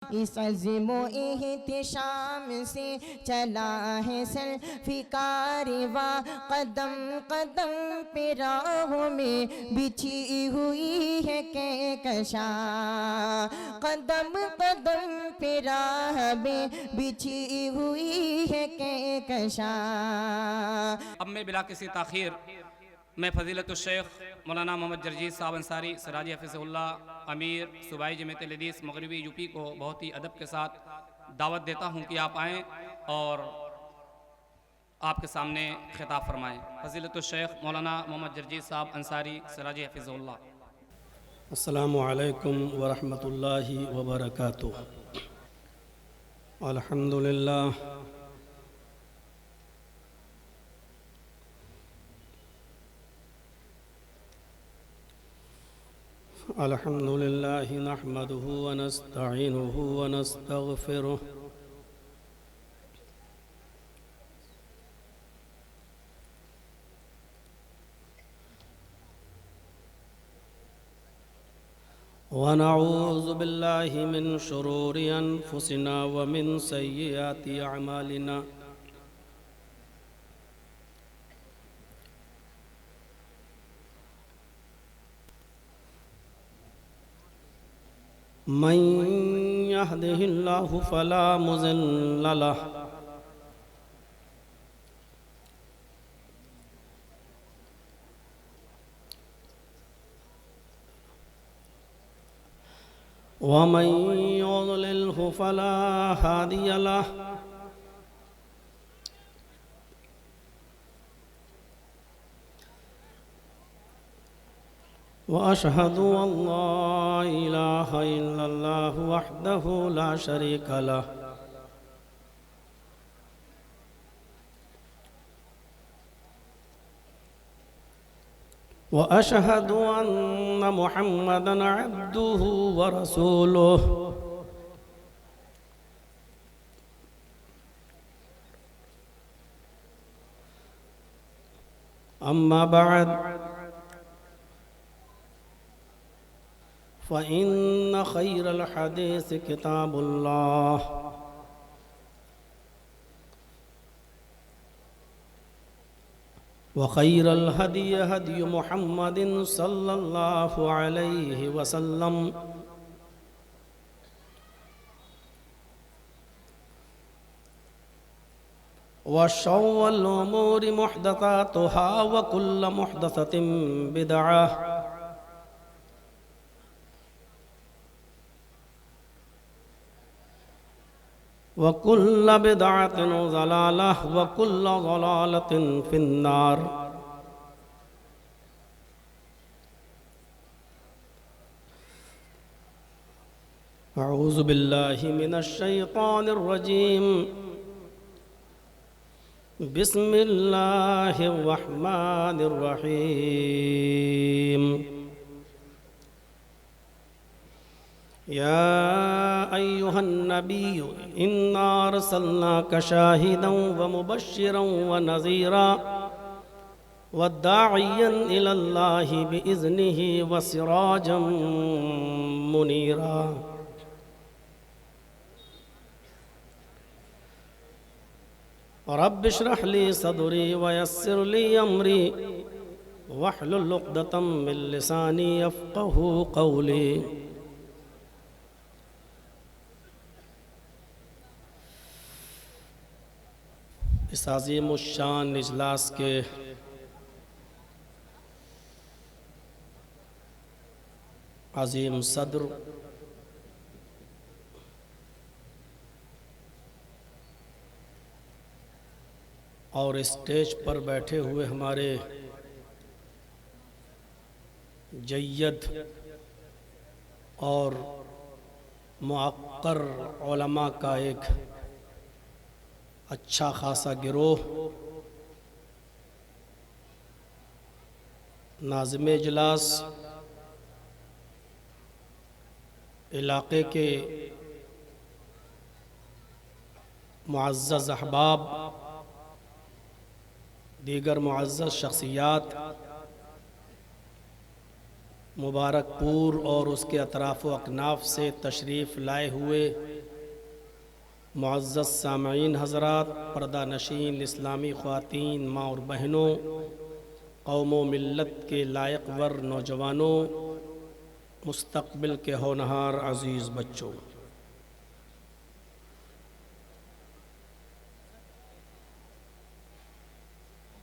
इस अज़्म व एहतिशाम से चला है सल्फ़ी कारवां, कदम कदम पे राहों में बिछी हुई है कहकशां, कदम कदम पे राह में बिछी हुई है कहकशां। अब मैं बिला किसी ताख़ीर मैं फ़ज़ीलतुल शेख मौलाना मोहम्मद जरजीत साहब अंसारी सराजी हफ़िज़हुल्लाह अमीर सूबाई जमात हदीस मगरबी यूपी को बहुत ही अदब के साथ दावत देता हूँ कि आप आएँ और आपके सामने खिताब फरमाएँ। फ़ज़ीलतुल शेख मौलाना मोहम्मद जरजीत साहब अंसारी सराजी हफ़िज़हुल्लाह। अस्सलामु अलैकुम व रहमतुल्लाहि व बरकातुहू। अल्हम्दुलिल्लाह अल्हम्दुलिल्लाहि नहमदुहु व नस्तईनुहु व नस्तगफिरुहु व नऊज़ु बिल्लाहि मिन शुरूरि अनफुसिना व मिन सय्यिआति अमालिना। मन यहदिहिल्लाहु फला मुज़िल्ल लहु व मन युज़लिल्हु फला हादिय लहु। व अशहदु अल्ला इलाहा इल्लल्लाहु वहदहु ला शरीका लहु व अशहदु अन्न मुहम्मदन अब्दुहु व रसूलुहु। अम्मा बअद फ़इन्न खैरल हदीस किताबुल्लाह व खैरल हदी हदी मुहम्मदिन सल्लल्लाहु अलैहि वसल्लम व शर्रुल उमूरि मुहदसातुहा व कुल्लु मुहदसतिन बिदअह व कुल्लु बिदअतिन ज़लालह व कुल्लु ज़लालतिन फिन्नार। अऊज़ु बिल्लाहि मिनश शैतानिर रजीम। बिस्मिल्लाहिर रहमानिर रहीम। या अय्युहन नबिय्यु इन्ना अरसलनाका शाहिदन व मुबश्शिरन व नज़ीरा व दाइयन इलल्लाहि बिइज़्निहि व सिराजम मुनीरा। रब्बि इश्रह ली सदरी व यस्सिर ली अमरी वहलुल उक़दतम मिन लिसानी यफ़क़हू क़ौली। इस अज़ीम शान इजलास के अज़ीम सदर और स्टेज पर बैठे हुए हमारे जय्यद और मुअक्कर उलमा का एक अच्छा खासा गिरोह, नाज़िम इजलास, इलाक़े के मुअज़्ज़ज़ अहबाब, दीगर मुअज़्ज़ज़ शख्सियात, मुबारकपुर और उसके अतराफ़ व अकनाफ़ से तशरीफ़ लाए हुए मुअज़्ज़ज़ सामईन हज़रात, पर्दा नशीन इस्लामी ख़वातीन, माँ और बहनों, कौम व मिल्लत के लायक वर नौजवानों, मुस्तक़बिल के होनहार अज़ीज़ बच्चों,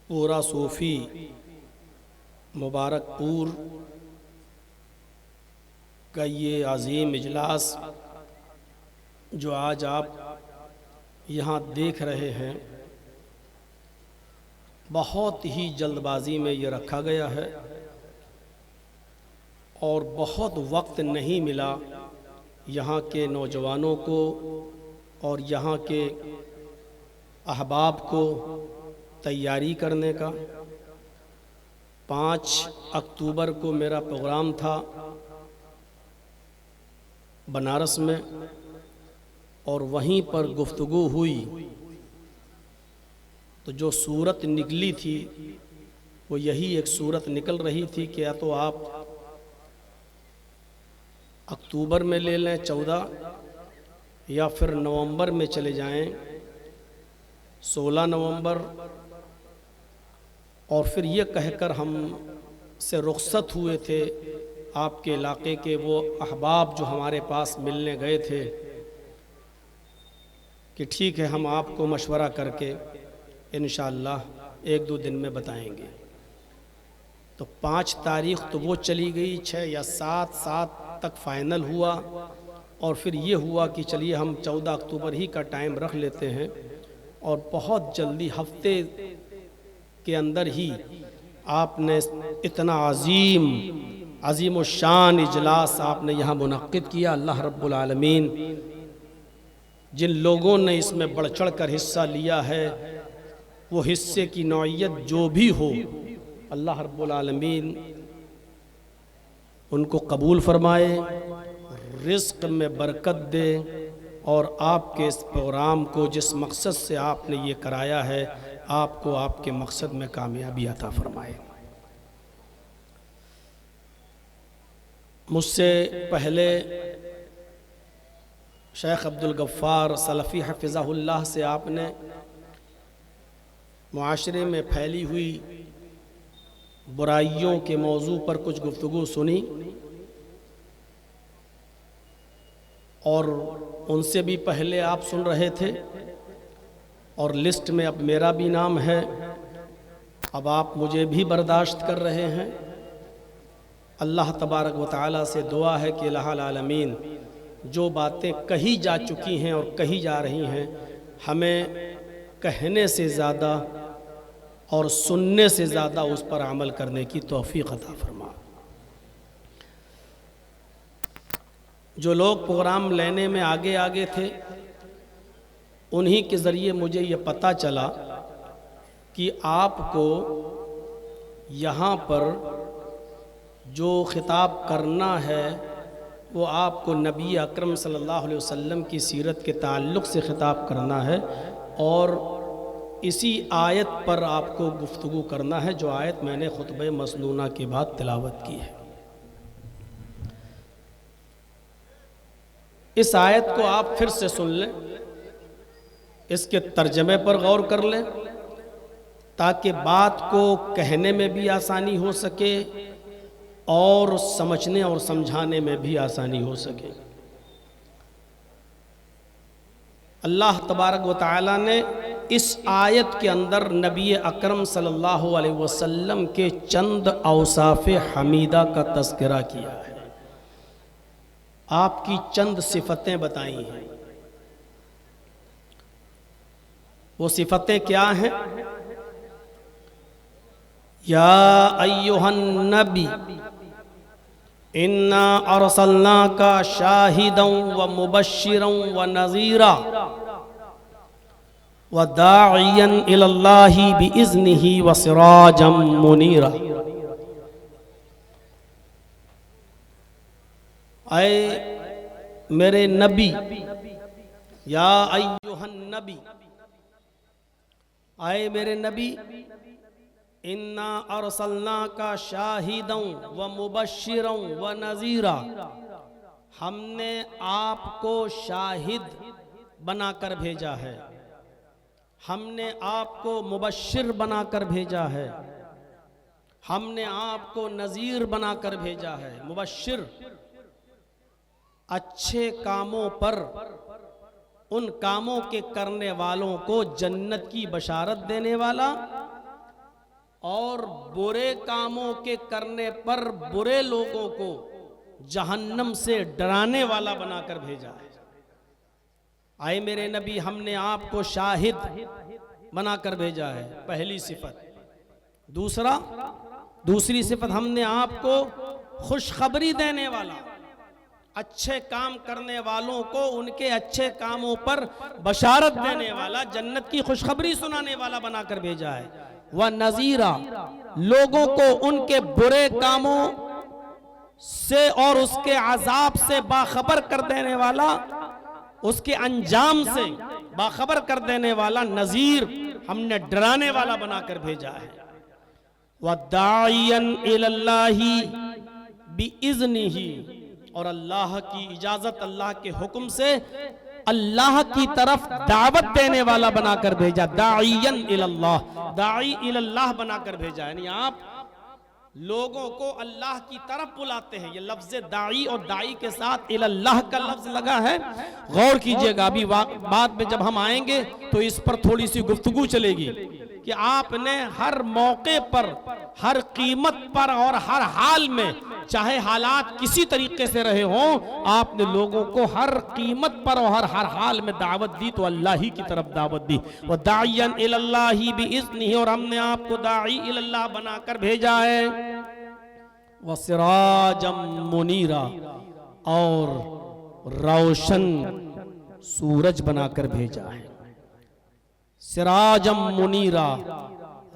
पूरा सूफ़ी मुबारकपुर का ये अज़ीम इजलास जो आज आप यहाँ देख रहे हैं, बहुत ही जल्दबाज़ी में ये रखा गया है और बहुत वक्त नहीं मिला यहाँ के नौजवानों को और यहाँ के अहबाब को तैयारी करने का। 5 अक्टूबर को मेरा प्रोग्राम था बनारस में और वहीं पर गुफ्तगू हुई, तो जो सूरत निकली थी वो यही एक सूरत निकल रही थी कि या तो आप अक्टूबर में ले लें 14, या फिर नवंबर में चले जाएं 16 नवंबर, और फिर ये कहकर हम से रुखसत हुए थे आपके इलाके के वो अहबाब जो हमारे पास मिलने गए थे कि ठीक है, हम आपको मशवरा करके इंशाअल्लाह 1-2 दिन में बताएंगे। तो 5 तारीख़ तो वो चली गई, 6 या 7 तक फ़ाइनल हुआ, और फिर ये हुआ कि चलिए हम 14 अक्टूबर ही का टाइम रख लेते हैं, और बहुत जल्दी हफ्ते के अंदर ही आपने इतना अज़ीम शान इजलास आपने यहाँ मुनक्किद किया। अल्लाह रब्बुल आलमीन जिन लोगों ने इसमें बढ़ चढ़ कर हिस्सा लिया है, वो हिस्से की नौइयत जो भी हो, अल्लाह रब्बुल आलमीन उनको कबूल फरमाए, रिज़्क़ में बरकत दे, और आपके इस प्रोग्राम को जिस मकसद से आपने ये कराया है, आपको आपके मकसद में कामयाबी अता फरमाए। मुझसे पहले शेख अब्दुल गफ़्फ़ार सलफ़ी हफ़िज़हुल्लाह से आपने मुआशरे में फैली हुई बुराइयों के मौजू पर कुछ गुफ्तगू सुनी, और उनसे भी पहले आप सुन रहे थे, और लिस्ट में अब मेरा भी नाम है। अब आप मुझे भी बर्दाश्त कर रहे हैं। अल्लाह तबारक व तआला से दुआ है कि इलाहुल आलमीन जो बातें कही जा चुकी हैं और कही जा रही हैं, हमें कहने से ज़्यादा और सुनने से ज़्यादा उस पर अमल करने की तौफ़ीक़ अता फरमा। जो लोग प्रोग्राम लेने में आगे आगे थे, उन्हीं के ज़रिए मुझे ये पता चला कि आपको यहाँ पर जो ख़िताब करना है वो आपको नबी अकरम सल्लल्लाहु अलैहि वसल्लम की सीरत के ताल्लुक़ से ख़िताब करना है, और इसी आयत पर आपको गुफ्तगू करना है जो आयत मैंने खुतबे मसनूना के बाद तिलावत की है। इस आयत को आप फिर से सुन लें, इसके तर्जमे पर गौर कर लें, ताकि बात को कहने में भी आसानी हो सके और समझने और समझाने में भी आसानी हो सके। अल्लाह तबारक व तआला ने इस आयत के अंदर नबी अकरम सल्लल्लाहु अलैहि वसल्लम के चंद औसाफ़ हमीदा का तज़किरा किया है, आपकी चंद सिफ़तें बताई हैं। वो सिफ़तें क्या हैं? या अय्युहन नबी इन्ना अरसलनाका शाहिदन व मुबश्शिरन व नज़ीरा व दाइयन इलल्लाहि बिइज़्निही व सिराजम मुनीरा। ऐ मेरे नबी, या अय्युहन नबी, ऐ मेरे नबी, इन्ना अरसलनाका शाहिदन व मुबश्शिरन व नज़ीरा, हमने आपको शाहिद बनाकर भेजा है, हमने आपको मुबश्शिर बनाकर भेजा है, हमने आपको नज़ीर बनाकर भेजा है। मुबश्शिर अच्छे कामों पर, उन कामों के करने वालों को जन्नत की बशारत देने वाला, और बुरे कामों के करने पर बुरे लोगों को जहन्नम से डराने वाला बनाकर भेजा है। आए मेरे नबी, हमने आपको शाहिद बनाकर भेजा है, पहली सिफत। दूसरी सिफत, हमने आपको खुशखबरी देने वाला, अच्छे काम करने वालों को उनके अच्छे कामों पर बशारत देने वाला, जन्नत की खुशखबरी सुनाने वाला बनाकर भेजा है। व नज़ीरा, लोगों को उनके बुरे कामों से और उसके अजाब से बाखबर कर देने वाला, उसके अंजाम से बाखबर कर देने वाला नज़ीर, हमने डराने वाला बनाकर भेजा है। व दाइयन इलल्लाहि बिइज़्निही, और अल्लाह की इजाजत, अल्लाह के हुक्म से अल्लाह की तरफ दावत देने वाला बनाकर भेजा। दाइयन इलल्लाह, दाई इलल्लाह बनाकर भेजा, यानी आप लोगों को अल्लाह की तरफ बुलाते हैं। ये लफ्ज दाई और दाई के साथ इलल्लाह का लफ्ज लगा है। गौर कीजिएगा, अभी बाद में जब हम आएंगे तो इस पर थोड़ी सी गुफ्तगू चलेगी कि आपने हर मौके पर, हर कीमत पर और हर हाल में, चाहे हालात किसी तरीके से रहे हों, आपने लोगों को हर कीमत पर और हर हाल में दावत दी, तो अल्लाह ही की तरफ दावत दी। वह दाइयन इलल्लाहि बिइज़्निही, और हमने आपको दाई इलल्लाह बनाकर भेजा है। वह सिराजम मुनीरा, और रोशन सूरज बनाकर भेजा है। सिराजम मुनीरा,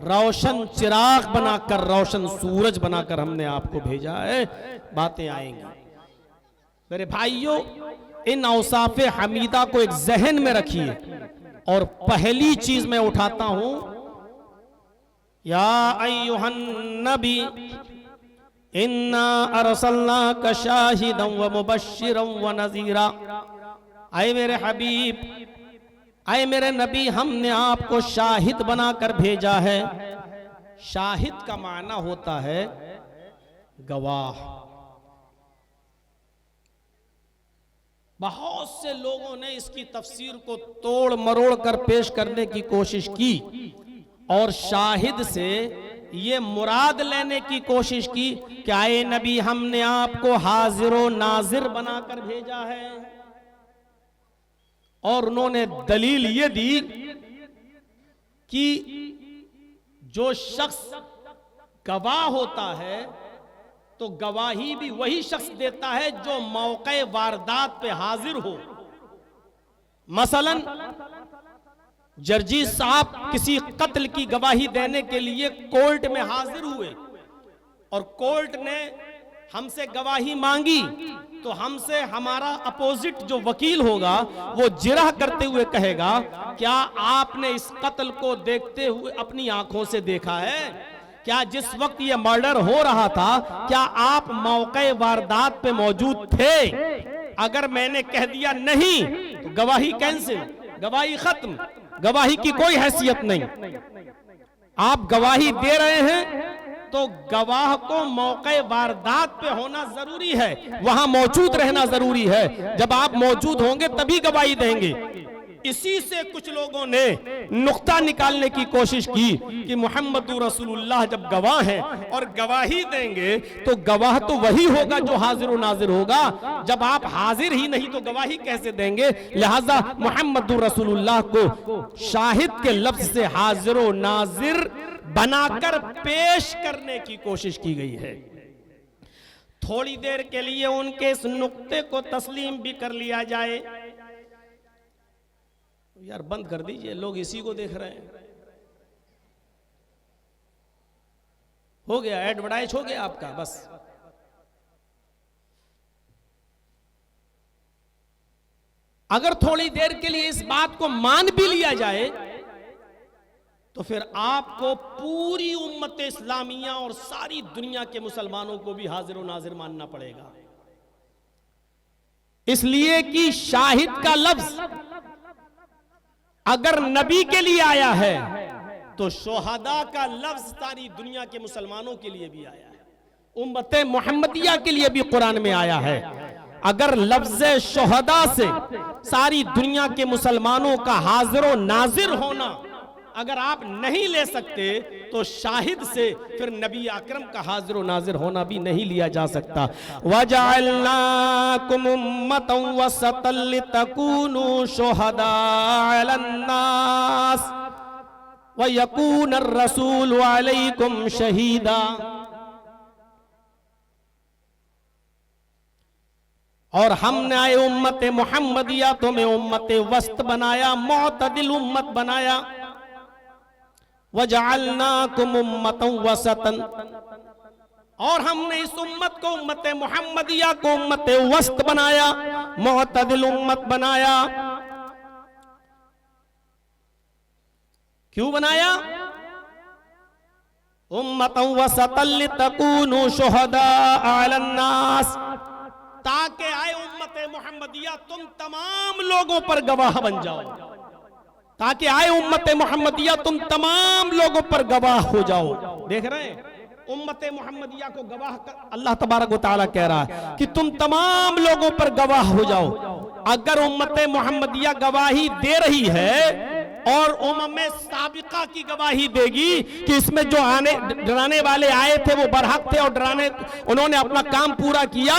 रोशन चिराग बनाकर, रोशन सूरज बनाकर हमने आपको भेजा है। बातें आएंगी मेरे भाइयों, इन औसाफे हमीदा को एक जहन में रखिए। और पहली चीज मैं उठाता हूं, या अय्युहन नबी इन्ना अरसलनाका शाहिदन व मुबश्शिरन व नज़ीरा। आए मेरे हबीब, आए मेरे नबी, हमने आपको शाहिद बनाकर भेजा है। शाहिद का माना होता है गवाह। बहुत से लोगों ने इसकी तफसीर को तोड़ मरोड़ कर पेश करने की कोशिश की, और शाहिद से ये मुराद लेने की कोशिश की कि आए नबी, हमने आपको हाजिर नाजिर बनाकर भेजा है। और उन्होंने दलील ये दी कि जो शख्स गवाह होता है तो गवाही भी वही शख्स देता है जो मौके वारदात पे हाजिर हो। मसलन जर्जी साहब किसी कत्ल की गवाही देने के लिए कोर्ट में हाजिर हुए, और कोर्ट ने हमसे गवाही मांगी, तो हमसे हमारा अपोजिट जो वकील होगा वो जिरह करते हुए कहेगा, क्या आपने इस कत्ल को देखते हुए अपनी आंखों से देखा है? क्या जिस वक्त ये मर्डर हो रहा था, क्या आप मौके वारदात पे मौजूद थे? अगर मैंने कह दिया नहीं, तो गवाही कैंसिल, गवाही खत्म, गवाही की कोई हैसियत नहीं। आप गवाही दे रहे हैं तो गवाह को मौके वारदात पे होना जरूरी है, वहां मौजूद रहना जरूरी है। जब आप मौजूद होंगे तभी गवाही देंगे। इसी से कुछ लोगों ने नुक्ता निकालने की कोशिश की कि मुहम्मदुर रसूलुल्लाह जब गवाह हैं और गवाही देंगे तो गवाह तो वही होगा जो हाजिर व नाजिर होगा। जब आप हाजिर ही नहीं तो गवाही कैसे देंगे? लिहाजा मुहम्मदुर रसूलुल्लाह को शाहिद के लफ्ज से हाजिर व नाजिर बनाकर पेश करने की कोशिश की गई है। थोड़ी देर के लिए उनके इस नुक्ते को तस्लीम भी कर लिया जाए। यार बंद कर दीजिए, लोग इसी को देख रहे हैं। हो गया, एडवर्टाइज हो गया आपका, बस। अगर थोड़ी देर के लिए इस बात को मान भी लिया जाए तो फिर आपको पूरी उम्मत इस्लामिया और सारी दुनिया के मुसलमानों को भी हाजिर व नाजिर मानना पड़ेगा। इसलिए कि शाहिद का लफ्ज अगर नबी के लिए आया है तो शोहदा का लफ्ज सारी दुनिया के मुसलमानों के लिए भी आया है, उम्मत मोहम्मदिया के लिए भी कुरान में आया है। अगर लफ्ज शोहदा से सारी दुनिया के मुसलमानों का हाजिर नाजिर होना अगर आप नहीं ले सकते तो शाहिद से फिर नबी अकरम का हाजिर नाजिर होना भी नहीं लिया जा सकता। वजअलनाकुम उम्मतन वसतन लितकूनु शुहदा अलन्नास वयकून अर्रसूलु अलैकुम शहीदा। और हमने आए उम्मत मोहम्मदिया तुम्हें उम्मत वस्त बनाया, मुअतदिल उम्मत बनाया। वजअलनाकुम उम्मतन वसतन, और हमने इस उम्मत को उम्मत मोहम्मदिया को उम्मत वस्त बनाया, मुअतदिल उम्मत बनाया। क्यों बनाया? उम्मतन वसतन लितकूनु शुहदा अलन्नास, ताकि आए उम्मत मोहम्मदिया तुम तमाम लोगों पर गवाह बन जाओ, ताकि आए उम्मत मोहम्मदिया तुम तमाम लोगों पर गवाह हो जाओ। देख रहे हैं उम्मत मोहम्मदिया को गवाह कर अल्लाह तबारक व तआला कह रहा है कि तुम तमाम लोगों पर गवाह हो जाओ। अगर उम्मत मोहम्मदिया गवाही दे रही है और उम्म साबिका की गवाही देगी कि इसमें जो डराने वाले आए थे वो बरहक थे और उन्होंने अपना काम पूरा किया,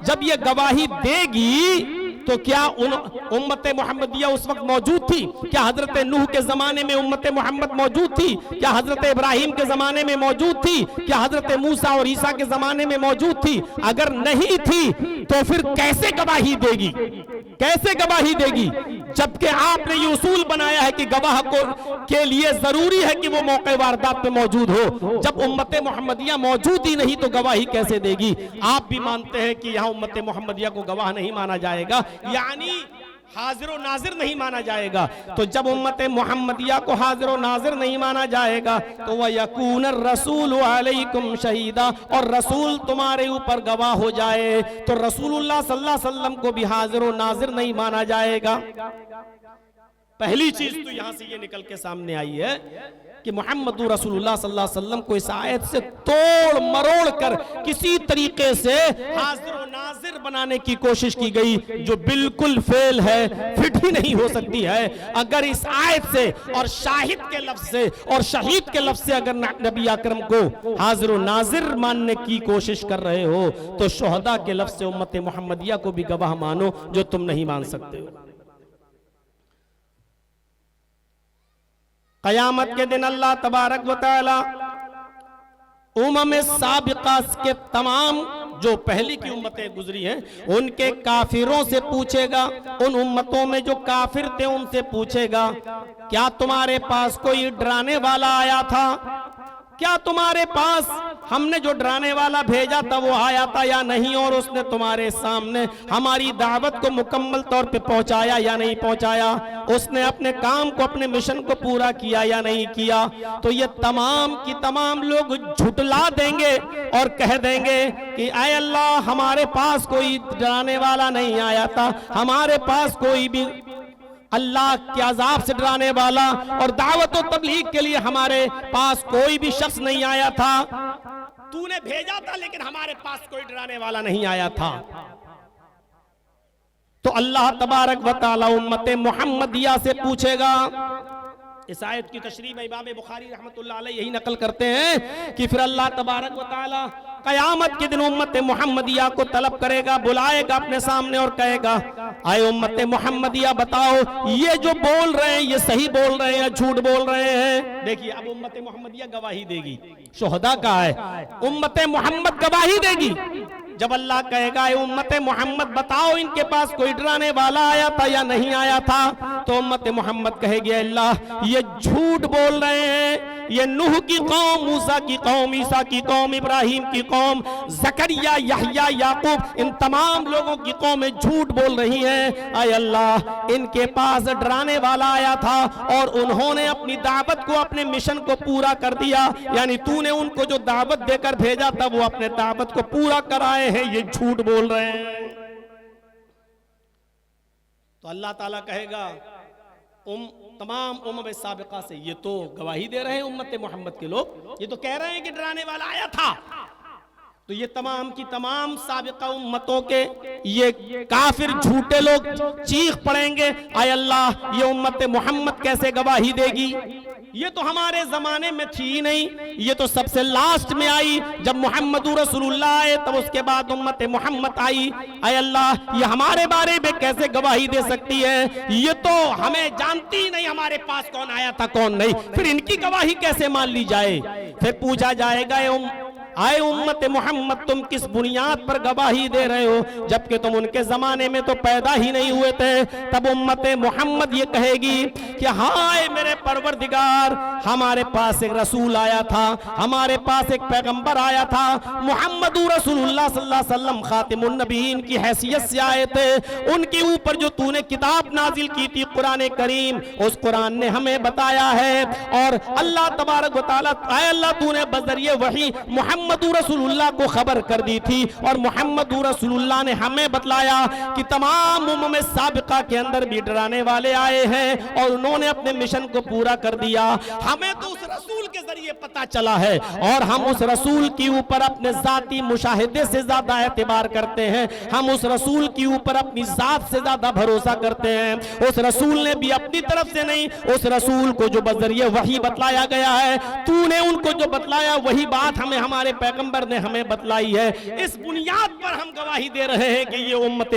जब ये गवाही देगी तो क्या उम्मत मोहम्मदिया उस वक्त मौजूद थी? क्या हजरत नूह के जमाने में उम्मत मोहम्मद मौजूद थी? क्या हजरत इब्राहिम के जमाने में मौजूद थी? क्या हजरत मूसा और ईसा के जमाने में मौजूद थी? अगर नहीं थी तो फिर कैसे गवाही देगी? कैसे गवाही देगी? जबकि आपने ये उसूल बनाया है कि गवाह के लिए जरूरी है कि वो मौके वारदात पे मौजूद हो। जब उम्मत मोहम्मदिया मौजूद ही नहीं तो गवाही कैसे देगी? आप भी मानते हैं कि यहाँ उम्मत मोहम्मदिया को गवाह नहीं माना जाएगा, यानी हाजिर नाजिर नहीं माना जाएगा। तो जब उम्मत मोहम्मदिया को हाजिर नाजिर नहीं माना जाएगा तो वह यकून रसूल अलैकुम शहीदा, और रसूल तुम्हारे ऊपर गवाह हो जाए तो रसूलुल्लाह सल्लल्लाहु अलैहि वसल्लम को भी हाजिर नाजिर नहीं माना जाएगा। पहली चीज तो यहां से ये निकल के सामने आई है कि मोहम्मद रसूलुल्लाह सल्लल्लाहु अलैहि वसल्लम को इस आयत से तोड़ मरोड़ कर किसी तरीके से हाजिर और नाजिर बनाने की कोशिश की गई, जो बिल्कुल फेल है, फिट ही नहीं हो सकती है। अगर इस आयत से और शाहिद के लफ्ज से और शहीद के लफ्ज से अगर नबी अकरम को हाजिर और नाजिर मानने की कोशिश कर रहे हो तो शुहदा के लफ्ज से उम्मत मोहम्मदिया को भी गवाह मानो, जो तुम नहीं मान सकते हो। क़यामत के दिन अल्लाह तबारक व तआला उम्म साबिक़ा के तमाम जो पहली की उम्मतें गुजरी हैं उनके काफिरों से पूछेगा, उन उम्मतों में जो काफिर थे उनसे पूछेगा, क्या तुम्हारे पास कोई डराने वाला आया था? क्या तुम्हारे पास हमने जो डराने वाला भेजा था वो आया था या नहीं? और उसने तुम्हारे सामने हमारी दावत को मुकम्मल तौर पे पहुंचाया या नहीं पहुंचाया? उसने अपने काम को, अपने मिशन को पूरा किया या नहीं किया? तो ये तमाम की तमाम लोग झुटला देंगे और कह देंगे कि ऐ अल्लाह, हमारे पास कोई डराने वाला नहीं आया था, हमारे पास कोई भी अल्लाह के अजाब से डराने वाला और दावत और तबलीग के लिए हमारे पास कोई भी शख्स नहीं आया था। तूने भेजा था लेकिन हमारे पास कोई डराने वाला नहीं आया था। तो अल्लाह तबारक व तआला उम्मत मोहम्मदिया से पूछेगा। इस आयत की तशरीह में इमाम बुखारी रहमतुल्लाह अलैह यही नकल करते हैं कि फिर अल्लाह तबारक व तआला क़यामत के दिन उम्मत मोहम्मदिया को तलब करेगा, बुलाएगा अपने सामने और कहेगा, आए उम्मत मोहम्मदिया बताओ ये जो बोल रहे हैं ये सही बोल रहे हैं या झूठ बोल रहे हैं? देखिए अब उम्मत मोहम्मदिया गवाही देगी, शुहदा का है, उम्मत मोहम्मद गवाही देगी। जब अल्लाह कहेगा उम्मत मोहम्मद बताओ इनके पास कोई डराने वाला आया था या नहीं आया था, तो उम्मत मोहम्मद कहेगी अल्लाह ये झूठ बोल रहे हैं, ये नूह की कौम, मूसा की कौम, ईसा की कौम, इब्राहिम की कौम, जकरिया, यहया, याकूब, इन तमाम लोगों की कौमें झूठ बोल रही हैं। आय अल्लाह इनके पास डराने वाला आया था और उन्होंने अपनी दावत को, अपने मिशन को पूरा कर दिया, यानी तूने उनको जो दावत देकर भेजा था वो अपने दावत को पूरा कराए हैं, ये झूठ बोल रहे हैं। तो अल्लाह ताला कहेगा तमाम उम्म साबिका से ये तो गवाही दे रहे हैं उम्मत मोहम्मद के लोग, ये तो कह रहे हैं कि डराने वाला आया था। तो ये तमाम की तमाम साबिका उम्मतों के ये काफिर झूठे लोग चीख पड़ेंगे, आय अल्लाह ये उम्मत मोहम्मद कैसे गवाही देगी, ये तो हमारे जमाने में थी ही नहीं, ये तो सबसे लास्ट में आई, जब मोहम्मद रसूलुल्लाह आए तब उसके बाद उम्मत मोहम्मद आई। आय अल्लाह ये हमारे बारे में कैसे गवाही दे सकती है, ये तो हमें जानती ही नहीं हमारे पास कौन आया था कौन नहीं, फिर इनकी गवाही कैसे मान ली जाए। फिर पूछा जाएगा आए उम्मत मोहम्मद तुम किस बुनियाद पर गवाही दे रहे हो, जबकि तुम उनके जमाने में तो पैदा ही नहीं हुए थे। तब उम्मत मोहम्मद ये कहेगी कि हाय मेरे परवरदिगार, हमारे पास एक रसूल आया था, हमारे पास एक पैगंबर आया था, मोहम्मद रसूलुल्लाह सल्लल्लाहु अलैहि वसल्लम खातिमुन नबीयीन की हैसियत से आए थे, उनके ऊपर जो तूने किताब नाजिल की थी कुरान करीम, उस कुरान ने हमें बताया है। और अल्लाह तबारक व तआला, आए अल्लाह तूने बजरिए वही मोहम्मद रसूलुल्लाह को खबर कर दी थी, और मोहम्मद रसूलुल्लाह ने हमें बतलाया कि तमाम उम्म साबिका के अंदर भी डराने वाले आए हैं और उन्होंने अपने मिशन को पूरा कर दिया। हमें तो उस रसूल के जरिए पता चला है और हम उस रसूल के ऊपर अपने जाती मुशाहिदे से ज्यादा एतबार करते हैं, हम उस रसूल के ऊपर अपनी जात से ज्यादा भरोसा करते हैं। उस रसूल ने भी अपनी तरफ से नहीं, उस रसूल को जो बजरिए वही बतलाया गया है, तूने उनको जो बतलाया वही बात हमें हमारे पैगंबर ने हमें बतलाई है। इस बुनियाद पर हम गवाही दे रहे हैं कि ये उम्मत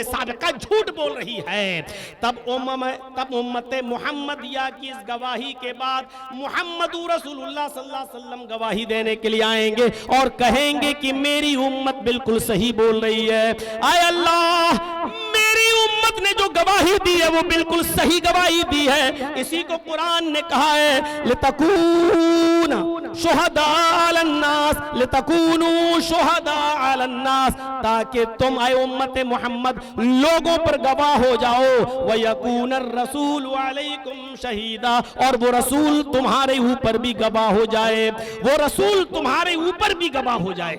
साबिका झूठ बोल रही है। तब उम्मत मुहम्मदिया की इस गवाही के बाद मोहम्मद रसूलुल्लाह सल्लल्लाहु अलैहि वसल्लम गवाही देने के लिए आएंगे और कहेंगे कि मेरी उम्मत बिल्कुल सही बोल रही है। आय अल्लाह मेरी उम्मत ने जो गवाही दी है वो बिल्कुल सही गवाही दी है। इसी को कुरान ने कहा है लितकूना शुहदा अलन्नास, लितकूनू शुहदा अलन्नास, ताकि तुम आए उम्मत मोहम्मद लोगों पर गवाह हो जाओ। व यकून रसूल अलैकुम शहीदा, और वो रसूल तुम्हारे ऊपर भी गवाह हो जाए, वो रसूल तुम्हारे ऊपर भी गवाह हो जाए,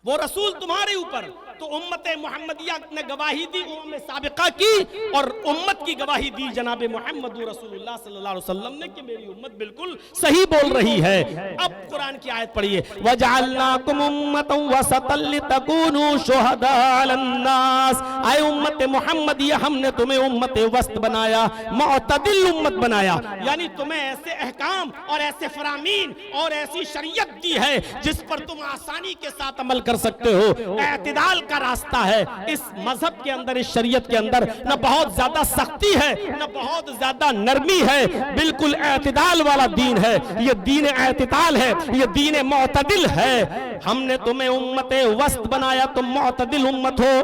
वो रसूल तुम्हारे ऊपर। तो उम्मत मोहम्मदिया ने गवाही दी उम्म साबिका की और उम्मत की गवाही दी जनाब मोहम्मद रसूलुल्लाह सल्लल्लाहु अलैहि वसल्लम ने कि मेरी उम्मत बिल्कुल सही बोल रही है। अब कुरान की आयत पढ़िए, वजअलनाकुम उम्मतन वसतल लितकूनू शुहदा अलन्नास। आए उम्मत मोहम्मदिया हमने तुम्हें उम्मत वस्त बनाया, मुअतदिल उम्मत बनाया, यानी तुम्हें ऐसे अहकाम और ऐसे फरामीन और ऐसी शरीयत दी है जिस पर तुम आसानी के साथ अमल कर सकते हो। एतदाल का रास्ता है इस मजहब के अंदर, इस शरीयत के अंदर, न बहुत ज्यादा सख्ती है न बहुत ज्यादा नरमी है, बिल्कुल एतदाल वाला दीन है। ये दीन एतदाल है, ये दीन मुअतदिल है। हमने तुम्हें उम्मत वस्त बनाया, तुम मुअतदिल उम्मत हो।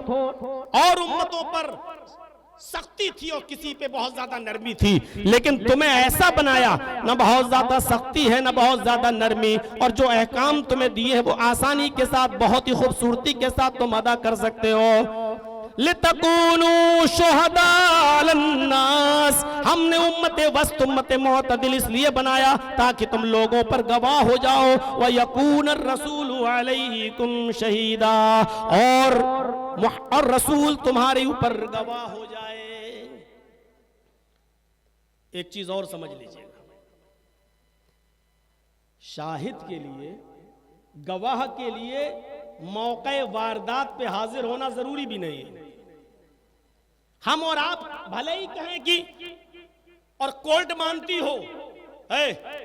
और उम्मतों पर सख्ती थी और किसी पे बहुत ज्यादा नरमी थी, लेकिन तुम्हें ऐसा बनाया, न बहुत ज्यादा सख्ती है न बहुत ज्यादा नरमी, और जो अहकाम तुम्हें दिए हैं वो आसानी के साथ बहुत ही खूबसूरती के साथ तुम अदा कर सकते हो। लितकूनू शुहदा अलन्नास, हमने उम्मत वस्त उम्मत मुअतदिल इसलिए बनाया ताकि तुम लोगों पर गवाह हो जाओ। व यकून रसूलु अलैकुम शहीदा, और रसूल तुम्हारे ऊपर गवाह हो जाए। एक चीज और समझ लीजिएगा, शाहिद के लिए, गवाह के लिए मौके वारदात पे हाजिर होना जरूरी भी नहीं है। हम और आप भले ही कहें कि और कोर्ट मानती हो,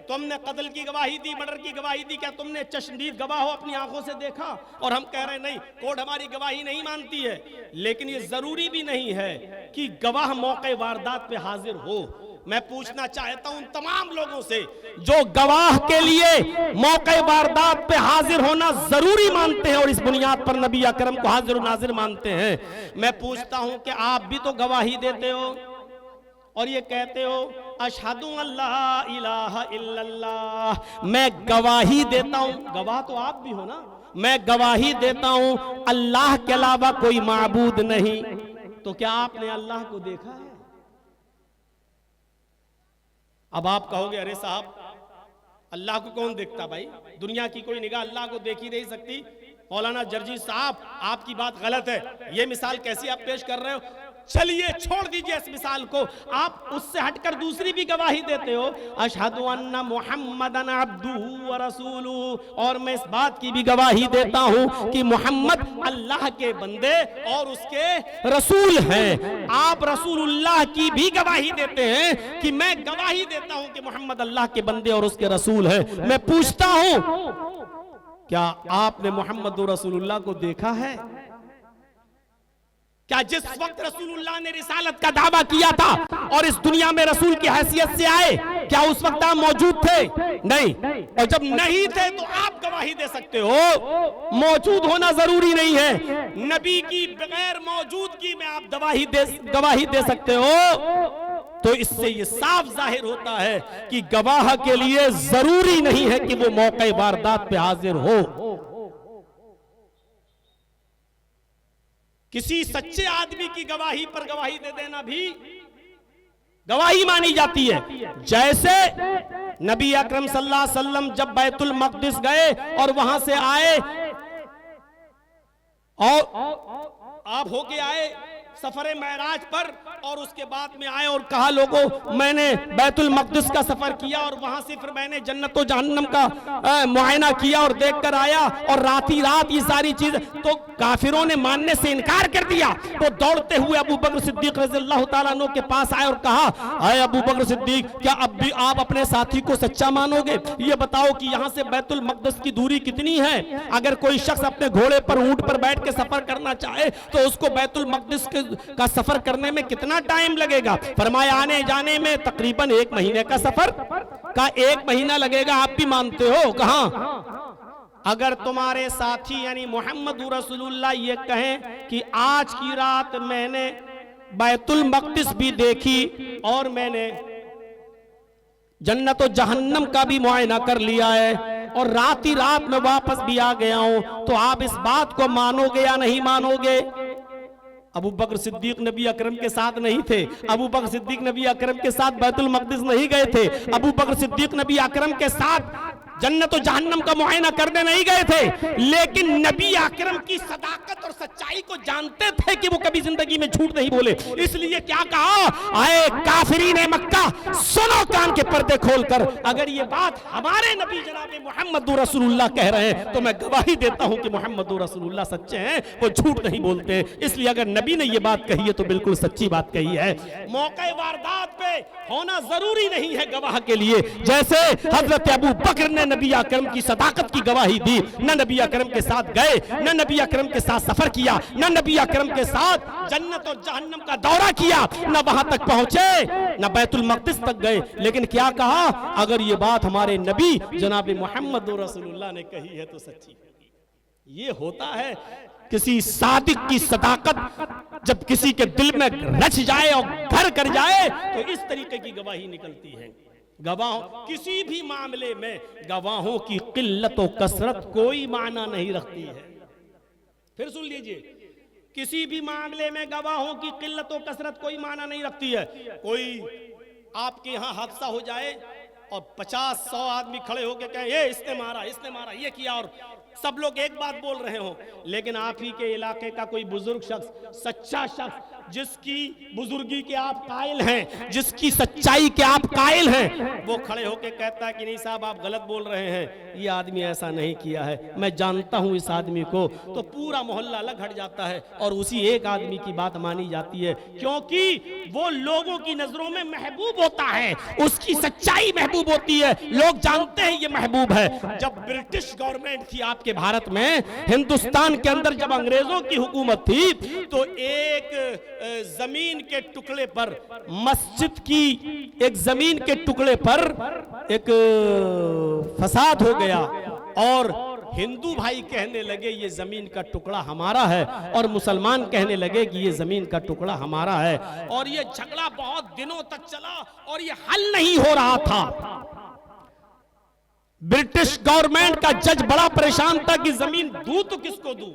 तुमने कत्ल की गवाही दी, मर्डर की गवाही दी, क्या तुमने चश्मदीद गवाह हो अपनी आंखों से देखा? और हम कह रहे हैं नहीं, कोर्ट हमारी गवाही नहीं मानती है। लेकिन ये जरूरी भी नहीं है कि गवाह मौके वारदात पे हाजिर हो। मैं पूछना चाहता हूं तमाम लोगों से जो गवाह के लिए मौके वारदात पे हाजिर होना जरूरी मानते हैं और इस बुनियाद पर नबी अकरम को हाजिर और नाजिर मानते हैं, मैं पूछता हूं कि आप भी तो गवाही देते हो और ये कहते हो अशहदु अल्ला इलाहा इल्लल्लाह, मैं गवाही देता हूं, गवाह तो आप भी हो ना, मैं गवाही देता हूं अल्लाह के अलावा कोई माबूद नहीं। तो क्या आपने अल्लाह को देखा है? अब आप कहोगे अरे साहब अल्लाह को कौन देखता भाई, दुनिया की कोई निगाह अल्लाह को देख ही नहीं सकती। मौलाना जर्जी साहब आपकी बात गलत है, ये मिसाल कैसी आप पेश कर रहे हो? चलिए छोड़ दीजिए इस मिसाल को, आप उससे हटकर दूसरी भी गवाही देते हो, अशहदु अन्ना मुहम्मदन अब्दुहु व रसूलुहु, और मैं इस बात की भी गवाही देता हूं कि मोहम्मद अल्लाह के बंदे और उसके रसूल हैं। आप रसूलुल्लाह की भी गवाही देते हैं कि मैं गवाही देता हूं कि मोहम्मद अल्लाह के बंदे और उसके रसूल हैं। मैं पूछता हूं, क्या आपने मोहम्मद रसूलुल्लाह को देखा है? क्या जिस वक्त रसूलुल्लाह ने रिसालत का दावा किया था और इस दुनिया में रसूल की हैसियत से आए, क्या उस वक्त आप मौजूद थे? नहीं। और जब नहीं थे तो आप गवाही दे सकते हो, मौजूद होना जरूरी नहीं है। नबी की बगैर मौजूदगी में आप गवाही दे सकते हो। तो इससे ये साफ जाहिर होता है कि गवाह के लिए जरूरी नहीं है कि वो मौके वारदात पे हाजिर हो। किसी सच्चे आदमी की गवाही पर गवाही दे देना भी गवाही मानी जाती है। जैसे नबी अकरम सल्लल्लाहु अलैहि वसल्लम जब बैतुल मक़दिस गए और वहां से आए और आप होके आए सफर मेराज पर, और उसके बाद में आए और कहा, लोगों मैंने बैतुल मक़दिस का सफर किया और वहां से फिर मैंने जन्नत और जहन्नम का मुआयना किया और देखकर आया, और रात ही रात ये सारी चीज। तो काफिरों ने मानने से इनकार कर दिया। तो दौड़ते हुए अबू बकर सिद्दीक रज़ियल्लाहु ताला अन्हु के पास आए और कहा, अरे अबू बकर सिद्दीक, क्या अब भी आप अपने साथी को सच्चा मानोगे? ये बताओ कि यहाँ से बैतुल मक़दिस की दूरी कितनी है? अगर कोई शख्स अपने घोड़े पर ऊंट पर बैठ के सफर करना चाहे तो उसको बैतुल मक़दिस का सफर करने में कितना टाइम लगेगा? फरमाया, आने जाने में तकरीबन 1 महीने का सफर का 1 महीना लगेगा। आप भी मानते हो? कहां? अगर तुम्हारे साथी यानी मोहम्मद रसूलुल्लाह ये कहें कि आज की रात मैंने बैतुल मक़दिस भी देखी और मैंने जन्नत और जहन्नम का भी मुआयना कर लिया है और रात ही रात में वापस भी आ गया हूं, तो आप इस बात को मानोगे या नहीं मानोगे? अबू बकर सिद्दीक नबी अकरम के साथ नहीं थे। अबू बकर सिद्दीक नबी अकरम के साथ बैतुल मक़दिस नहीं गए थे। अबू बकर सिद्दीक नबी अकरम के साथ जन्नत और जहन्नम का मुआयना करने नहीं गए थे, लेकिन नबी अकरम की सदाकत और सच्चाई को जानते थे कि वो कभी जिंदगी में झूठ नहीं बोले। इसलिए क्या कहा, आए काफिरीन मक्का, सुनो कान के पर्दे खोलकर, अगर ये बात हमारे नबी जनाब मोहम्मद रसूलुल्लाह कह रहे हैं तो मैं गवाही देता हूं कि मोहम्मद रसूलुल्लाह सच्चे हैं, वो झूठ नहीं बोलते। इसलिए अगर नबी ने ये बात कही है तो बिल्कुल सच्ची बात कही है। मौके वारदात पे होना जरूरी नहीं है गवाह के लिए। जैसे हजरत अबू बकर ने नबी अकरम की सदाकत की गवाही दी, न नबी अकरम के साथ गए, न नबी अकरम के साथ सफर किया, न नबी अकरम के साथ जन्नत और जहन्नम का दौरा किया, न वहां तक पहुंचे, न बैतुल मक़दिस तक गए, लेकिन क्या कहा, अगर ये बात हमारे नबी जनाब मोहम्मद रसूलुल्लाह ने कही है तो सच्ची होगी। ये होता है किसी सादिक की सदाकत जब किसी के दिल में रच जाए और घर कर जाए तो इस तरीके की गवाही निकलती है। गवाहों किसी भी मामले में गवाहों की किल्लत और कसरत कोई माना नहीं रखती है। फिर सुन लीजिए, किसी भी मामले में गवाहों की किल्लत और कसरत कोई माना नहीं रखती है। कोई आपके यहाँ हादसा हो जाए और 50-100 आदमी खड़े होकर कहें ये इसने मारा, ये किया, और सब लोग एक बात बोल रहे हो, लेकिन आप ही के इलाके का कोई बुजुर्ग शख्स, सच्चा शख्स, जिसकी बुजुर्गी के आप कायल हैं, जिसकी सच्चाई के आप कायल हैं, वो खड़े होके कहता है कि नहीं साहब आप गलत बोल रहे हैं, ये आदमी ऐसा नहीं किया है, मैं जानता हूं इस आदमी को, तो पूरा मोहल्ला अलग हट जाता है और उसी एक आदमी की बात मानी जाती है, क्योंकि वो लोगों की नजरों में महबूब होता है, उसकी सच्चाई महबूब होती है, लोग जानते हैं ये महबूब है। जब ब्रिटिश गवर्नमेंट थी आपके भारत में, हिंदुस्तान के अंदर जब अंग्रेजों की हुकूमत थी, तो एक जमीन के टुकड़े पर, मस्जिद की एक जमीन के टुकड़े पर एक फसाद हो गया और हिंदू भाई कहने लगे ये जमीन का टुकड़ा हमारा है और मुसलमान कहने लगे कि ये जमीन का टुकड़ा हमारा है, और ये झगड़ा बहुत दिनों तक चला और ये हल नहीं हो रहा था। ब्रिटिश गवर्नमेंट का जज बड़ा परेशान था कि जमीन दूं तो किसको दूं।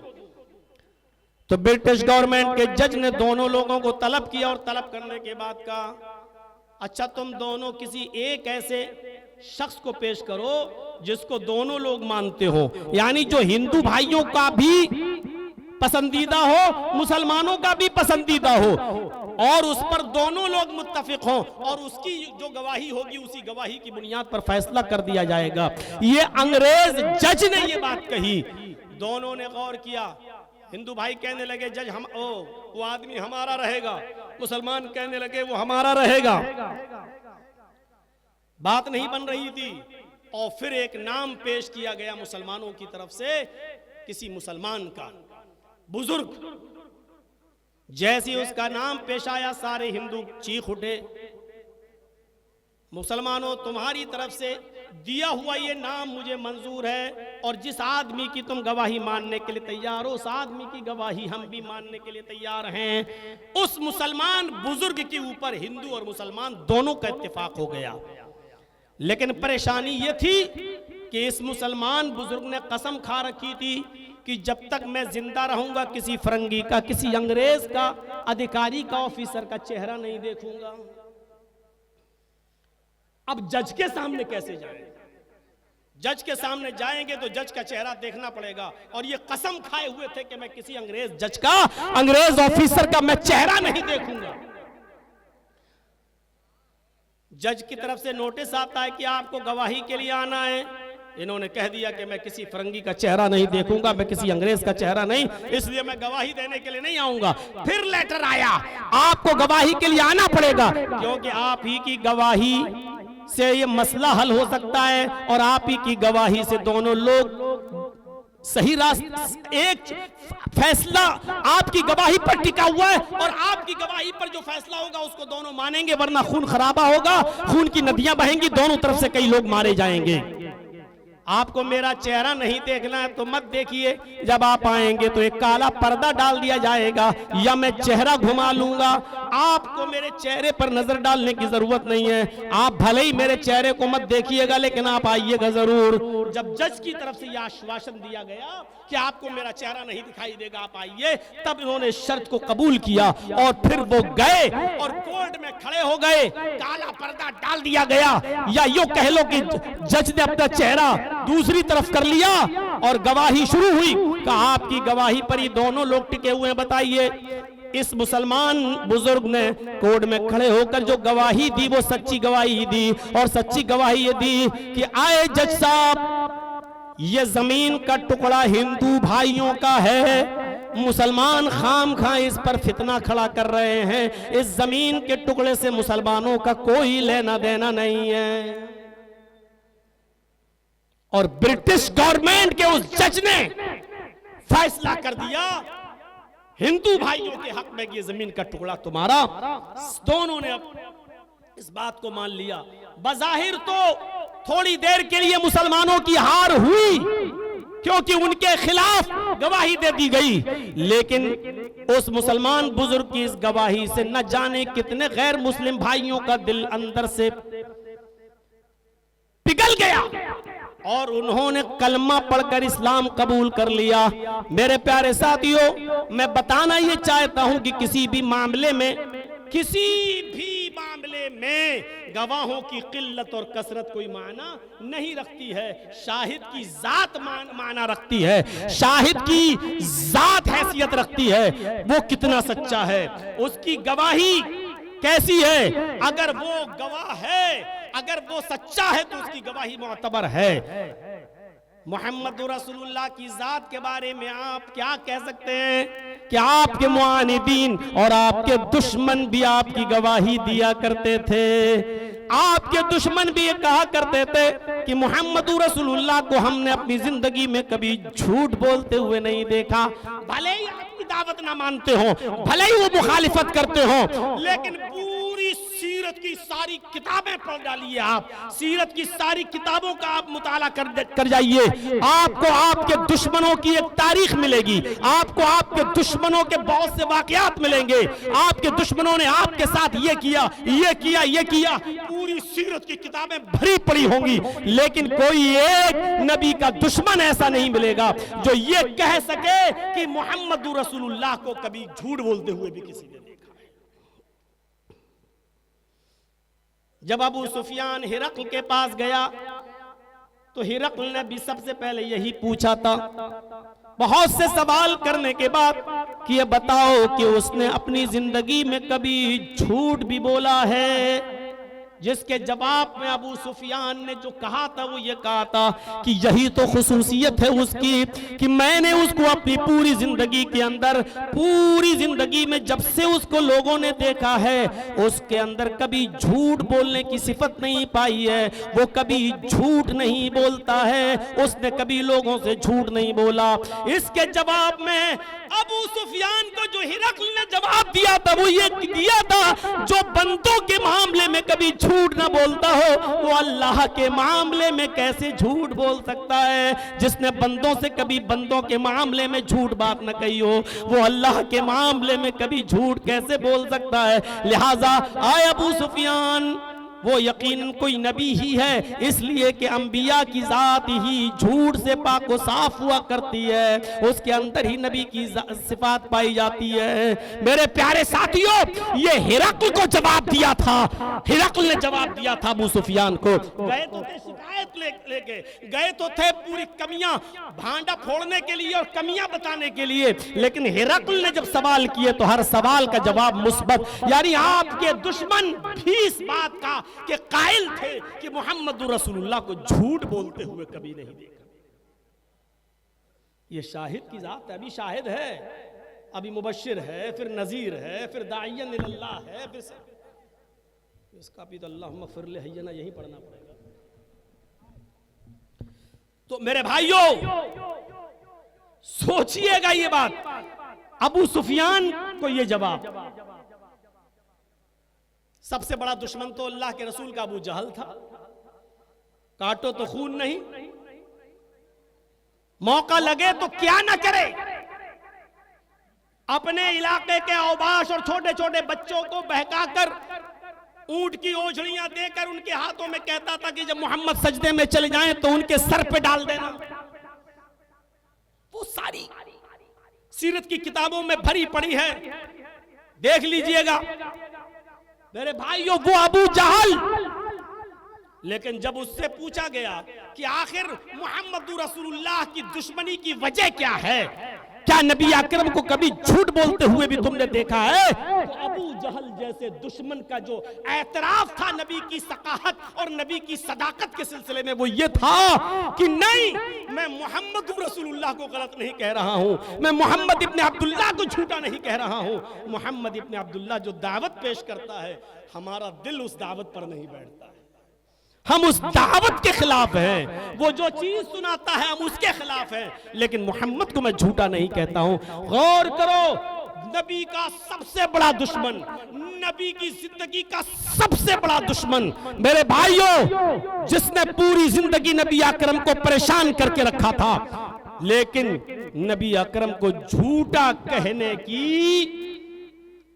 तो ब्रिटिश गवर्नमेंट के जज ने दोनों लोगों को तलब किया और तलब करने के बाद कहा, अच्छा तुम दोनों किसी एक ऐसे शख्स को पेश करो जिसको दोनों लोग मानते हो, यानी जो हिंदू भाइयों का भी पसंदीदा हो, मुसलमानों का भी पसंदीदा हो, और उस पर दोनों लोग मुत्तफिक हों, और उसकी जो गवाही होगी उसी गवाही की बुनियाद पर फैसला कर दिया जाएगा। ये अंग्रेज जज ने ये बात कही, दोनों ने गौर किया। हिंदू भाई कहने लगे जज वो आदमी हमारा रहेगा, मुसलमान कहने लगे वो हमारा रहेगा। बात नहीं बन रही थी, और फिर एक नाम पेश किया गया मुसलमानों की तरफ से, किसी मुसलमान का बुजुर्ग। जैसे उसका नाम पेश आया सारे हिंदू चीख उठे, मुसलमानों तुम्हारी तरफ से दिया हुआ ये नाम मुझे मंजूर है, और जिस आदमी की तुम गवाही मानने के लिए तैयार हो उस आदमी की गवाही हम भी मानने के लिए तैयार हैं। उस मुसलमान बुजुर्ग के ऊपर हिंदू और मुसलमान दोनों का इत्तेफाक हो गया। लेकिन परेशानी ये थी कि इस मुसलमान बुजुर्ग ने कसम खा रखी थी कि जब तक मैं जिंदा रहूंगा किसी फरंगी का, किसी अंग्रेज का, अधिकारी का, ऑफिसर का चेहरा नहीं देखूंगा। अब जज के सामने कैसे जाएं? जज के सामने जाएंगे तो जज का चेहरा देखना पड़ेगा, और ये कसम खाए हुए थे कि मैं किसी अंग्रेज जज का, अंग्रेज ऑफिसर का मैं चेहरा नहीं देखूंगा। जज की तरफ से नोटिस आता है कि आपको गवाही के लिए आना है। इन्होंने कह दिया कि मैं किसी फरंगी का चेहरा नहीं देखूंगा, मैं किसी अंग्रेज का चेहरा नहीं, इसलिए मैं गवाही देने के लिए नहीं आऊंगा। फिर लेटर आया, आपको गवाही के लिए आना पड़ेगा, क्योंकि आप ही की गवाही से ये मसला हल हो सकता है, और आप ही की गवाही से दोनों लोग सही रास्ते, एक फैसला आपकी गवाही पर टिका हुआ है, और आपकी गवाही पर जो फैसला होगा उसको दोनों मानेंगे, वरना खून खराबा होगा, खून की नदियां बहेंगी, दोनों तरफ से कई लोग मारे जाएंगे। आपको मेरा चेहरा नहीं देखना है तो मत देखिए, जब आप आएंगे तो एक काला पर्दा डाल दिया जाएगा, या मैं चेहरा घुमा लूंगा। आपको मेरे चेहरे पर नजर डालने की जरूरत नहीं है, आप भले ही मेरे चेहरे को मत देखिएगा, लेकिन आप आइएगा जरूर। जब जज की तरफ से यह आश्वासन दिया गया कि आपको मेरा चेहरा नहीं दिखाई देगा, आप आइए, तब इन्होंने शर्त को कबूल किया, और फिर वो गए और कोर्ट में खड़े हो गए। काला पर्दा डाल दिया गया, या यूं कह लो कि जज ने अपना चेहरा दूसरी तरफ कर लिया और गवाही शुरू हुई। कहा आपकी गवाही पर ही दोनों लोग टिके हुए हैं, बताइए। इस मुसलमान बुजुर्ग ने कोर्ट में खड़े होकर जो गवाही दी वो सच्ची गवाही दी, और सच्ची गवाही ये दी कि आए जज साहब, ये जमीन का टुकड़ा हिंदू भाइयों का है, मुसलमान खाम खा इस पर फितना खड़ा कर रहे हैं, इस जमीन के टुकड़े से मुसलमानों का कोई लेना देना नहीं है। और ब्रिटिश गवर्नमेंट के उस जज ने फैसला कर दिया हिंदू भाइयों के हक में कि जमीन का टुकड़ा तुम्हारा। दोनों ने अब इस बात को मान लिया। बज़ाहिर तो थोड़ी देर के लिए मुसलमानों की हार हुई, क्योंकि उनके खिलाफ गवाही दे दी गई, लेकिन उस मुसलमान बुजुर्ग की इस गवाही से न जाने कितने गैर मुस्लिम भाइयों का दिल अंदर से पिघल गया, और उन्होंने कलमा पढ़कर इस्लाम कबूल कर लिया। मेरे प्यारे साथियों, मैं बताना ये चाहता हूं कि किसी भी मामले में गवाहों की किल्लत और कसरत कोई माना नहीं रखती है, शाहिद की जात माना रखती है, शाहिद की जात हैसियत रखती है। वो कितना सच्चा है, उसकी गवाही कैसी है। अगर वो गवाह है, अगर वो सच्चा है तो उसकी गवाही मोतबर है। मोहम्मद रसूलुल्लाह की जात के बारे में आप क्या कह सकते हैं कि आपके मुआनिदीन और आपके दुश्मन भी आपकी गवाही दिया करते थे। आपके दुश्मन भी ये कहा करते थे कि मोहम्मद रसूलुल्लाह को हमने अपनी जिंदगी में कभी झूठ बोलते हुए नहीं देखा। भले ही आपकी दावत ना मानते हो, भले ही वो मुखालिफत करते हो, लेकिन पूरी सीरत की सारी किताबें पढ़ डालिए, आप सीरत की सारी किताबों का आप मुताला कर जाइए, आपको आपके दुश्मनों की एक तारीख मिलेगी, आपको आपके दुश्मनों के बहुत से वाकयात मिलेंगे। आपके दुश्मनों ने आपके साथ ये किया, ये किया, ये किया, पूरी सीरत की किताबें भरी पड़ी होंगी, लेकिन कोई एक नबी का दुश्मन ऐसा नहीं मिलेगा जो ये कह सके कि मोहम्मद रसूलुल्लाह को कभी झूठ बोलते हुए भी किसी ने देखा है। जब अबू सुफियान हिरक़ल के पास गया तो हिरकल ने भी सबसे पहले यही पूछा था, बहुत से सवाल करने के बाद कि ये बताओ कि उसने अपनी जिंदगी में कभी झूठ भी बोला है? जिसके जवाब में अबू सुफियान ने जो कहा था वो ये कहा था कि यही तो खुसूसियत है उसकी कि मैंने उसको अपनी पूरी जिंदगी के अंदर, पूरी जिंदगी में जब से उसको लोगों ने देखा है, उसके अंदर कभी झूठ बोलने की सिफत नहीं पाई है। वो कभी झूठ नहीं बोलता है, उसने कभी लोगों से झूठ नहीं बोला। इसके जवाब में अबू सुफियान को जो हिरकल ने जवाब दिया था वो ये दिया था, जो बंदों के मामले में कभी झूठ ना बोलता हो वो अल्लाह के मामले में कैसे झूठ बोल सकता है? जिसने बंदों से कभी बंदों के मामले में झूठ बात न कही हो वो अल्लाह के मामले में कभी झूठ कैसे बोल सकता है? लिहाजा आए अबू सुफियान, वो यकीनन कोई नबी ही है, इसलिए कि अंबिया की जात ही झूठ से पाक व साफ हुआ करती है, उसके अंदर ही नबी की सिफात पाई जाती है। मेरे प्यारे साथियों, ये हिरकल को जवाब दिया था, हिरकल ने जवाब दिया था अबू सुफियान को। गए तो थे शिकायत लेके, गए तो थे पूरी कमियां भांडा फोड़ने के लिए और कमियां बताने के लिए, लेकिन हिरकल ने जब सवाल किए तो हर सवाल का जवाब मुस्बत, यानी आपके दुश्मन भी इस बात का कि कायल थे कि मोहम्मद रसूलुल्लाह को झूठ बोलते हुए कभी नहीं देखा। ये शाहिद की जात है, अभी शाहिद है, अभी मुबश्शिर है, फिर नजीर है, फिर दाइयन इल्लाह है, फिर इसका भी तो अल्लाहुम्मा फ़िर ले हय्यना यही पढ़ना पड़ेगा। तो मेरे भाइयों सोचिएगा ये बात, अबू सुफियान को ये जवाब। सबसे बड़ा दुश्मन तो अल्लाह के रसूल का अबू जहल था, काटो तो खून नहीं, मौका लगे तो क्या ना करे, अपने इलाके के औबाश और छोटे छोटे बच्चों को बहकाकर ऊंट की ओझड़ियां देकर उनके हाथों में कहता था कि जब मोहम्मद सजदे में चले जाएं तो उनके सर पे डाल देना। वो सारी सीरत की किताबों में भरी पड़ी है, देख लीजिएगा मेरे भाइयों, वो अबू जहल। लेकिन जब उससे पूछा गया कि आखिर मोहम्मद रसूलुल्लाह की दुश्मनी की वजह क्या है, क्या नबी अकरम को कभी झूठ बोलते हुए भी तुमने देखा है? तो अबू जहल जैसे दुश्मन का जो एतराफ था नबी की सकाहत और नबी की सदाकत के सिलसिले में वो ये था कि नहीं, मैं मोहम्मद रसूलुल्लाह को गलत नहीं कह रहा हूं, मैं मोहम्मद इब्ने अब्दुल्लाह को झूठा नहीं कह रहा हूं। मोहम्मद इब्ने अब्दुल्लाह जो दावत पेश करता है, हमारा दिल उस दावत पर नहीं बैठता है, हम उस दावत के खिलाफ हैं, वो जो चीज सुनाता है हम उसके खिलाफ हैं, लेकिन मोहम्मद को मैं झूठा नहीं कहता हूं। गौर करो, नबी का सबसे बड़ा दुश्मन, नबी की जिंदगी का सबसे बड़ा दुश्मन, मेरे भाइयों, जिसने पूरी जिंदगी नबी अकरम को परेशान करके रखा था, लेकिन नबी अकरम को झूठा कहने की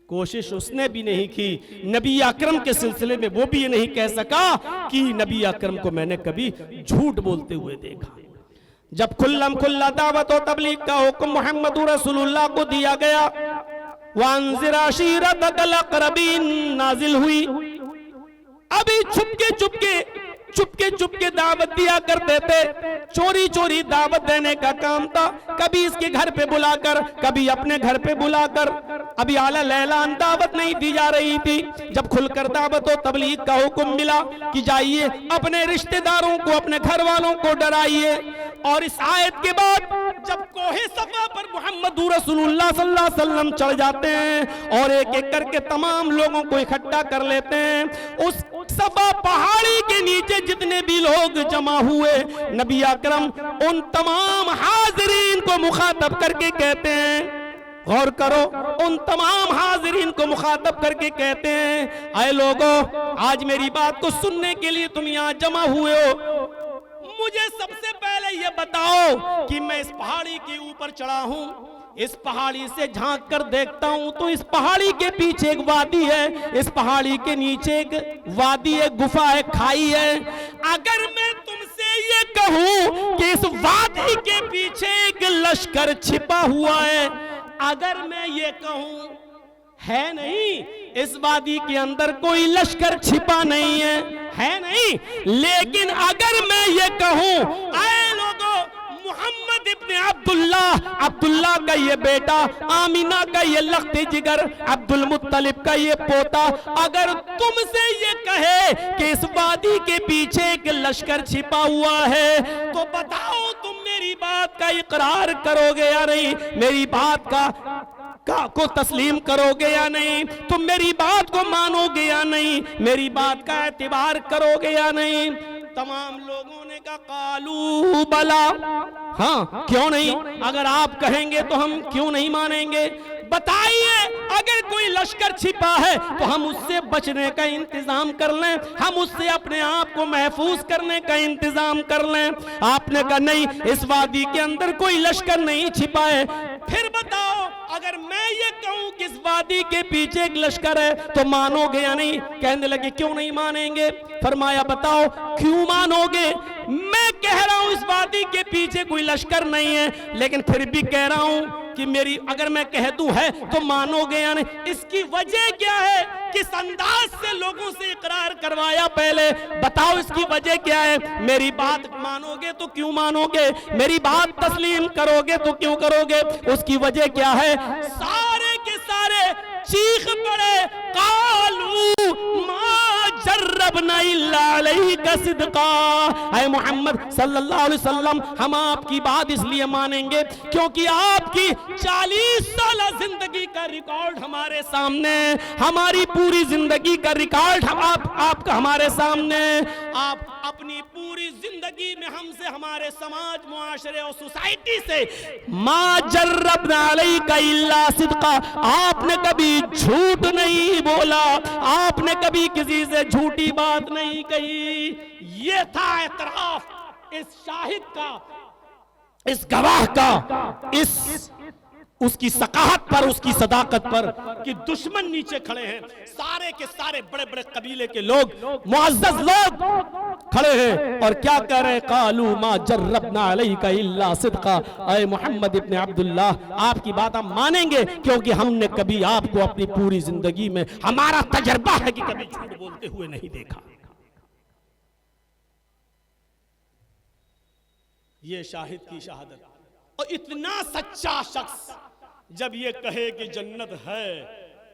कोशिश उसने भी नहीं की। नबी अकरम के सिलसिले में वो भी ये नहीं कह सका कि नबी अकरम को मैंने कभी झूठ बोलते हुए देखा। जब खुल्लम खुल्ला दावत और तबलीग का हुक्म मोहम्मद रसूलुल्लाह को दिया गया, वांज़िर अशीरतकल अक़रबीन नाजिल हुई। अभी चुपके चुपके दावत दिया करते थे, चोरी चोरी दावत देने का काम था, कभी इसके घर पे बुलाकर, कभी अपने घर पे बुलाकर। अभी आला लैलान दावत नहीं दी जा रही थी। जब खुलकर दावत और तबलीग का हुक्म मिला कि जाइए अपने रिश्तेदारों को, अपने घर वालों को डराइए, और इस आयत के बाद जब कोहे सफा पर मोहम्मद रसूलुल्लाह सल्लल्लाहु अलैहि वसल्लम चढ़ जाते हैं और एक एक करके तमाम लोगों को इकट्ठा कर लेते हैं, उस सफा पहाड़ी के नीचे जितने भी लोग जमा हुए, नबी अकरम उन तमाम हाजिरीन को मुखातब करके कहते हैं, गौर करो, उन तमाम हाजिरीन को मुखातब करके कहते हैं, आए लोगों, आज मेरी बात को सुनने के लिए तुम यहाँ जमा हुए हो, मुझे सबसे पहले ये बताओ कि मैं इस पहाड़ी के ऊपर चढ़ा हूं, इस पहाड़ी से झांक कर देखता हूं तो इस पहाड़ी के पीछे एक वादी है, इस पहाड़ी के नीचे एक वादी है, गुफा है, खाई है। अगर मैं तुमसे ये कहूं कि इस वादी के पीछे एक लश्कर छिपा हुआ है, अगर मैं ये कहूं, है नहीं, इस वादी के अंदर कोई लश्कर छिपा नहीं है नहीं। लेकिन अगर मैं ये कहूं, आए लोगों, मोहम्मद इब्ने अब्दुल्लाह का ये बेटा, आमीना का ये लख्ते जिगर, अब्दुल मुत्तलिब का ये पोता, अगर तुमसे ये कहे कि इस वादी के पीछे एक लश्कर छिपा हुआ है, तो बताओ तुम मेरी बात का इकरार करोगे या नहीं? मेरी बात को तस्लीम करोगे या नहीं? तुम मेरी बात को मानोगे या नहीं? मेरी बात का एतबार करोगे या नहीं? तमाम लोगों ने कहा कालू बला, हाँ क्यों नहीं, अगर आप कहेंगे तो हम क्यों नहीं मानेंगे। बताइए, अगर कोई लश्कर छिपा है तो हम उससे बचने का इंतजाम कर लें, हम उससे अपने आप को महफूज करने का इंतजाम कर लें। आपने कहा नहीं, इस वादी के अंदर कोई लश्कर नहीं छिपा है। फिर बताओ, अगर मैं ये कहूं कि इस वादी के पीछे एक लश्कर है तो मानोगे या नहीं? कहने लगे क्यों नहीं मानेंगे। फरमाया बताओ क्यों मानोगे? मैं कह रहा हूं इस वादी के पीछे कोई लश्कर नहीं है, लेकिन फिर भी कह रहा हूं कि मेरी, अगर मैं कह दूं है तो मानोगे या नहीं? इसकी वजह क्या है? किस अंदाज से लोगों से इकरार करवाया पहले, बताओ इसकी वजह क्या है? मेरी बात मानोगे तो क्यों मानोगे? मेरी बात तस्लीम करोगे तो क्यों करोगे? उसकी वजह क्या है? सारे के सारे चीख पड़े, कालू मा जर्रबना इल्ला अलैका सिद्का। ऐ मोहम्मद सल्लल्लाहु अलैहि वसल्लम, हम आपकी बात इसलिए मानेंगे क्योंकि आपकी 40 साल जिंदगी का रिकॉर्ड हमारे सामने, हमारी पूरी जिंदगी का रिकॉर्ड आपका हमारे सामने। आप अपनी पूरी जिंदगी में हमसे, हमारे समाज, मुआशरे और सोसाइटी से मा जर्रबना अलैका इल्ला सिद्का, आपने कभी झूठ नहीं बोला, आपने कभी किसी से झूठी बात नहीं कही। ये था एतराफ इस शाहिद का, इस गवाह का, इस उसकी सकाहत पर, उसकी सदाकत पर, कि दुश्मन नीचे खड़े हैं, सारे के सारे बड़े बड़े कबीले के लोग, मुअज़्ज़ज़ लोग खड़े हैं और क्या कह रहे हैं? कालू मा जर्रबना अलैका इल्ला सिद्का। ऐ मोहम्मद इब्ने अब्दुल्लाह, आपकी बात हम मानेंगे क्योंकि हमने कभी आपको अपनी पूरी जिंदगी में, हमारा तजर्बा है कि कभी झूठ बोलते हुए नहीं देखा। ये शाहिद की शहादत। और इतना सच्चा शख्स जब ये कहे कि जन्नत है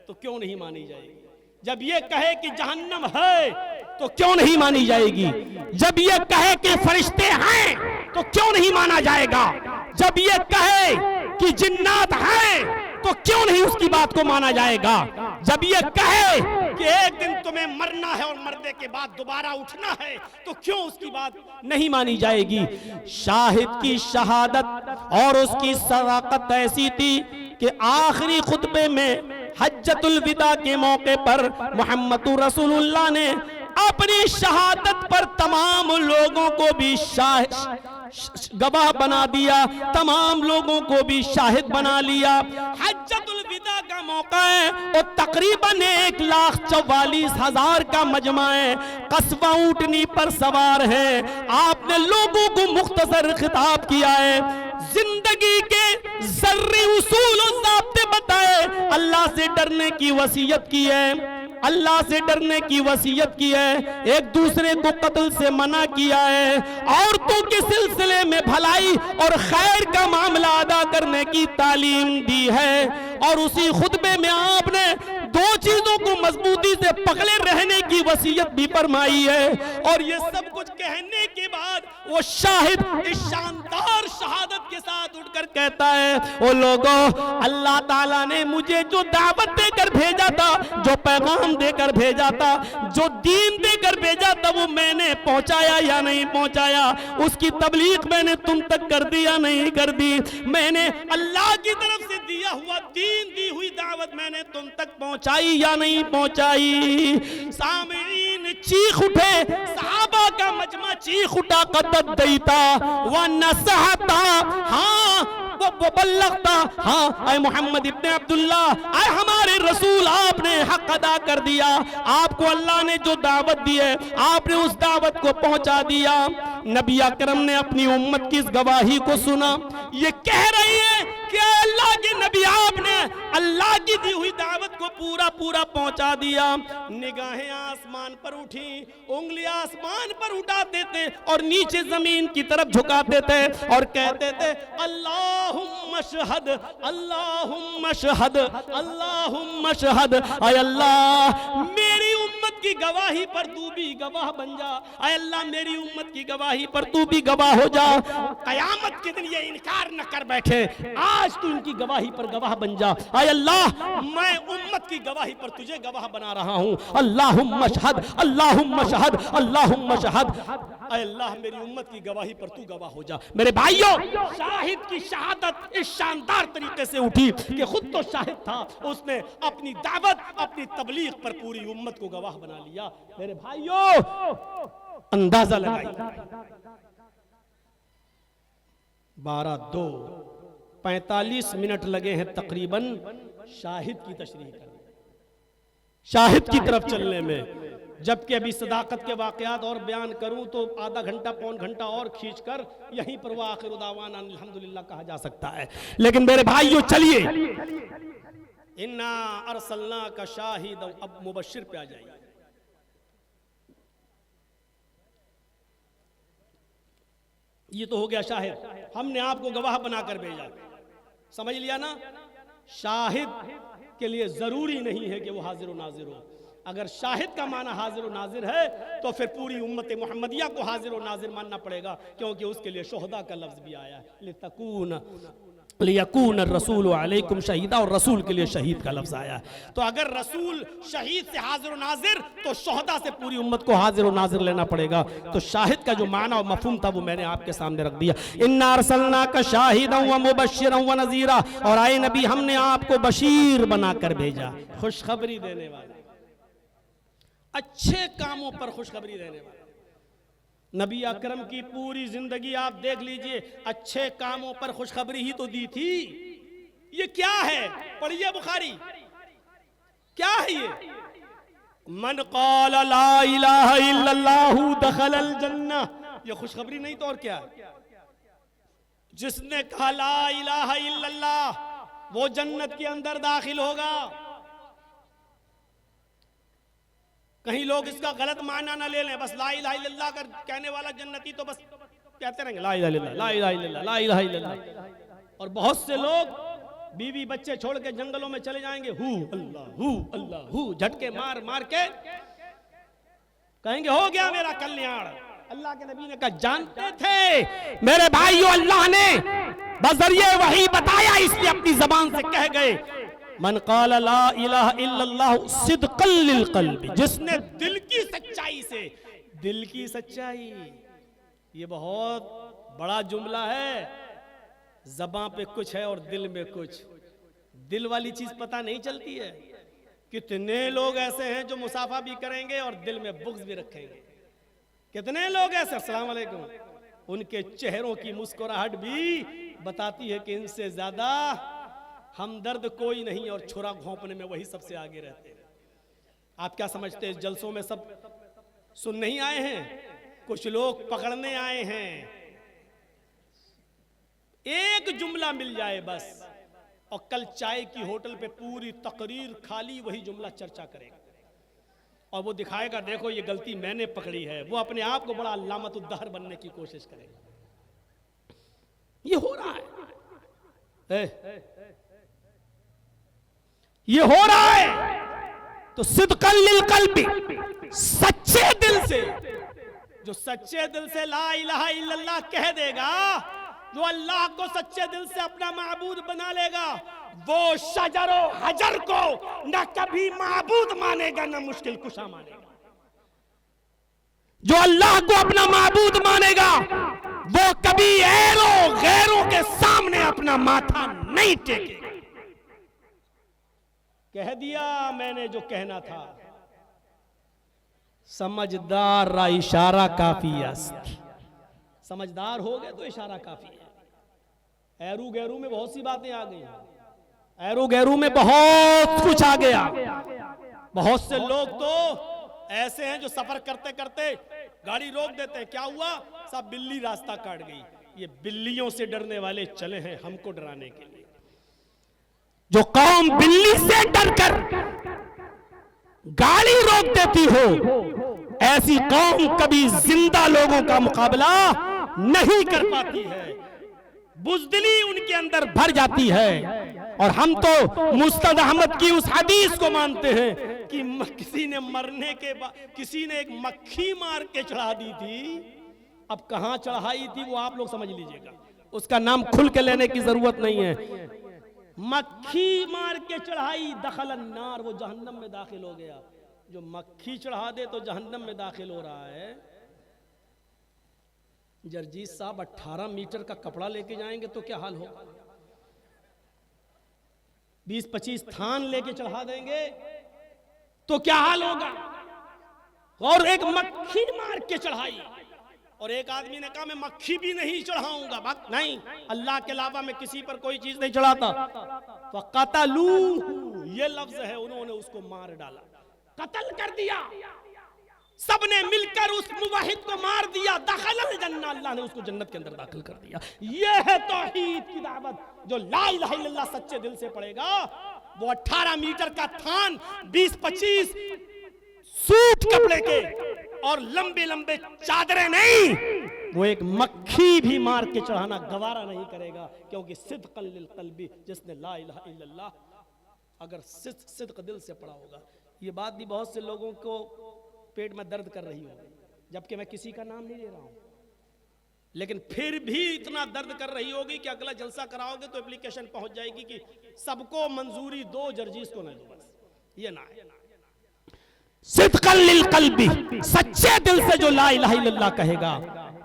तो क्यों नहीं मानी जाएगी? जब ये कहे कि जहन्नम है तो क्यों नहीं मानी जाएगी? जब ये कहे कि फरिश्ते हैं तो क्यों नहीं माना जाएगा? जब ये कहे कि जिन्नात हैं तो क्यों नहीं उसकी बात को माना जाएगा? जब ये कहे कि एक दिन तुम्हें मरना है और मरने के बाद दोबारा उठना है तो क्यों उसकी बात नहीं मानी जाएगी? शाहिद की शहादत और उसकी सदाकत ऐसी थी कि आखिरी खुतबे में हज्जतुल विदा के मौके पर मोहम्मद रसूलुल्लाह ने अपनी शहादत पर तमाम लोगों को भी गवाह बना दिया, तमाम लोगों को भी शाहिद बना लिया। हज्जतुल विदा का मौका है और तकरीबन 1,44,000 का मजमा है, कस्बा ऊंटनी पर सवार है। आपने लोगों को मुख्तसर खिताब किया है, जिंदगी के जर्री उसूल और ज़ाब्ते बताए, अल्लाह से डरने की वसीयत की है, अल्लाह से डरने की वसीयत की है, एक दूसरे को कत्ल से मना किया है, औरतों के सिलसिले में भलाई और खैर का मामला अदा करने की तालीम दी है। और उसी खुतबे में आपने दो चीजों को मजबूती से पकड़े रहने की वसीयत भी फरमाई है। और ये सब कुछ कहने के बाद वो शाहिद इस शानदार शहादत के साथ उठकर कहता है, ओ लोगों, अल्लाह ताला ने मुझे जो दावत देकर भेजा था, जो पैगाम देकर भेजा था, जो दीन देकर भेजा था, वो मैंने पहुंचाया या नहीं पहुंचाया? उसकी तबलीग मैंने तुम तक कर दी या नहीं कर दी? मैंने अल्लाह की तरफ से दिया हुआ दीन, दी हुई दावत मैंने तुम तक पहुंचाई या नहीं पहुंचाई? सामईन चीख उठे, सहाबा का मजमा चीख उठा, कदत देता व नसहता, हाँ वो बल्लगता, हाँ ऐ मोहम्मद इब्ने अब्दुल्लाह, ऐ हमारे रसूल, आपने हक अदा कर दिया, आपको अल्लाह ने जो दावत दी है आपने उस दावत को पहुंचा दिया। नबी अकरम ने अपनी उम्मत की इस गवाही को सुना, ये कह रही है कि अल्लाह के नबी आपने अल्लाह की दी हुई दावत को पूरा पूरा पहुंचा दिया। निगाहें आसमान पर उठी, उंगलियां आसमान पर उठाते थे और नीचे जमीन की तरफ झुकाते थे और कहते थे अल्लाहुम्मा शहद, अल्लाहुम्मा शहद, अल्लाहुम्मा शहद। आय अल्लाह मेरी उम्मत की गवाही पर तू भी गवाह बन जा। आय अल्लाह मेरी उम्मत की गवाही पर तू भी गवाह हो जा। कयामत के दिन ये इनकार न कर बैठे, आज तू इनकी गवाही पर गवाह बन जा। आय अल्लाह मैं उम्मत की गवाही पर तुझे गवाह बना रहा हूं। अल्लाहुम्मा शहद, अल्लाहुम्मा शहद, अल्लाहुम्मा शहद। आय अल्लाह मेरी उम्मत की गवाही पर तू गवाह हो जा। मेरे भाइयों, शाहिद की शहादत इस शानदार तरीके से उठी कि खुद तो शाहिद था, उसने अपनी दावत, अपनी तबलीग पर पूरी उम्मत को गवाह बना लिया। मेरे भाइयों, अंदाजा लगाइए 12:45 मिनट लगे हैं तकरीबन शाहिद की तशरीह करने, शाहिद की तरफ चलने में। जबकि अभी सदाकत के वाकयात और बयान करूं तो आधा घंटा पौन घंटा और खींचकर यहीं पर वह आखिर दावाना अल्हम्दुलिल्लाह कहा जा सकता है। लेकिन मेरे भाइयों चलिए, इन्ना अरसलना का शाहिद, अब मुबश्शिर पे आ जाइए। ये तो हो गया शाहिद, हमने आपको गवाह बनाकर भेजा, समझ लिया ना। शाहिद के लिए जरूरी नहीं है कि वो हाजिर और नाजिर हो। अगर शाहिद का माना हाजिर और नाजिर है तो फिर पूरी उम्मत मुहम्मदिया को हाजिर और नाजिर मानना पड़ेगा, क्योंकि उसके लिए शोहदा का लफ्ज भी आया है, लियकून रसूल अलैकुम शहीदा, और रसूल के लिए शहीद का लफ्ज आया है। तो अगर रसूल शहीद से हाजिर और नाजिर, तो शोहदा से पूरी उम्मत को हाजिर और नाजिर लेना पड़ेगा। तो शाहिद का जो माना और मफहूम था वो मैंने आपके सामने रख दिया। इन्ना अरसलनाका शाहिदन व मुबश्शिरन व नज़ीरा, और आए नबी हमने आपको बशीर बनाकर भेजा, खुशखबरी देने वाला, अच्छे कामों पर खुशखबरी देने वाला। नबी अकरम की पूरी जिंदगी आप देख लीजिए, अच्छे कामों पर खुशखबरी ही तो दी थी। ये क्या है? पढ़िए बुखारी, क्या है ये? मन क़ाल ला इलाहा इल्लल्लाहु दखलल जन्नह, ये खुशखबरी नहीं तो और क्या है? जिसने कहा ला इलाहा इल्लल्लाह वो जन्नत के अंदर दाखिल होगा। कहीं लोग इसका गलत माना ना ले लें, बस ला इलाहा इल्लल्लाह कर कहने वाला जन्नती तो बस कहते रहेंगे ला इलाहा इल्लल्लाह, ला इलाहा इल्लल्लाह, ला इलाहा इल्लल्लाह। और बहुत से लोग बीवी बच्चे छोड़ के जंगलों में चले जाएंगे, हु अल्लाह हु, झटके मार मार के कहेंगे हो गया मेरा कल्याण। अल्लाह के नबी ने कहा जानते थे मेरे भाइयों, अल्लाह ने बजरिए वही बताया, इसलिए अपनी जबान से कह गए मन क़ाल ला इलाहा इल्लल्लाह सिद्क़न लिल क़ल्बि, जिसने दिल की सच्चाई से, दिल की सच्चाई, ये बहुत बड़ा जुमला है। ज़बां पे कुछ है और दिल में कुछ, दिल वाली चीज पता नहीं चलती है। कितने लोग ऐसे हैं जो मुसाफा भी करेंगे और दिल में बुग़्ज़ भी रखेंगे। कितने लोग ऐसे, अस्सलाम वालेकुम, उनके चेहरों की मुस्कुराहट भी बताती है कि इनसे ज्यादा हमदर्द कोई नहीं, और छुरा घोंपने में वही सबसे आगे रहते हैं। आप क्या समझते हैं जलसों में सब सुन नहीं आए हैं, कुछ लोग पकड़ने आए हैं। एक जुमला मिल जाए बस, और कल चाय की होटल पे पूरी तकरीर खाली वही जुमला चर्चा करेगा, और वो दिखाएगा देखो ये गलती मैंने पकड़ी है। वो अपने आप को बड़ा अल्लामतुद्दहर बनने की कोशिश करेगा। ये हो रहा है, ये हो रहा है। तो सिद्क़न लिल क़ल्बि, सच्चे दिल से, जो सच्चे दिल से ला इलाहा इल्लल्लाह कह देगा, जो अल्लाह को सच्चे दिल से अपना माबूद बना लेगा, वो शजरो हजर को न कभी माबूद मानेगा न मुश्किल कुशा मानेगा। जो अल्लाह को अपना माबूद मानेगा वो कभी गैरों के सामने अपना माथा नहीं टेकेगा। कह दिया मैंने जो कहना था, समझदार रा इशारा काफी है। समझदार हो गए तो इशारा काफी है। एरू गैरू में बहुत सी बातें आ गई, एरू गैरू में बहुत कुछ आ गया। बहुत से लोग तो ऐसे हैं जो सफर करते करते गाड़ी रोक देते हैं, क्या हुआ साहब, बिल्ली रास्ता काट गई। ये बिल्लियों से डरने वाले चले हैं हमको डराने के लिए। जो कौम बिल्ली से डरकर गाड़ी रोक देती हो, ऐसी कौम कभी जिंदा लोगों का मुकाबला नहीं कर पाती है। बुज़दिली उनके अंदर भर जाती है। और हम तो मुस्तद अहमद की उस हदीस को मानते हैं कि किसी ने मरने के बाद किसी ने एक मक्खी मार के चढ़ा दी थी। अब कहां चढ़ाई थी वो आप लोग समझ लीजिएगा, उसका नाम खुल के लेने की जरूरत नहीं है। मक्खी मार के चढ़ाई, दखल अन्नार, वो जहन्नम में दाखिल हो गया। जो मक्खी चढ़ा दे तो जहन्नम में दाखिल हो रहा है। जरजीत साहब 18 मीटर का कपड़ा लेके जाएंगे तो क्या हाल होगा? 20-25 थान लेके चढ़ा देंगे तो क्या हाल होगा? और एक मक्खी मार के चढ़ाई। और एक आदमी ने कहा मैं मक्खी भी नहीं चढ़ाऊंगा। बात नहीं, अल्लाह के अलावा मैं किसी पर कोई चीज नहीं चढ़ाता। फ़क़तलू, ये लफ्ज है, उन्होंने उसको मार डाला, कत्ल कर दिया। सबने मिलकर उस मुवाहिद को मार दिया। दखलल जन्नह, अल्लाह ने उसको जन्नत के अंदर दाखिल कर दिया। यह है तौहीद की दावत। जो ला इलाहा इल्लल्लाह सच्चे दिल से पढ़ेगा, वो 18 मीटर का थान, 20-25 सूट कपड़े के और लंबे लंबे चादरें नहीं, वो एक मक्खी भी मार के चढ़ाना गवारा नहीं करेगा। क्योंकि सिद्क़न लिल क़ल्बी, जिसने ला इलाहा इल्लल्लाह अगर सिद्क़ दिल से पढ़ा होगा। ये बात भी बहुत से लोगों को पेट में दर्द कर रही होगी, जबकि मैं किसी का नाम नहीं ले रहा हूं, लेकिन फिर भी इतना दर्द कर रही होगी कि अगला जलसा कराओगे तो एप्लीकेशन पहुंच जाएगी कि सबको मंजूरी दो, जरजीस को नहीं दो। बस ये ना है। सिद्क़न लिल क़ल्बी, सच्चे दिल से जो ला इलाहा इल्लल्लाह कहेगा,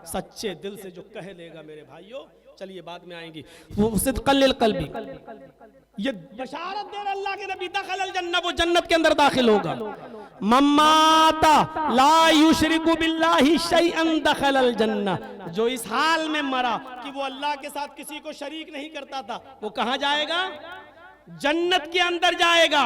सच्चे दिल से जो कह लेगा मेरे भाइयों, चलिए बाद में आएंगी, वो सिद्क़न लिल क़ल्बी, ये बशारत दे रहे अल्लाह के नबी, दखलल जन्नह, वो जन्नत के अंदर दाखिल होगा। मम्माता ला युशरिकु बिल्लाहि शैअन दखलल जन्नह, जो इस हाल में मरा कि वो अल्लाह के साथ किसी को शरीक नहीं करता था, वो कहां जाएगा? जन्नत के अंदर जाएगा।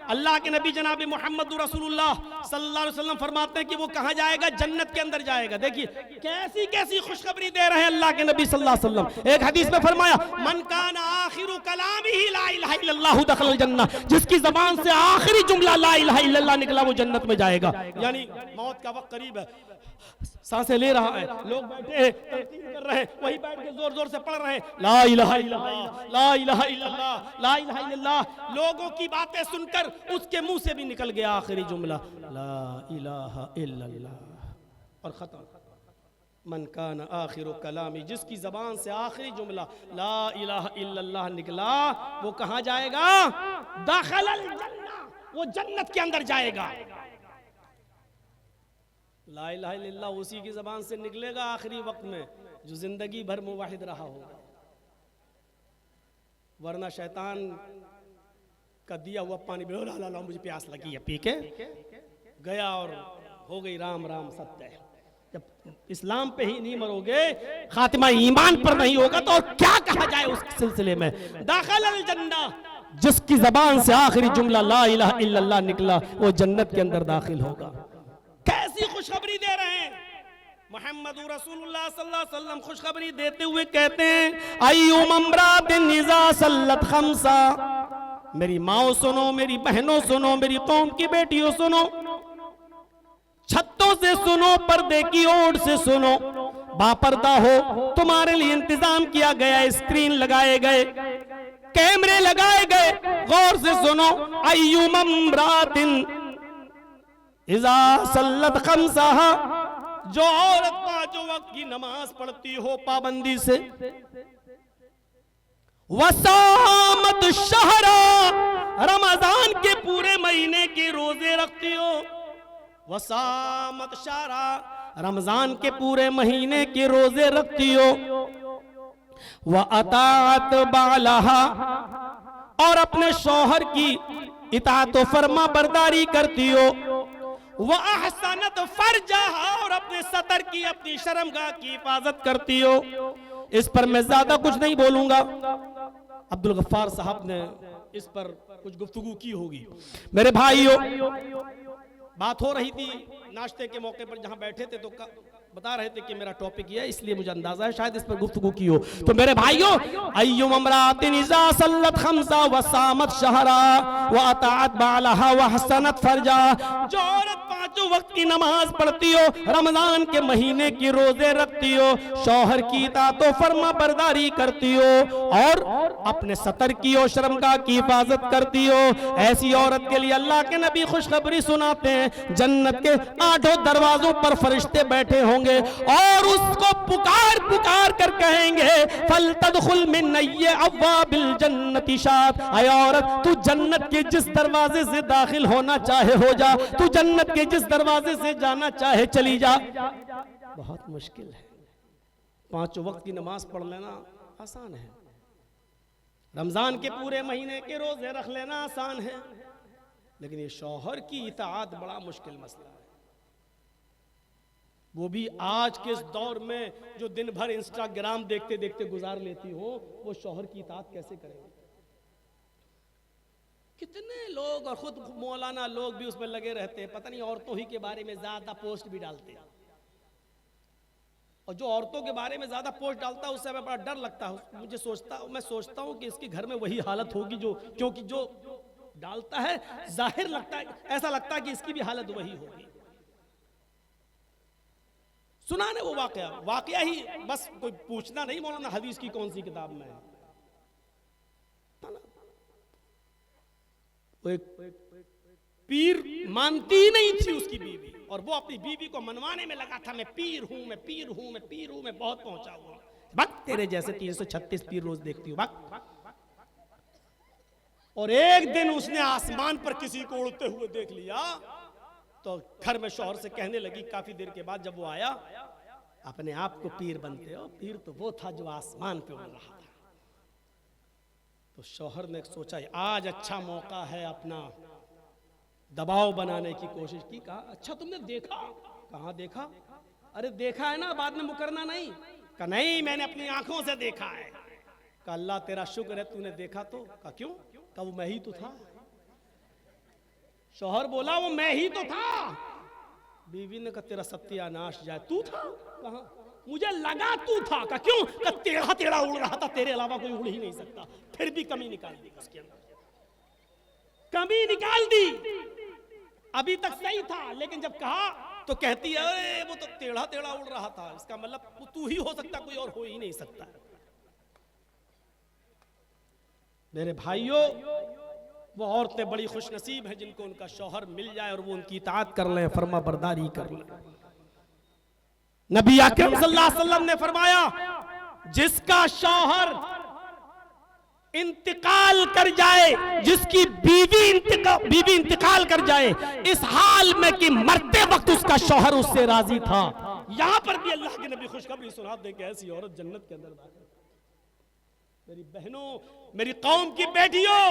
अल्लाह के नबी जनाब मोहम्मद रसूलुल्लाह सल्लल्लाहु अलैहि वसल्लम फरमाते हैं कि वो कहां जाएगा? जन्नत के अंदर जाएगा। देखिए कैसी कैसी खुशखबरी दे रहे हैं अल्लाह के नबी सल्लल्लाहु अलैहि वसल्लम। एक हदीस में फरमाया, मन कान आखिरु कलामिही ला इलाहा इल्लल्लाह दखलल जन्नह, जिसकी जबान से आखिरी जुमला ला इलाहा इल्लल्लाह निकला वो जन्नत में जाएगा। यानी मौत का वक्त करीब है, सांसें ले रहा है, लोग बैठे हैं, तरतीब कर रहे हैं, वही बैठ के जोर जोर से पढ़ रहे हैं, ला इलाहा इल्लल्लाह, ला इलाहा इल्लल्लाह, ला इलाहा इल्लल्लाह। लोगों की बातें सुनकर उसके मुंह से भी निकल गया आखिरी जुमला, ला इलाहा इल्लल्लाह, और खत्म। मन कान आखिरु कलामी, जिसकी जबान से आखिरी जुमला ला इलाहा इल्लल्लाह निकला, वो कहां जाएगा? दखलल जन्नह, वो जन्नत के अंदर जाएगा। ला इलाहा इल्लल्लाह उसी की जबान से निकलेगा आखिरी वक्त में जो जिंदगी भर मुवाहिद रहा होगा, वरना शैतान का दिया हुआ पानी में ला ला ला मुझे प्यास लगी है, पी के गया और हो गई राम राम सत्य। जब इस्लाम पे ही नहीं मरोगे, खातिमा ईमान पर नहीं होगा, तो और क्या कहा जाए उस सिलसिले में? दाखिलल जन्नह, जिसकी जबान से आखिरी जुमला ला इलाहा इल्लल्लाह निकला वो जन्नत के अंदर दाखिल होगा। कैसी खुशखबरी दे रहे हैं मोहम्मद रसूलुल्लाह सल्लल्लाहु अलैहि वसल्लम। खुशखबरी देते हुए कहते हैं, अय्युम अम्रातिन इज़ा सल्लत खम्सा, मेरी माओ सुनो, मेरी बहनों सुनो, मेरी कौम की बेटियों सुनो, छतों से सुनो, पर्दे की ओर से सुनो, बापर्दा हो, तुम्हारे लिए इंतजाम किया गया, स्क्रीन लगाए गए, कैमरे लगाए गए, गौर से सुनो। अय्युम अम्रातिन इज़ा सल्लत खम्साहा, जो औरत पांच वक्त की नमाज पढ़ती हो पाबंदी से, वसामत शहरा, रमजान के पूरे महीने के रोजे रखती हो, वसामत शहरा, रमजान के पूरे महीने के रोजे रखती हो, व अतात बालहा, और अपने शौहर की इताअत व फरमा बरदारी करती हो, वह अहसनत फरजहा, और अपने सतर की, अपनी शर्मगाह की हिफाजत करती हो। इस पर मैं ज्यादा कुछ नहीं बोलूंगा, अब्दुल गफ्फार साहब ने इस पर कुछ गुफ्तगू की होगी। मेरे भाइयों, बात हो रही थी नाश्ते के मौके पर, जहां बैठे थे तो बता रहे थे कि मेरा टॉपिक ये है, इसलिए मुझे अंदाजा है शायद इस पर गुफ्तगू की हो। तो मेरे भाइयों, अय्युम अमरातिन इज़ा सल्लत खम्सा व सामत शहरा व अताअत बालहा व हसनत फरजा, जो औरत पांचों वक्त की नमाज पढ़ती हो, रमजान के महीने की रोजे रखती हो, शौहर की इताअत व फर्मा बरदारी करती हो और अपने सतर की और शर्मगाह की हिफाजत करती हो, ऐसी औरत के लिए अल्लाह के नबी खुशखबरी सुनाते हैं, जन्नत के 8 दरवाजों पर फरिश्ते बैठे होंगे और उसको पुकार पुकार कर कहेंगे, फल तदखुल मिन नय्य अब्वाबिल जन्नति शात, ऐ औरत तू जन्नत के जिस दरवाजे से दाखिल होना चाहे हो जा, तू जन्नत के जिस दरवाजे से जाना चाहे चली जा। बहुत मुश्किल है, 5 वक्त की नमाज पढ़ लेना आसान है, रमजान के पूरे महीने के रोजे रख लेना आसान है, लेकिन ये शौहर की इताअत बड़ा मुश्किल मसला है। वो भी आज के इस दौर में जो दिन भर इंस्टाग्राम देखते देखते गुजार लेती हो, वो शौहर की इताअत कैसे करेंगे? कितने लोग और खुद मौलाना लोग भी उसमें लगे रहते हैं, पता नहीं औरतों ही के बारे में ज्यादा पोस्ट भी डालते हैं, और जो औरतों के बारे में ज्यादा पोस्ट डालता है उससे हमें बड़ा डर लगता है। मैं सोचता हूँ कि इसके घर में वही हालत होगी जो, क्योंकि जो डालता है जाहिर लगता है, ऐसा लगता है कि इसकी भी हालत वही होगी। सुना ने वो वाकया ही, बस कोई पूछना नहीं मौलाना हदीस की कौन सी किताब में है। वो एक पीर मानती ही नहीं थी उसकी बीवी, और वो अपनी बीवी को मनवाने में लगा था, मैं पीर हूं, मैं पीर हूं, मैं पीर हूं, मैं बहुत पहुंचा हुआ। वक्त तेरे जैसे 336 पीर रोज देखती हूँ वक्त। और एक दिन उसने आसमान पर किसी को उड़ते हुए देख लिया, तो घर में शौहर से कहने लगी, काफी देर के बाद जब वो आया, अपने आप को पीर बनते हो, पीर तो वो था जो आसमान पे उड़ रहा था। तो शौहर ने सोचा आज अच्छा मौका है, अपना दबाव बनाने की कोशिश की। कहा अच्छा तुमने देखा? कहाँ देखा? अरे देखा है ना, बाद में मुकरना नहीं। कहा नहीं, मैंने अपनी आंखों से देखा है। कहा अल्लाह तेरा शुक्र है तूने देखा तो। कहा क्यों? कहा वो मैं ही तो था। शौहर बोला वो मैं ही तो था। बीवी ने कहा तेरा सत्यानाश जाए, तू था? कहा मुझे लगा तू था। कहा क्यों? कहा टेढ़ा टेढ़ा उड़ रहा था, तेरे अलावा कोई उड़ ही नहीं सकता। फिर भी कमी निकाल दी उसके अंदर, कमी निकाल दी। अभी तक सही था, लेकिन जब कहा तो कहती है अरे वो तो टेढ़ा टेढ़ा उड़ रहा था, इसका मतलब तू ही हो सकता, कोई और हो ही नहीं सकता। मेरे भाइयों, वो औरतें बड़ी खुशनसीब हैं जिनको उनका शौहर मिल जाए और वो उनकी इताअत कर लें, फर्मा बरदारी कर लें। नबी अकरम सल्लल्लाहु अलैहि वसल्लम ने फरमाया, जिसका शौहर इंतकाल कर जाए, जिसकी बीवी इंतकाल कर जाए, इस हाल में कि मरते वक्त उसका शौहर उससे राजी था। यहां पर भी अल्लाह के नबी खुशखबरी सुना दे कि ऐसी औरत जन्नत के अंदर दाखिल। मेरी बहनों, मेरी कौम की बेटियों,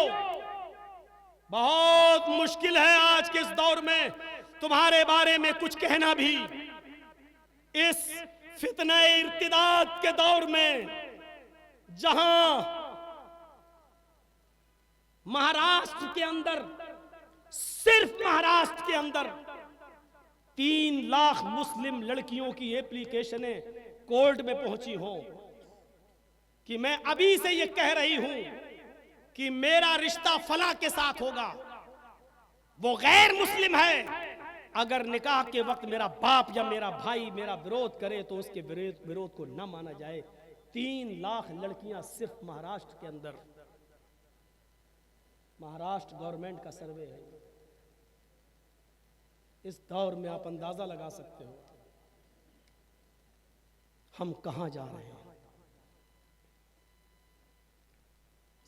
बहुत मुश्किल है आज के इस दौर में तुम्हारे बारे में कुछ कहना भी। इस फितने इर्तिदाद के दौर में, जहां महाराष्ट्र के अंदर, सिर्फ महाराष्ट्र के अंदर 3 लाख मुस्लिम लड़कियों की एप्लीकेशनें कोर्ट में पहुंची हों कि मैं अभी से ये कह रही हूं कि मेरा रिश्ता फला के साथ होगा, वो गैर मुस्लिम है, अगर निकाह के वक्त मेरा बाप या मेरा भाई मेरा विरोध करे तो उसके विरोध को न माना जाए। 3 लाख लड़कियां सिर्फ महाराष्ट्र के अंदर, महाराष्ट्र गवर्नमेंट का सर्वे है। इस दौर में आप अंदाजा लगा सकते हो हम कहां जा रहे हैं।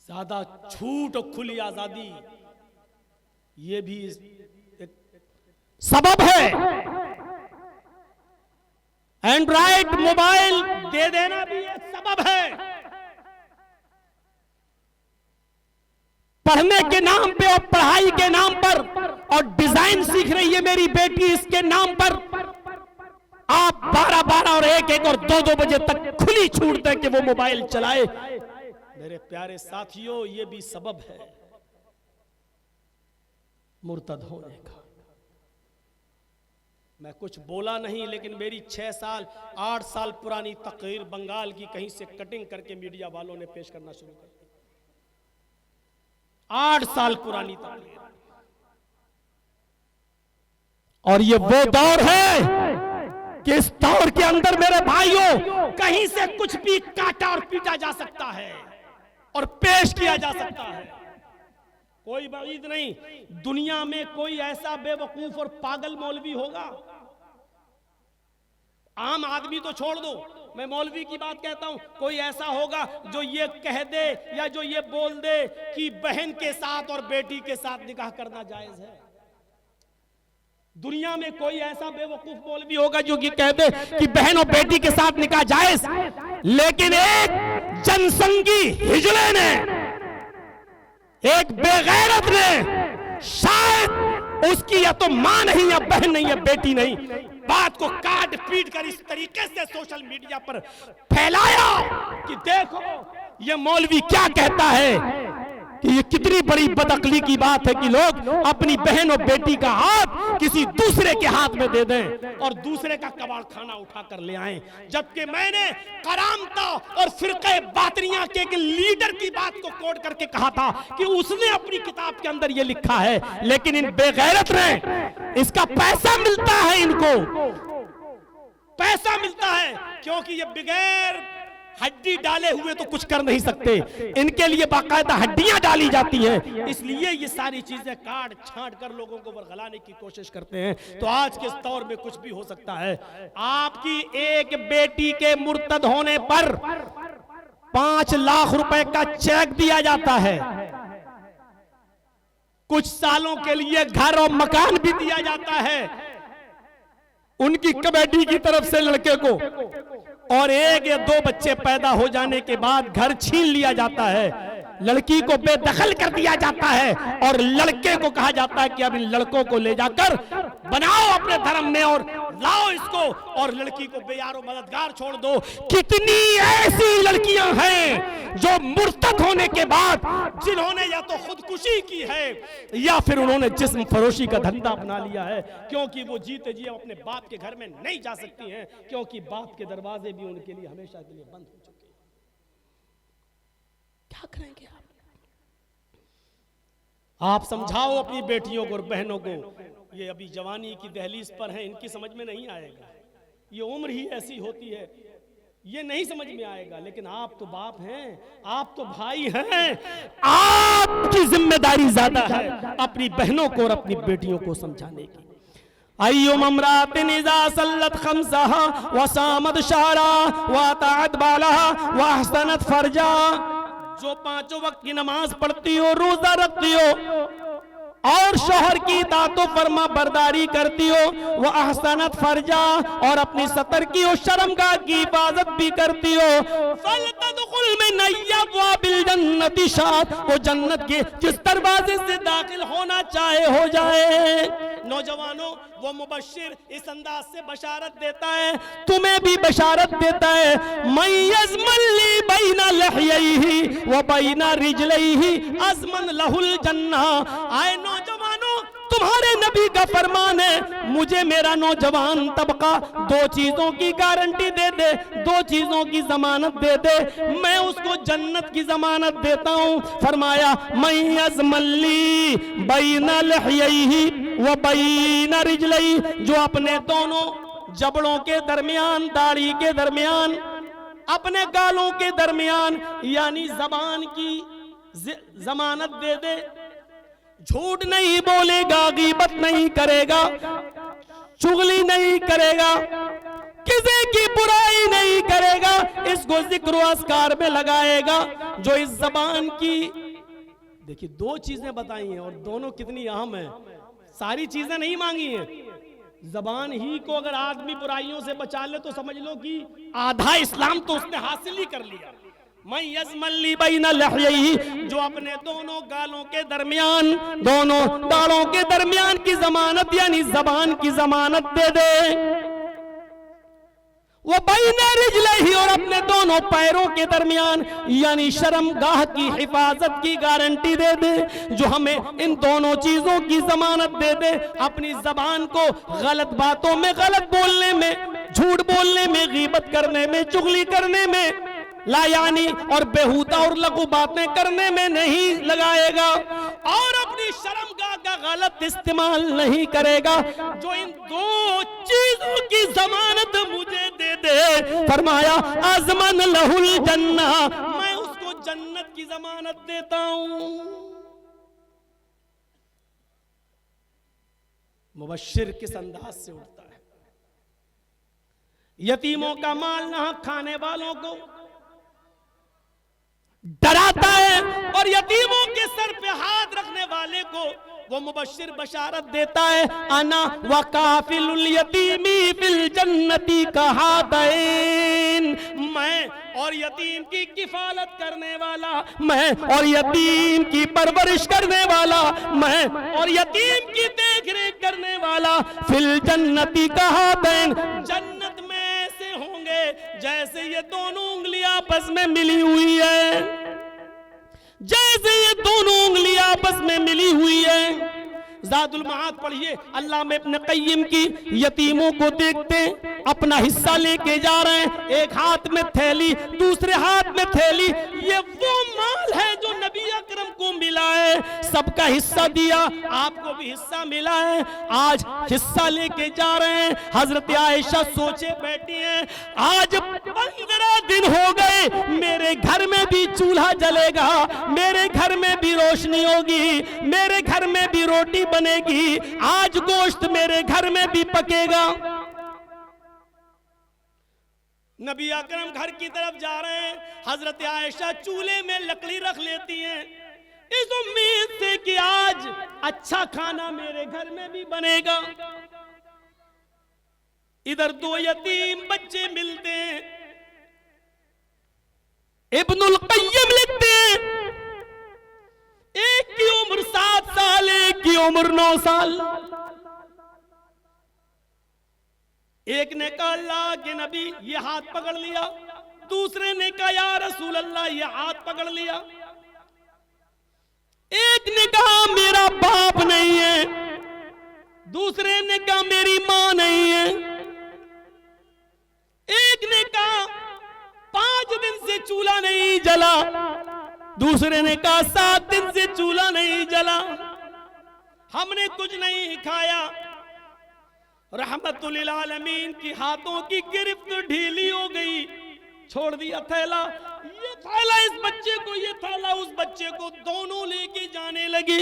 ज्यादा छूट और खुली आजादी ये भी एक सबब है। एंड्रॉइड मोबाइल दे देना भी एक सबब है। पढ़ने के नाम पे और पढ़ाई के नाम पर, और डिजाइन सीख रही है मेरी बेटी इसके नाम पर, आप 12-12 और 1-1 और 2-2 बजे तक खुली छूट दें कि वो मोबाइल चलाए। मेरे प्यारे साथियों, ये भी सबब है मुर्तद होने का। मैं कुछ बोला नहीं, लेकिन मेरी 6 साल 8 साल पुरानी तकरीर बंगाल की कहीं से कटिंग करके मीडिया वालों ने पेश करना शुरू कर दिया। 8 साल पुरानी तकरीर। और ये वो दौर है कि इस दौर के अंदर मेरे भाइयों कहीं से कुछ भी काटा और पीटा जा सकता है और पेश किया जा सकता है। कोई बईद नहीं, दुनिया में कोई ऐसा बेवकूफ और पागल मौलवी होगा, आम आदमी तो छोड़ दो, मैं मौलवी की बात कहता हूं, कोई ऐसा होगा जो ये कह दे या जो ये बोल दे कि बहन के साथ और बेटी के साथ निकाह करना जायज है? दुनिया में कोई ऐसा बेवकूफ मौलवी होगा जो कि कह दे कि बहन और बेटी के साथ निकाह जायज? लेकिन एक जनसंघी हिजड़े ने, एक बेगैरत ने, शायद उसकी या तो मां नहीं या बहन नहीं या बेटी नहीं, बात को काट पीट कर इस तरीके से सोशल मीडिया पर फैलाया कि देखो ये मौलवी क्या कहता है। कि ये कितनी बड़ी बदअक्ली की बात है कि लोग अपनी बहन और बेटी का हाथ किसी दूसरे के हाथ में दे दें और दूसरे का कबाड़ खाना उठा कर ले आए। जबकि मैंने करामता और फिरके बातनिया के एक लीडर की बात को कोट करके कहा था कि उसने अपनी किताब के अंदर ये लिखा है, लेकिन इन बेगैरत ने, इसका पैसा मिलता है, इनको पैसा मिलता है, क्योंकि ये बगैर हड्डी डाले हुए तो कुछ कर नहीं सकते, इनके लिए बाकायदा हड्डियां डाली जाती हैं, इसलिए ये सारी चीजें काट छांट कर लोगों को बरगलाने की कोशिश करते हैं। तो आज के इस दौर में कुछ भी हो सकता है। आपकी एक बेटी के मुर्तद होने पर 5 लाख रुपए का चेक दिया जाता है, कुछ सालों के लिए घर और मकान भी दिया जाता है उनकी कमेटी की तरफ से लड़के को, और 1 या 2 बच्चे पैदा हो जाने के बाद घर छीन लिया जाता है, लड़की को बेदखल कर दिया जाता है और लड़के को कहा जाता है कि अब इन लड़कों को ले जाकर बनाओ अपने धर्म में और लाओ इसको, और लड़की को बेयारो मददगार छोड़ दो। कितनी ऐसी लड़कियां हैं जो मुर्तद होने के बाद जिन्होंने या तो खुदकुशी की है या फिर उन्होंने जिस्म फरोशी का धंधा अपना लिया है, क्योंकि वो जीते जी अपने बाप के घर में नहीं जा सकती हैं, क्योंकि बाप के दरवाजे भी उनके लिए हमेशा के लिए बंद हो चुके हैं। क्या करेंगे आप समझाओ अपनी बेटियों को और बहनों को, ये अभी जवानी की दहलीज पर हैं, इनकी समझ में नहीं आएगा, ये उम्र ही ऐसी होती है, ये नहीं समझ में आएगा। लेकिन आप तो बाप हैं, आप तो भाई हैं, आपकी जिम्मेदारी ज्यादा है अपनी बहनों को और अपनी बेटियों को समझाने की। अय्युम अमरातिन इज़ा सल्लत खम्सहा व सामत शहरा व अताअत बालहा व अहसनत फरजा, जो 5 वक्त की नमाज पढ़ती हो, रोजा रखती हो और शोहर की इताअत फरमा बरदारी करती हो, वो अहसनत फरजा, और अपनी सतर की और शर्मगाह की हिफाजत भी करती हो, फलतदखुल मिन अब्वाबिल जन्नति शात, वो जन्नत के जिस दरवाजे से दाखिल होना चाहे हो जाए। नौजवानों, वो मुबश्शिर इस अंदाज से बशारत देता है, तुम्हें भी बशारत देता है, मय्यज़मल्ली बैना लहयैहि व बैना रिजलैहि अज़मन लहुल जन्ना। आए नौजवानों, तुम्हारे नबी का फरमान है, मुझे मेरा नौजवान तबका 2 चीजों की गारंटी दे दे, 2 चीजों की जमानत दे दे, मैं उसको जन्नत की जमानत देता हूं। फरमाया मय्यज़मल्ली बैना लहयैहि व बैना रिजलैहि, जो अपने दोनों जबड़ों के दरमियान, दाढ़ी के दरमियान, अपने गालों के दरमियान, यानी जबान की जमानत दे दे, झूठ नहीं बोलेगा, गीबत नहीं करेगा, चुगली नहीं करेगा, किसी की बुराई नहीं करेगा, इसको जिक्र अस्कार में लगाएगा। जो इस जबान की, देखिए 2 चीजें बताई हैं और दोनों कितनी अहम है, सारी चीजें नहीं मांगी हैं। जबान ही को अगर आदमी बुराइयों से बचा ले तो समझ लो कि आधा इस्लाम तो उसने हासिल ही कर लिया। मय्यज़मल्ली बैना लहयैहि, जो अपने दोनों गालों के दरमियान, दोनों दाढ़ों के दरमियान की जमानत यानी जबान की जमानत दे दे। वो बैना रिजलैहि, और अपने दोनों पैरों के दरमियान, यानी शर्मगाह की हिफाजत की गारंटी दे दे, जो हमें इन दोनों चीजों की जमानत दे दे। अपनी जबान को गलत बातों में, गलत बोलने में, झूठ बोलने में, गीबत करने में, चुगली करने में, लायानी और बेहुदा और लघु बातें करने में नहीं लगाएगा, और अपनी शर्मगाह का गलत इस्तेमाल नहीं करेगा। जो इन दो चीजों की जमानत मुझे दे दे, फरमाया अज़मन लहुल जन्ना, मैं उसको जन्नत की जमानत देता हूं। मुबश्शिर किस अंदाज से उठता है, यतीमों का माल ना खाने वालों को डराता है, और यतीमों के सर पे हाथ रखने वाले को वो मुबश्शिर बशारत देता है, अना वकाफिलुल यतीमी फिल जन्नती कहातैन, मैं और यतीम की किफालत करने वाला, मैं और यतीम की परवरिश करने वाला, मैं और यतीम की देखरेख करने वाला, फिल जन्नती कहातैन, जन्नत में ऐसे होंगे जैसे ये दोनों उंगलियां आपस में मिली हुई है, जैसे ये दोनों उंगलियां आपस में मिली हुई है। ज़ादुल मआद पढ़िए, अल्लाह में इब्न क़य्यिम की, यतीमों को देखते अपना हिस्सा लेके जा रहे हैं, एक हाथ में थैली, दूसरे हाथ में थैली, ये वो माल है जो नबी अकरम को मिला है, सबका हिस्सा दिया, आपको भी हिस्सा मिला है, आज हिस्सा लेके जा रहे हैं। हजरत आयशा सोचे बैठी हैं, आज 15 दिन हो गए, मेरे घर में भी चूल्हा जलेगा, मेरे घर में भी रोशनी होगी, मेरे घर में भी रोटी बनेगी, आज गोश्त मेरे घर में भी पकेगा। नबी अकरम घर की तरफ जा रहे हैं, हजरत आयशा चूल्हे में लकड़ी रख लेती हैं, इस उम्मीद से कि आज अच्छा खाना मेरे घर में भी बनेगा। इधर दो यतीम बच्चे मिलते हैं, इब्नुल क़य्यिम लिखते हैं, एक की उम्र 7 साल, एक की उम्र 9 साल। एक ने कहा अल्लाह के नबी, ये हाथ पकड़ लिया, दूसरे ने कहा या रसूल अल्लाह, ये हाथ पकड़ लिया। एक ने कहा मेरा बाप नहीं है, दूसरे ने कहा मेरी मां नहीं है, एक ने कहा 5 दिन से चूल्हा नहीं जला, दूसरे ने कहा 7 दिन से चूल्हा नहीं जला, हमने कुछ नहीं खाया। रहमतुल लिल आलमीन की हाथों की गिरफ्त ढीली हो गई, छोड़ दिया थैला, ये थैला इस बच्चे को, ये थैला उस बच्चे को, दोनों लेके जाने लगे।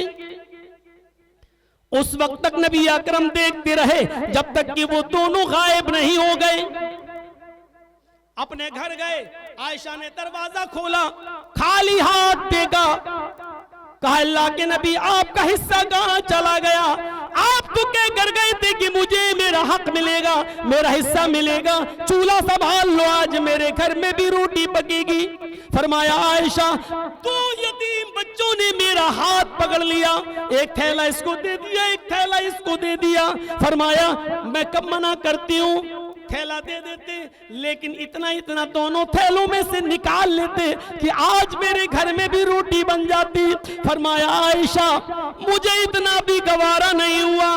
उस वक्त तक नबी अकरम देखते रहे जब तक कि वो दोनों गायब नहीं हो गए। अपने घर गए, आयशा ने दरवाजा खोला, खाली हाथ देखा, कहा अल्लाह के नबी आपका हिस्सा कहां चला गया? आप तो क्या कर गए थे कि मुझे मेरा हक मिलेगा, मेरा हिस्सा मिलेगा, चूल्हा संभाल लो, आज मेरे घर में भी रोटी पकेगी। फरमाया आयशा, 2 यतीम बच्चों ने मेरा हाथ पकड़ लिया, एक थैला इसको दे दिया, एक थैला इसको दे दिया। फरमाया मैं कब मना करती हूँ, थैला दे देते, लेकिन इतना इतना दोनों थैलों में से निकाल लेते कि आज मेरे घर में भी रोटी बन जाती। फरमाया आयशा मुझे इतना भी गवारा नहीं हुआ।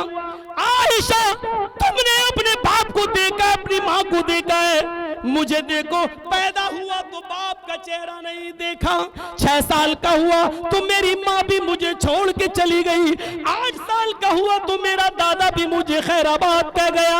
आयशा तुमने अपने बाप को देखा, अपनी माँ को देखा है, मुझे देखो, पैदा हुआ तो बाप का चेहरा नहीं देखा, 6 साल का हुआ तो मेरी माँ भी मुझे छोड़ के चली गई, 8 साल का हुआ तो मेरा दादा भी मुझे खैराबाद कह गया।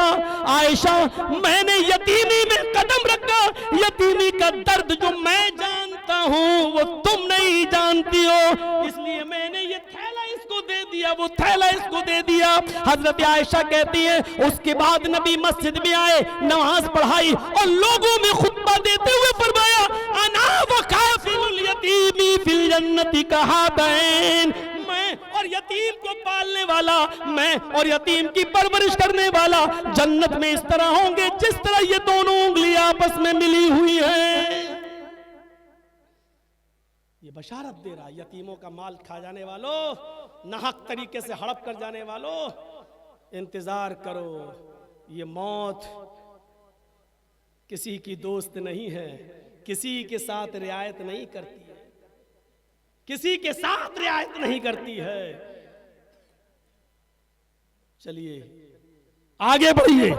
आयशा मैंने यतीमी में कदम रखा, यतीमी का दर्द जो मैं जानता हूँ वो तुम नहीं जानती हो, इसलिए मैंने ये थैला इसको दे दिया, वो थैला इसको दे दिया। हजरत आयशा कहती है उसके बाद नबी मस्जिद में आए, नमाज पढ़ाई और लोगों में खुतबा देते हुए फरमाया अना वकाफिलुल यतीमी फिल जन्नति कहातैन, मैं और यतीम को पालने वाला, मैं और यतीम की परवरिश करने वाला जन्नत में इस तरह होंगे जिस तरह ये दोनों उंगलियां आपस में मिली हुई है। ये बशारत दे रहा, यतीमों का माल खा जाने वालों, नाहक तरीके से हड़प कर जाने वालों, इंतजार करो, ये मौत किसी की दोस्त नहीं है, किसी के साथ रियायत नहीं करती है, किसी के साथ रियायत नहीं करती है। चलिए आगे बढ़िए।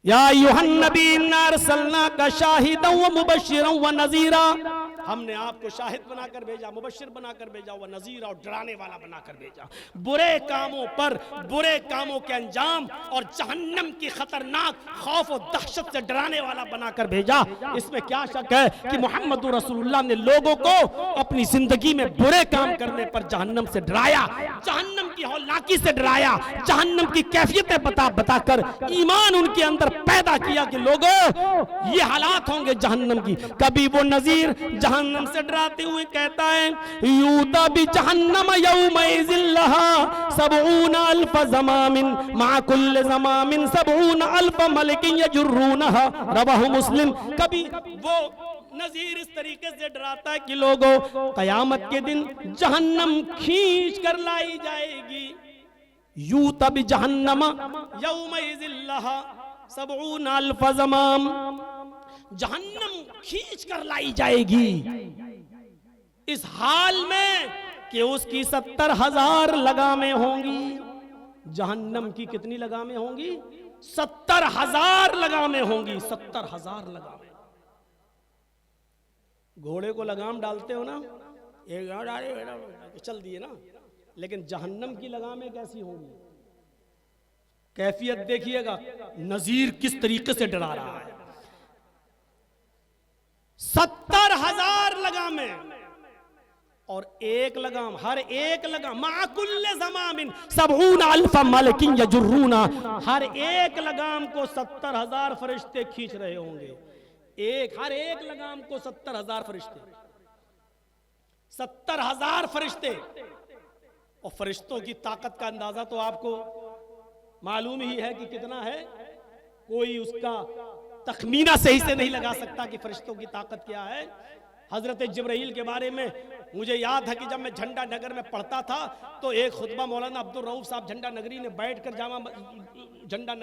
या अय्युहन नबी इन्ना अरसलनाका शाहिदन व मुबश्शिरन व नज़ीरा, हमने आपको शाहिद बनाकर भेजा, मुबश्शिर बनाकर भेजा, व नज़ीरा, और डराने वाला बनाकर भेजा। बुरे कामों पर, बुरे कामों के अंजाम और जहन्नम की खतरनाक खौफ और दहशत से डराने वाला बनाकर भेजा। इसमें क्या शक है कि मोहम्मद रसूलुल्लाह ने लोगों को अपनी जिंदगी में बुरे काम करने पर जहन्नम से डराया, जहन्नम की हौलनाकी से डराया, जहन्नम की कैफियतें बता बताकर ईमान उनके अंदर पैदा किया कि लोगों ये हालात होंगे जहन्नम की। कभी वो नजीर जहन्नम से डराते हुए कहता है, यूता भी जहन्नम यौमइज़िन लहा सबऊन अल्फ ज़मामिन मा कुल्ल ज़मामिन सबऊन अल्फ मलकिन यजुर्रूनहा, रवाहु मुस्लिम। कभी वो नजीर इस तरीके से डराता है कि लोगों कयामत के दिन जहन्नम खींच कर लाई जाएगी। यूता भी जहन्नम यौमइज़िन लहा सबऊन अल्फ ज़माम, जहन्नम खींच कर लाई जाएगी इस हाल में कि उसकी 70,000 लगामें होंगी। जहन्नम की कितनी लगामें होंगी? 70,000 लगामें होंगी, 70,000 लगामें। घोड़े को लगाम डालते हो ना, एक डाले चल दिए ना, लेकिन जहन्नम की लगामें कैसी होंगी? कैफियत देखिएगा, नजीर किस तरीके से डरा रहा है। 70,000 लगामें, और एक लगाम, हर एक लगाम माकुल्ले ज़मामिन सबऊन अल्फ मलकिन यजुर्रूना, हर एक लगाम को 70,000 फरिश्ते खींच रहे होंगे। हर एक लगाम को 70,000 फरिश्ते, 70,000 फरिश्ते। और फरिश्तों की ताकत का अंदाजा तो आपको मालूम ही है कि कितना है, कोई उसका तखमीना सही से नहीं लगा सकता कि फरिश्तों की ताकत क्या है। हजरत जिब्राइल के बारे में मुझे याद है कि जब मैं झंडा नगर में पढ़ता था तो एक खुतबा मौलाना अब्दुल रऊफ साहब झंडा नगरी ने बैठकर झंडा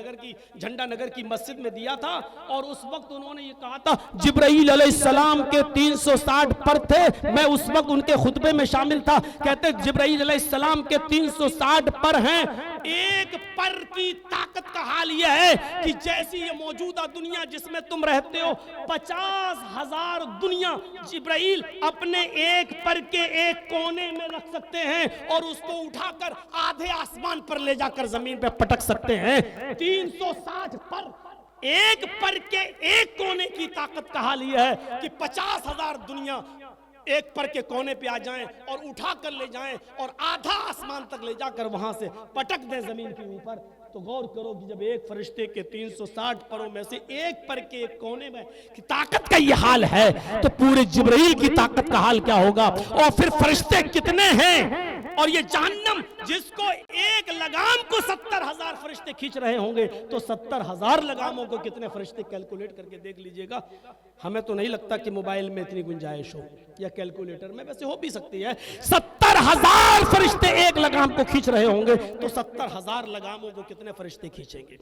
नगर की मस्जिद में दिया था, और उस वक्त उन्होंने ये कहा था, जिब्राइल अलैहिस्सलाम के 360 पर थे, मैं उस वक्त उनके खुतबे में शामिल था। कहते जिब्राइल अलैहिस्सलाम के 360 पर हैं। एक पर की ताकत का हाल यह है कि जैसी ये मौजूदा दुनिया जिसमें तुम रहते हो, 50,000 दुनिया जिब्राइल अपने एक पर के एक कोने में रख सकते हैं और उसको उठाकर आधे आसमान पर ले जाकर जमीन पे पटक सकते हैं। 360 पर के एक कोने की ताकत का हाल यह है कि 50,000 दुनिया एक पर के कोने पे आ जाएं और उठा कर ले जाएं और आधा आसमान तक ले जाकर वहां से पटक दें जमीन के ऊपर। तो गौर करो कि जब एक फरिश्ते के 360 परों में से एक पर के एक कोने में की ताकत का ये हाल है, तो पूरे जिब्राइल की ताकत का हाल क्या होगा। और फिर फरिश्ते कितने हैं, और ये जहन्नम जिसको एक लगाम को 70,000 फरिश्ते खींच रहे होंगे, तो 70,000 लगामों को कितने फरिश्ते कैलकुलेट करके देख लीजिएगा। हमें तो नहीं लगता कि मोबाइल में इतनी गुंजाइश हो या कैलकुलेटर में, वैसे हो भी सकती है। 70,000 फरिश्ते एक लगाम को खींच रहे होंगे, तो 70,000 लगामों को कितने फरिश्ते खींचेंगे।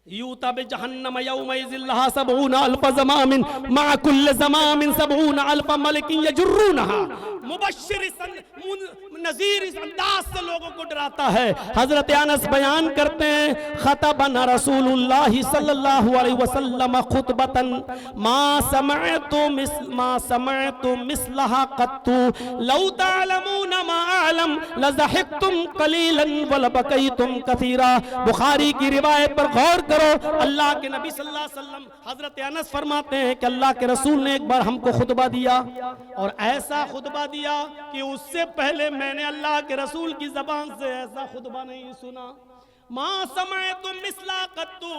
यूता बि जहन्नम यौमइज़िन लहा सबऊन अल्फ ज़मामिन मा कुल्ल ज़मामिन सबऊन अल्फ मलकिन यजुर्रूनहा। मुबश्शिर नज़ीर इस अंदाज से लोगों को डराता है। हजरत अनस बयान करते हैं, खतबना रसूलुल्लाह सल्लल्लाहु अलैहि वसल्लम खुतबतन मा समअतु मिस्लहा क़त्तु लौ तअलमून मा अअलम लज़हिक्तुम क़लीलन व लबकैतुम कसीरा। बुखारी की रिवायत पर गौर करो। अल्लाह के नबी सल्लल्लाहु अलैहि वसल्लम हजरत अनस फरमाते हैं कि अल्लाह के रसूल ने एक बार हमको खुतबा दिया, और ऐसा खुतबा दिया कि उससे पहले मैंने अल्लाह के रसूल की जबान से ऐसा खुतबा नहीं सुना। मा समअतु मिस्ला क़त्तु,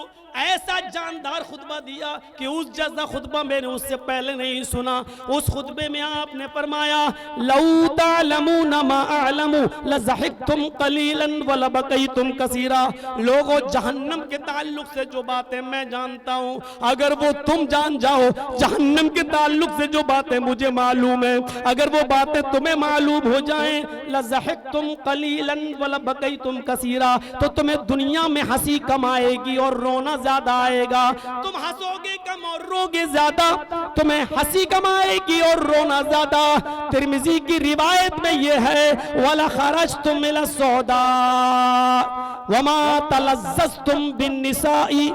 ऐसा जानदार खुतबा दिया कि उस जैसा खुतबा मैंने उससे पहले नहीं सुना। उस खुतबे में आपने फरमाया, लौ तअलमून मा अअलमु लज़हिक्तुम क़लीलन व लबकैतुम कसीरा। लोगों, जहन्नम के ताल्लुक से जो बातें मैं जानता हूँ, अगर वो तुम जान जाओ, जहन्नम के ताल्लुक से जो बातें मुझे मालूम है, अगर वो बातें तुम्हें मालूम हो जाएं, लज़हिक्तुम क़लीलन व लबकैतुम कसीरा, तो तुम्हें दुनिया में हंसी कम आएगी और रोना ज्यादा आएगा। तुम हंसोगे कम और रोगे ज्यादा, तुम्हें हंसी कम आएगी और रोना ज्यादा। तिरमिजी की रिवायत में यह है, वला खरजतुम इला सौदा वमा तलज़्ज़ज़तुम बिन निसाई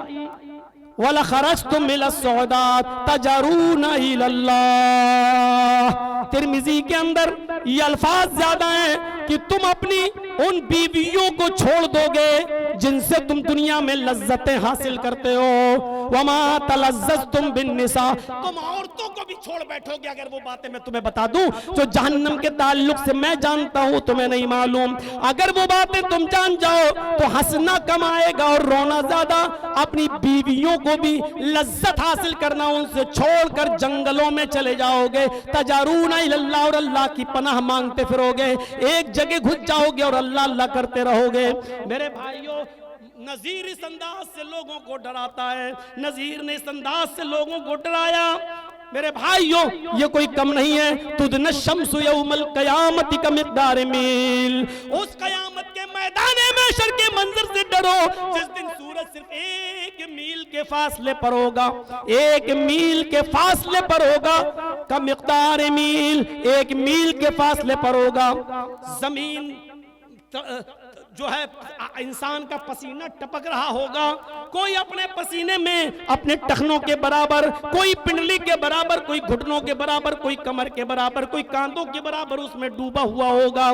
वला खरजतुम इला सौदा तजरूना इलल्लाह। तिरमिजी के अंदर ये अल्फाज ज्यादा हैं कि तुम अपनी उन बीवियों को छोड़ दोगे जिनसे तुम दुनिया में लज्जतें हासिल करते हो। वमा तलज़्ज़ज़तुम बिन निसा, तुम औरतों को भी छोड़ बैठोगे। अगर वो बातें मैं तुम्हें बता दूं जो जहन्नम के ताल्लुक से मैं जानता हूं, तुम्हें नहीं मालूम, अगर वो बातें तुम जान जाओ तो हंसना कम आएगा और रोना ज्यादा। अपनी बीवियों को भी लज्जत हासिल करना उनसे छोड़कर जंगलों में चले जाओगे। तजारूना इल्लल्लाह, और अल्लाह की पनाह मांगते फिरोगे। एक जगह घुस जाओगे और अल्लाह अल्लाह करते रहोगे। मेरे भाइयों, नजीर इस अंदाज से लोगों को डराता है। नजीर ने इस अंदाज से लोगों को डराया। मेरे भाइयों, ये कोई कम नहीं है। तुदन शम्सु यौमल क़यामति का मिक़दार मील, उस कयामत के मैदान महशर के मंजर से डरो जिस दिन सूरज सिर्फ 1 मील के फासले पर होगा। 1 मील के फासले पर होगा का मिक़दार मील, 1 मील के फासले पर होगा। जमीन जो है इंसान का पसीना टपक रहा होगा। कोई अपने पसीने में अपने टखनों के बराबर, कोई पिंडली के बराबर, कोई घुटनों के बराबर, कोई कमर के बराबर, कोई कांधों के बराबर उसमें डूबा हुआ होगा।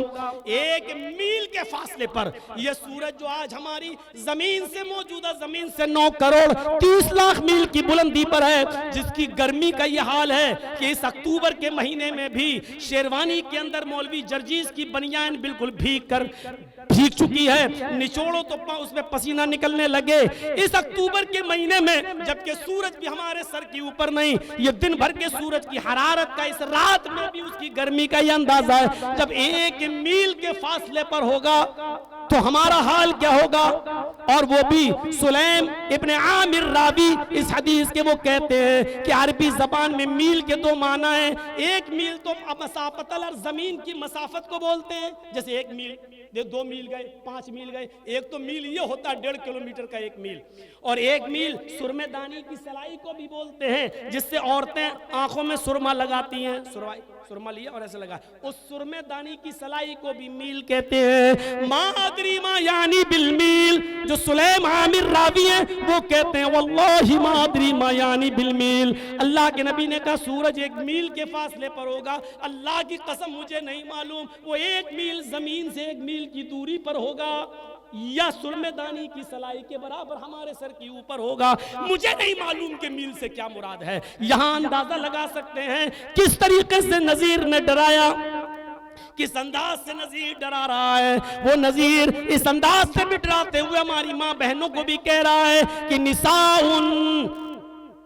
1 मील के फासले पर यह सूरज जो आज हमारी जमीन से मौजूदा जमीन से 9 करोड़ 30 लाख मील की बुलंदी पर है, जिसकी गर्मी का यह हाल है कि इस अक्टूबर के महीने में भी शेरवानी के अंदर मौलवी जर्जीस की बनियान बिल्कुल भीग चुकी है। निचोड़ो तो उसमें पसीना निकलने लगे। इस अक्टूबर के महीने में जबकि सूरज भी हमारे सर के ऊपर नहीं, ये दिन भर के सूरज की हरारत का, इस रात में भी उसकी गर्मी का यह अंदाजा है। जब 1 मील के फासले पर होगा तो हमारा हाल क्या होगा। और वो भी सुलैम इब्ने आमिर रावी इस हदीस के वो कहते हैं कि अरबी जबान में मील के 2 माना है। 1 मील तो मसाफतल और जमीन की मसाफत को बोलते हैं। जैसे 1 मील, 2 मील गए, 5 मील गए। एक तो मील ये होता है 1.5 किलोमीटर का 1 मील। और 1 मील सुरमेदानी की सलाई को भी बोलते हैं, जिससे औरतें आंखों में सुरमा लगाती हैं। सुरमा लिया और ऐसे लगा, उस सुरमेदानी की सलाई को भी मील कहते हैं। मादरी मा यानी बिल मील, जो सुलैम आमिर रावी हैं वो कहते हैं वल्लाहि मादरी मा यानी बिल मील। अल्लाह के नबी ने कहा सूरज 1 मील के फासले पर होगा। अल्लाह की कसम मुझे नहीं मालूम वो 1 मील जमीन से 1 मील की दूरी पर होगा या सुरमेदानी की सलाई के बराबर हमारे सर के ऊपर होगा। मुझे नहीं मालूम कि मील से क्या मुराद है। यहां अंदाजा लगा सकते हैं किस तरीके से नजीर ने डराया, किस अंदाज से नजीर डरा रहा है। वो नजीर इस अंदाज से भी डराते हुए हमारी माँ बहनों को भी कह रहा है कि निसाउन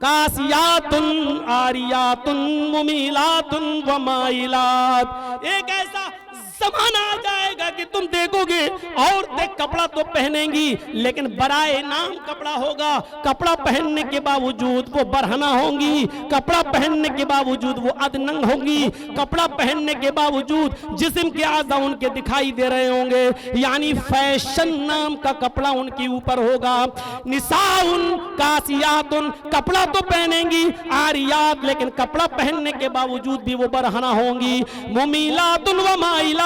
कासियातुन आरियातुन मुमीलातुन व माइलात। एक ऐसा जमाना आ जाएगा कि तुम देखोगे औरतें कपड़ा तो पहनेंगी लेकिन बराए नाम कपड़ा होगा। कपड़ा पहनने के बावजूद वो बरहना होंगी, कपड़ा पहनने के बावजूद वो अदनंग होंगी, कपड़ा पहनने के बावजूद जिस्म के आज़ा उनके दिखाई दे रहे होंगे। यानी फैशन नाम का कपड़ा उनके ऊपर होगा। निसाउन कासियातुन, कपड़ा तो पहनेंगी, आरियात, लेकिन कपड़ा पहनने के बावजूद भी वो बरहना होंगी। मुमीलातुन व माइलात,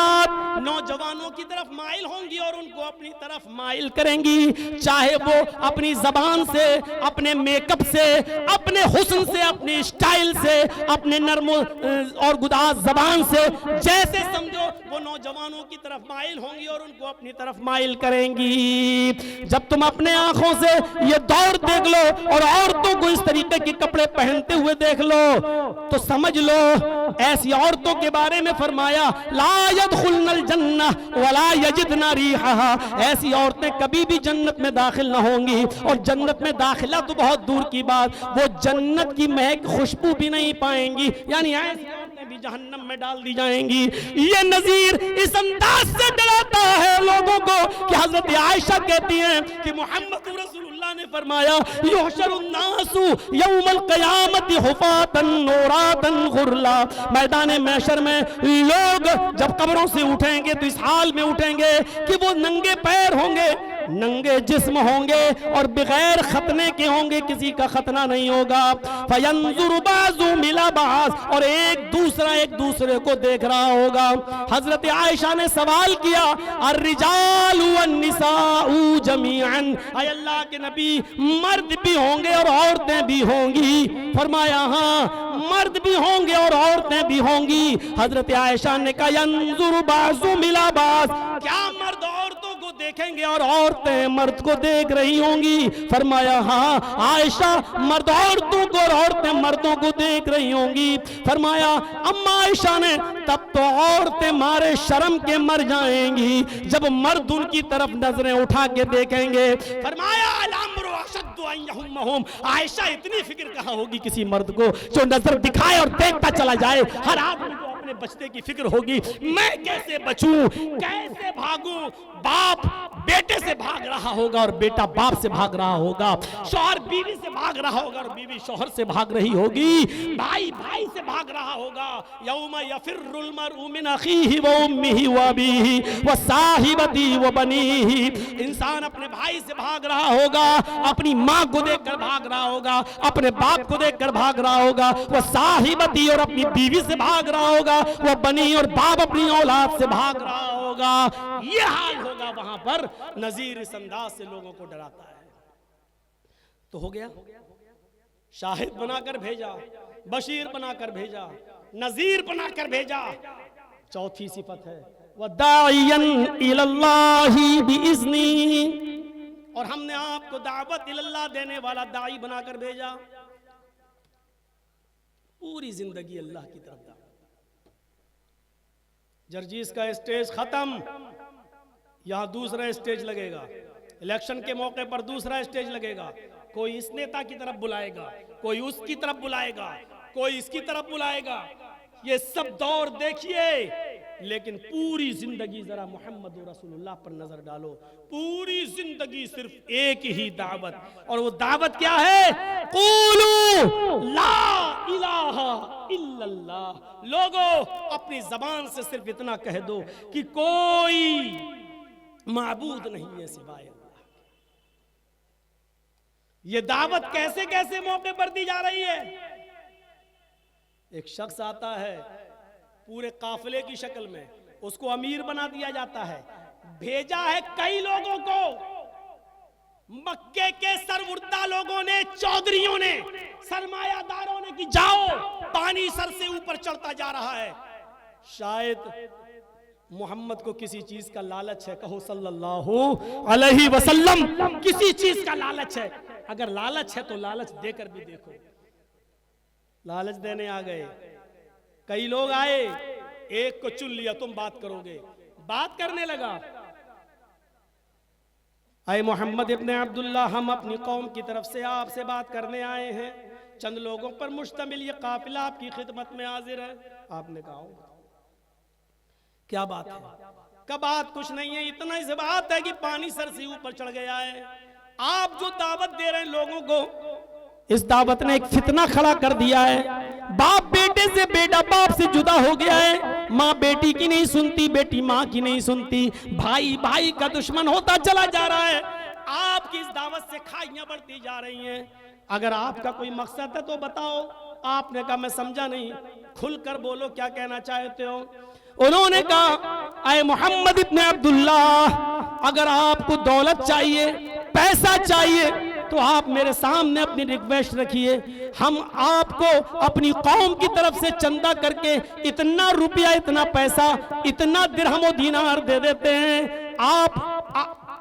नौजवानों की तरफ माइल होंगी और उनको अपनी तरफ माइल करेंगी, चाहे वो अपनी जबान से, अपने मेकअप से, अपने हुस्न से, अपने स्टाइल से, अपने नर्म और गुदाज जबान से, जैसे समझो वो नौजवानों की तरफ माइल होंगी और उनको अपनी तरफ माइल करेंगी। जब तुम अपने आंखों से ये दौर देख लो और औरतों को इस तरीके के कपड़े पहनते हुए देख लो तो समझ लो ऐसी औरतों के बारे में फरमाया ला यदखुलनल जन्नह वला यजिदना रिहा, ऐसी औरतें कभी भी जन्नत में दाखिल ना होंगी। और जन्नत में दाखिला तो बहुत दूर की बात, वो जन्नत की महक खुशबू भी नहीं पाएंगी। यानी ऐसी औरतें भी जहन्नम में डाल दी जाएंगी। ये नजीर इस अंदाज से डराता है लोगों को कि हजरत आयशा कहती हैं कि मोहम्मद रसूलुल्लाह ने फरमाया युहशरुन्नासु यौमल क़यामति हुफातन नूरातन गुरला, मैदान महशर में लोग जब कब्रों से उठेंगे तो इस हाल में उठेंगे कि वो नंगे पैर होंगे, नंगे जिस्म होंगे और बगैर खतने के होंगे, किसी का खतना नहीं होगा। फयंजुरु बाज़ु मिला बाज़, और एक दूसरे को देख रहा होगा। हजरत आयशा ने सवाल किया, अर्रिजालु वन्निसाउ जमीअन, ऐ अल्लाह के नबी मर्द भी होंगे और औरतें भी होंगी? फरमाया हाँ, मर्द भी होंगे और औरतें भी होंगी। हजरत आयशा ने कहा, यंजुरु बाज़ु मिला बाज़, क्या मर्द औरतों को देखेंगे और औरतें मर्द को देख रही होंगी? फरमाया हाँ आयशा, मर्द औरतों को और औरतें मर्दों को देख रही होंगी। फरमाया अम्मा आयशा ने, तब तो औरतें मारे शर्म के मर जाएंगी जब मर्द उनकी तरफ नजरें उठा के देखेंगे। फरमाया आयशा, इतनी फिक्र कहाँ होगी किसी मर्द को जो नजर दिखाए और देखता चला जाए। हर आदमी को अपने बचने की फिक्र होगी, मैं कैसे बचूं, कैसे भागूं। बाप बेटे से भाग रहा होगा और बेटा बाप से भाग रहा होगा, शौहर बीवी से भाग रहा होगा और बीवी शौहर से भाग रही होगी, भाई भाई से भाग रहा होगा। यौमा यफिर्रुल मरउ मिन अखीहि व उम्मिहि व अबीहि व साहिबती व बनीहि, इंसान अपने भाई से भाग रहा होगा, अपनी माँ को देखकर भाग रहा होगा, अपने बाप को देखकर भाग रहा होगा, वह साहिबती और अपनी बीवी से भाग रहा होगा, वह बनी और बाप अपनी औलाद से भाग रहा होगा। यह हाल होगा वहां पर। नजीर इस अंदाज से लोगों को डराता है। तो हो गया, शाहिद बनाकर भेजा, बशीर बनाकर भेजा, नजीर बनाकर भेजा। चौथी सिफत है वदाइयन इलल्लाहि बिइज़्नी, और हमने आपको दावत इल्लाह देने वाला दाई बनाकर भेजा। पूरी जिंदगी अल्लाह की तरफ दावत। जर्जीस का स्टेज खत्म, यहां दूसरा स्टेज लगेगा। इलेक्शन के मौके पर दूसरा स्टेज लगेगा। कोई इस नेता की तरफ बुलाएगा, कोई उसकी तरफ बुलाएगा, कोई इसकी तरफ बुलाएगा। ये सब दौर देखिए, लेकिन पूरी जिंदगी जरा मोहम्मद रसूलुल्लाह पर नजर डालो। पूरी जिंदगी सिर्फ एक ही दावत, और वो दावत क्या है? क़ूलू ला इलाहा इल्लल्लाह। लोगों, अपनी जबान से सिर्फ इतना कह दो कि कोई माबूद नहीं है सिवाय अल्लाह। ये दावत कैसे कैसे मौके पर दी जा रही है? एक शख्स आता है पूरे काफिले की शक्ल में, उसको अमीर बना दिया जाता है। भेजा है कई लोगों को, मक्के के सरवुर्दा लोगों ने, चौधरियों ने, सरमायादारों ने कि जाओ, पानी सर से ऊपर चढ़ता जा रहा है। शायद मोहम्मद को किसी चीज का लालच है, कहो सल्लल्लाहु अलैहि वसल्लम, किसी चीज का लालच है। अगर लालच है तो लालच देकर भी देखो। लालच देने आ गए, कई लोग आए, एक को चुन लिया, तुम बात करोगे। बात करने लगा, अय मोहम्मद इब्ने अब्दुल्लाह, हम अपनी कौम की तरफ से आपसे बात करने आए हैं। चंद लोगों पर मुश्तमिल ये काफिला आपकी खिदमत में हाजिर है। आपने कहा क्या बात है? क्या बात कुछ नहीं है, इतना ही से बात है कि पानी सर से ऊपर चढ़ गया है। आप जो दावत दे रहे हैं लोगों को, इस दावत ने एक फितना खड़ा कर दिया है। बाप बेटे से, बेटा बाप से जुदा हो गया है। माँ बेटी की नहीं सुनती, बेटी माँ की नहीं सुनती, भाई भाई का दुश्मन होता चला जा रहा है। आपकी इस दावत से खाइयां बढ़ती जा रही हैं। अगर आपका कोई मकसद है तो बताओ। आपने कहा मैं समझा नहीं, खुलकर बोलो क्या कहना चाहते हो। उन्होंने कहा, अय मोहम्मद इब्ने अब्दुल्लाह, अगर आपको दौलत चाहिए, पैसा चाहिए, तो आप मेरे सामने अपनी रिक्वेस्ट रखिए। हम आपको अपनी कौम की तरफ से चंदा करके इतना रुपया, इतना पैसा, इतना दिरहम और दीनार दे देते हैं।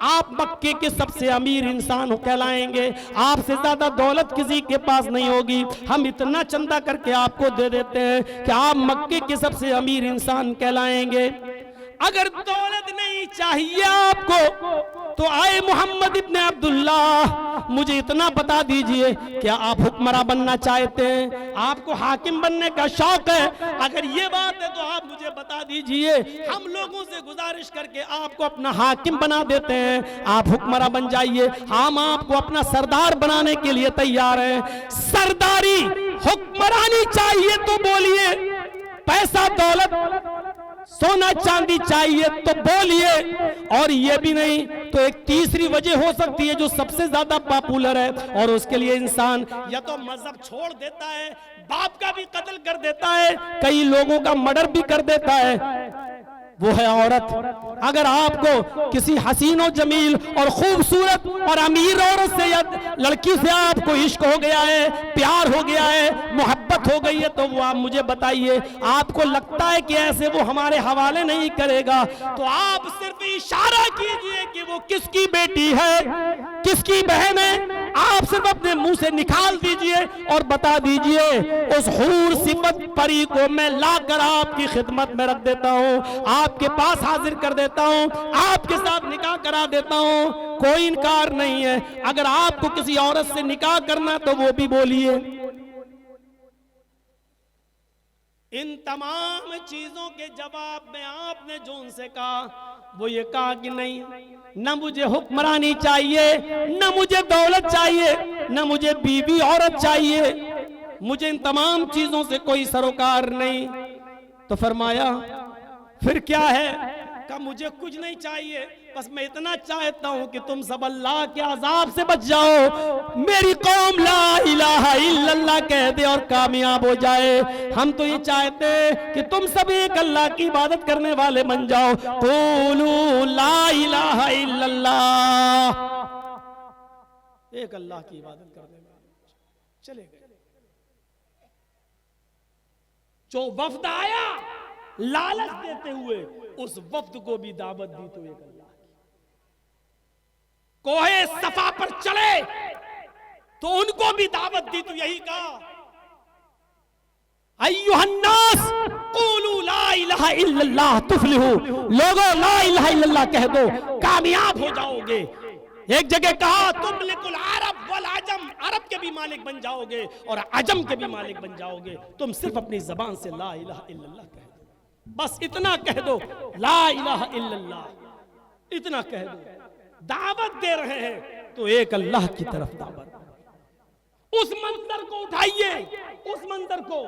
आप मक्के के सबसे अमीर इंसान कहलाएंगे। आपसे ज्यादा दौलत किसी के पास नहीं होगी। हम इतना चंदा करके आपको दे देते हैं कि आप मक्के के सबसे अमीर इंसान कहलाएंगे। अगर दौलत नहीं चाहिए आपको तो आए मोहम्मद इब्ने अब्दुल्लाह, मुझे इतना बता दीजिए, क्या आप हुक्मरान बनना चाहते हैं? आपको हाकिम बनने का शौक है? अगर ये बात है तो आप मुझे बता दीजिए, हम लोगों से गुजारिश करके आपको अपना हाकिम बना देते हैं, आप हुक्मरान बन जाइए। हम आपको अपना सरदार बनाने के लिए तैयार हैं। सरदारी, हुक्मरानी चाहिए तो बोलिए, पैसा दौलत सोना चांदी चाहिए तो बोलिए, और ये भी नहीं तो एक तीसरी वजह हो सकती है जो सबसे ज्यादा पॉपुलर है, और उसके लिए इंसान या तो मजहब छोड़ देता है, बाप का भी कत्ल कर देता है, कई लोगों का मर्डर भी कर देता है, वो है औरत। अगर आपको किसी हसीन और जमील और खूबसूरत और अमीर औरत से या लड़की से आपको इश्क हो गया है, प्यार हो गया है, मोहब्बत हो गई है, तो वो आप मुझे बताइए, आपको लगता है कि ऐसे वो हमारे हवाले नहीं करेगा, तो आप सिर्फ इशारा कीजिए कि वो किसकी बेटी है, किसकी बहन है, आप सिर्फ अपने मुंह से निकाल दीजिए और बता दीजिए, उस हूर सिफत परी को मैं लाकर आपकी खिदमत में रख देता हूं, आपके पास हाजिर कर देता हूं, आपके साथ निकाह करा देता हूं, कोई इनकार नहीं है। अगर आपको किसी औरत से निकाह करना तो वो भी बोलिए। इन तमाम चीजों के जवाब में आपने जो उनसे कहा वो ये कहा कि नहीं, न मुझे हुक्मरानी चाहिए, न मुझे दौलत चाहिए, न मुझे बीवी औरत चाहिए, मुझे इन तमाम चीजों से कोई सरोकार नहीं। तो फरमाया फिर क्या है? कहा मुझे कुछ नहीं चाहिए, बस मैं इतना चाहता हूं कि तुम सब अल्लाह के अजाब से बच जाओ, मेरी कौम ला इलाहा इल्लल्लाह कह दे और कामयाब हो जाए। हम तो ये चाहते कि तुम सब एक अल्लाह की इबादत करने वाले बन जाओ, क़ूलू ला इलाहा इल्लल्लाह, एक अल्लाह की इबादत करने वाले। चले गए। जो वफ्द आया लालच देते हुए, उस वफ्द को भी दावत दी तो एक अल्लाह की। कोहे सफा पर चले तो उनको भी दावत दी तो यही कहा, अय्युहन्नास क़ूलू ला इलाहा इल्लल्लाह तुफ्लिहू, लोगों ला इलाहा इल्लल्लाह कह दो कामयाब हो जाओगे। एक जगह कहा तुमलिकुल अरब वल अजम, अरब के भी मालिक बन जाओगे और अजम के भी मालिक बन जाओगे, तुम सिर्फ अपनी जबान से ला इलाहा इल्लल्लाह कह दो, बस इतना कह दो, ला इलाहा इल्लल्लाह, इतना कह दो। दावत दे रहे हैं तो एक अल्लाह की तरफ दावत। उस मंजर को उठाइए, उस मंजर को,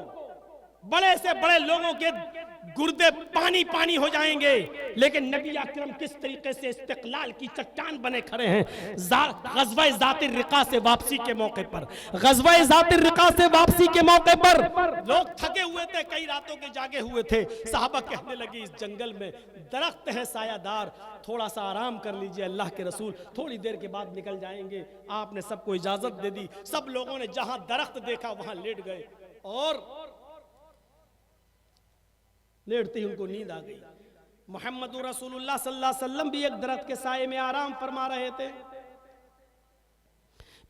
बड़े से बड़े लोगों के गुर्दे पानी पानी हो जाएंगे, लेकिन नबी अकरम किस तरीके से इस्तिक़लाल की चट्टान बने खड़े हैं। ग़ज़वा ज़ातिर रिक़ा से वापसी के मौके पर, ग़ज़वा ज़ातिर रिक़ा से वापसी के मौके पर लोग थके हुए थे, कई रातों के जागे हुए थे। सहाबा कहने लगे इस जंगल में दरख्त है सायादार, थोड़ा सा आराम कर लीजिए, अल्लाह के रसूल थोड़ी देर के बाद निकल जाएंगे। आपने सबको इजाजत दे दी, सब लोगों ने जहां दरख्त देखा वहां लेट गए, और लेटते ही उनको नींद आ गई। मोहम्मद रसूलुल्लाह सल्लल्लाहु अलैहि वसल्लम भी एक दरख्त के साये में आराम फरमा रहे थे।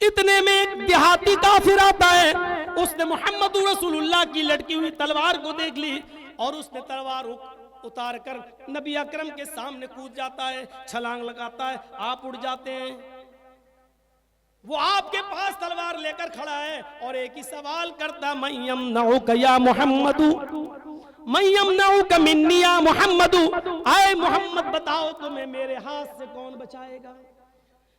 इतने में एक देहाती काफिर आता है, उसने मोहम्मद रसूलुल्लाह की लटकी हुई तलवार को देख ली और उसने तलवार उतार कर नबी अकरम के सामने कूद जाता है, छलांग लगाता है, आप उड़ जाते हैं। वो आपके पास तलवार लेकर खड़ा है और एक ही सवाल करता, मय्यम नऊका या मोहम्मदू, मय्यम नऊका मिन्नी या मोहम्मदू, आए मोहम्मद बताओ तुम्हें मेरे हाथ से कौन बचाएगा।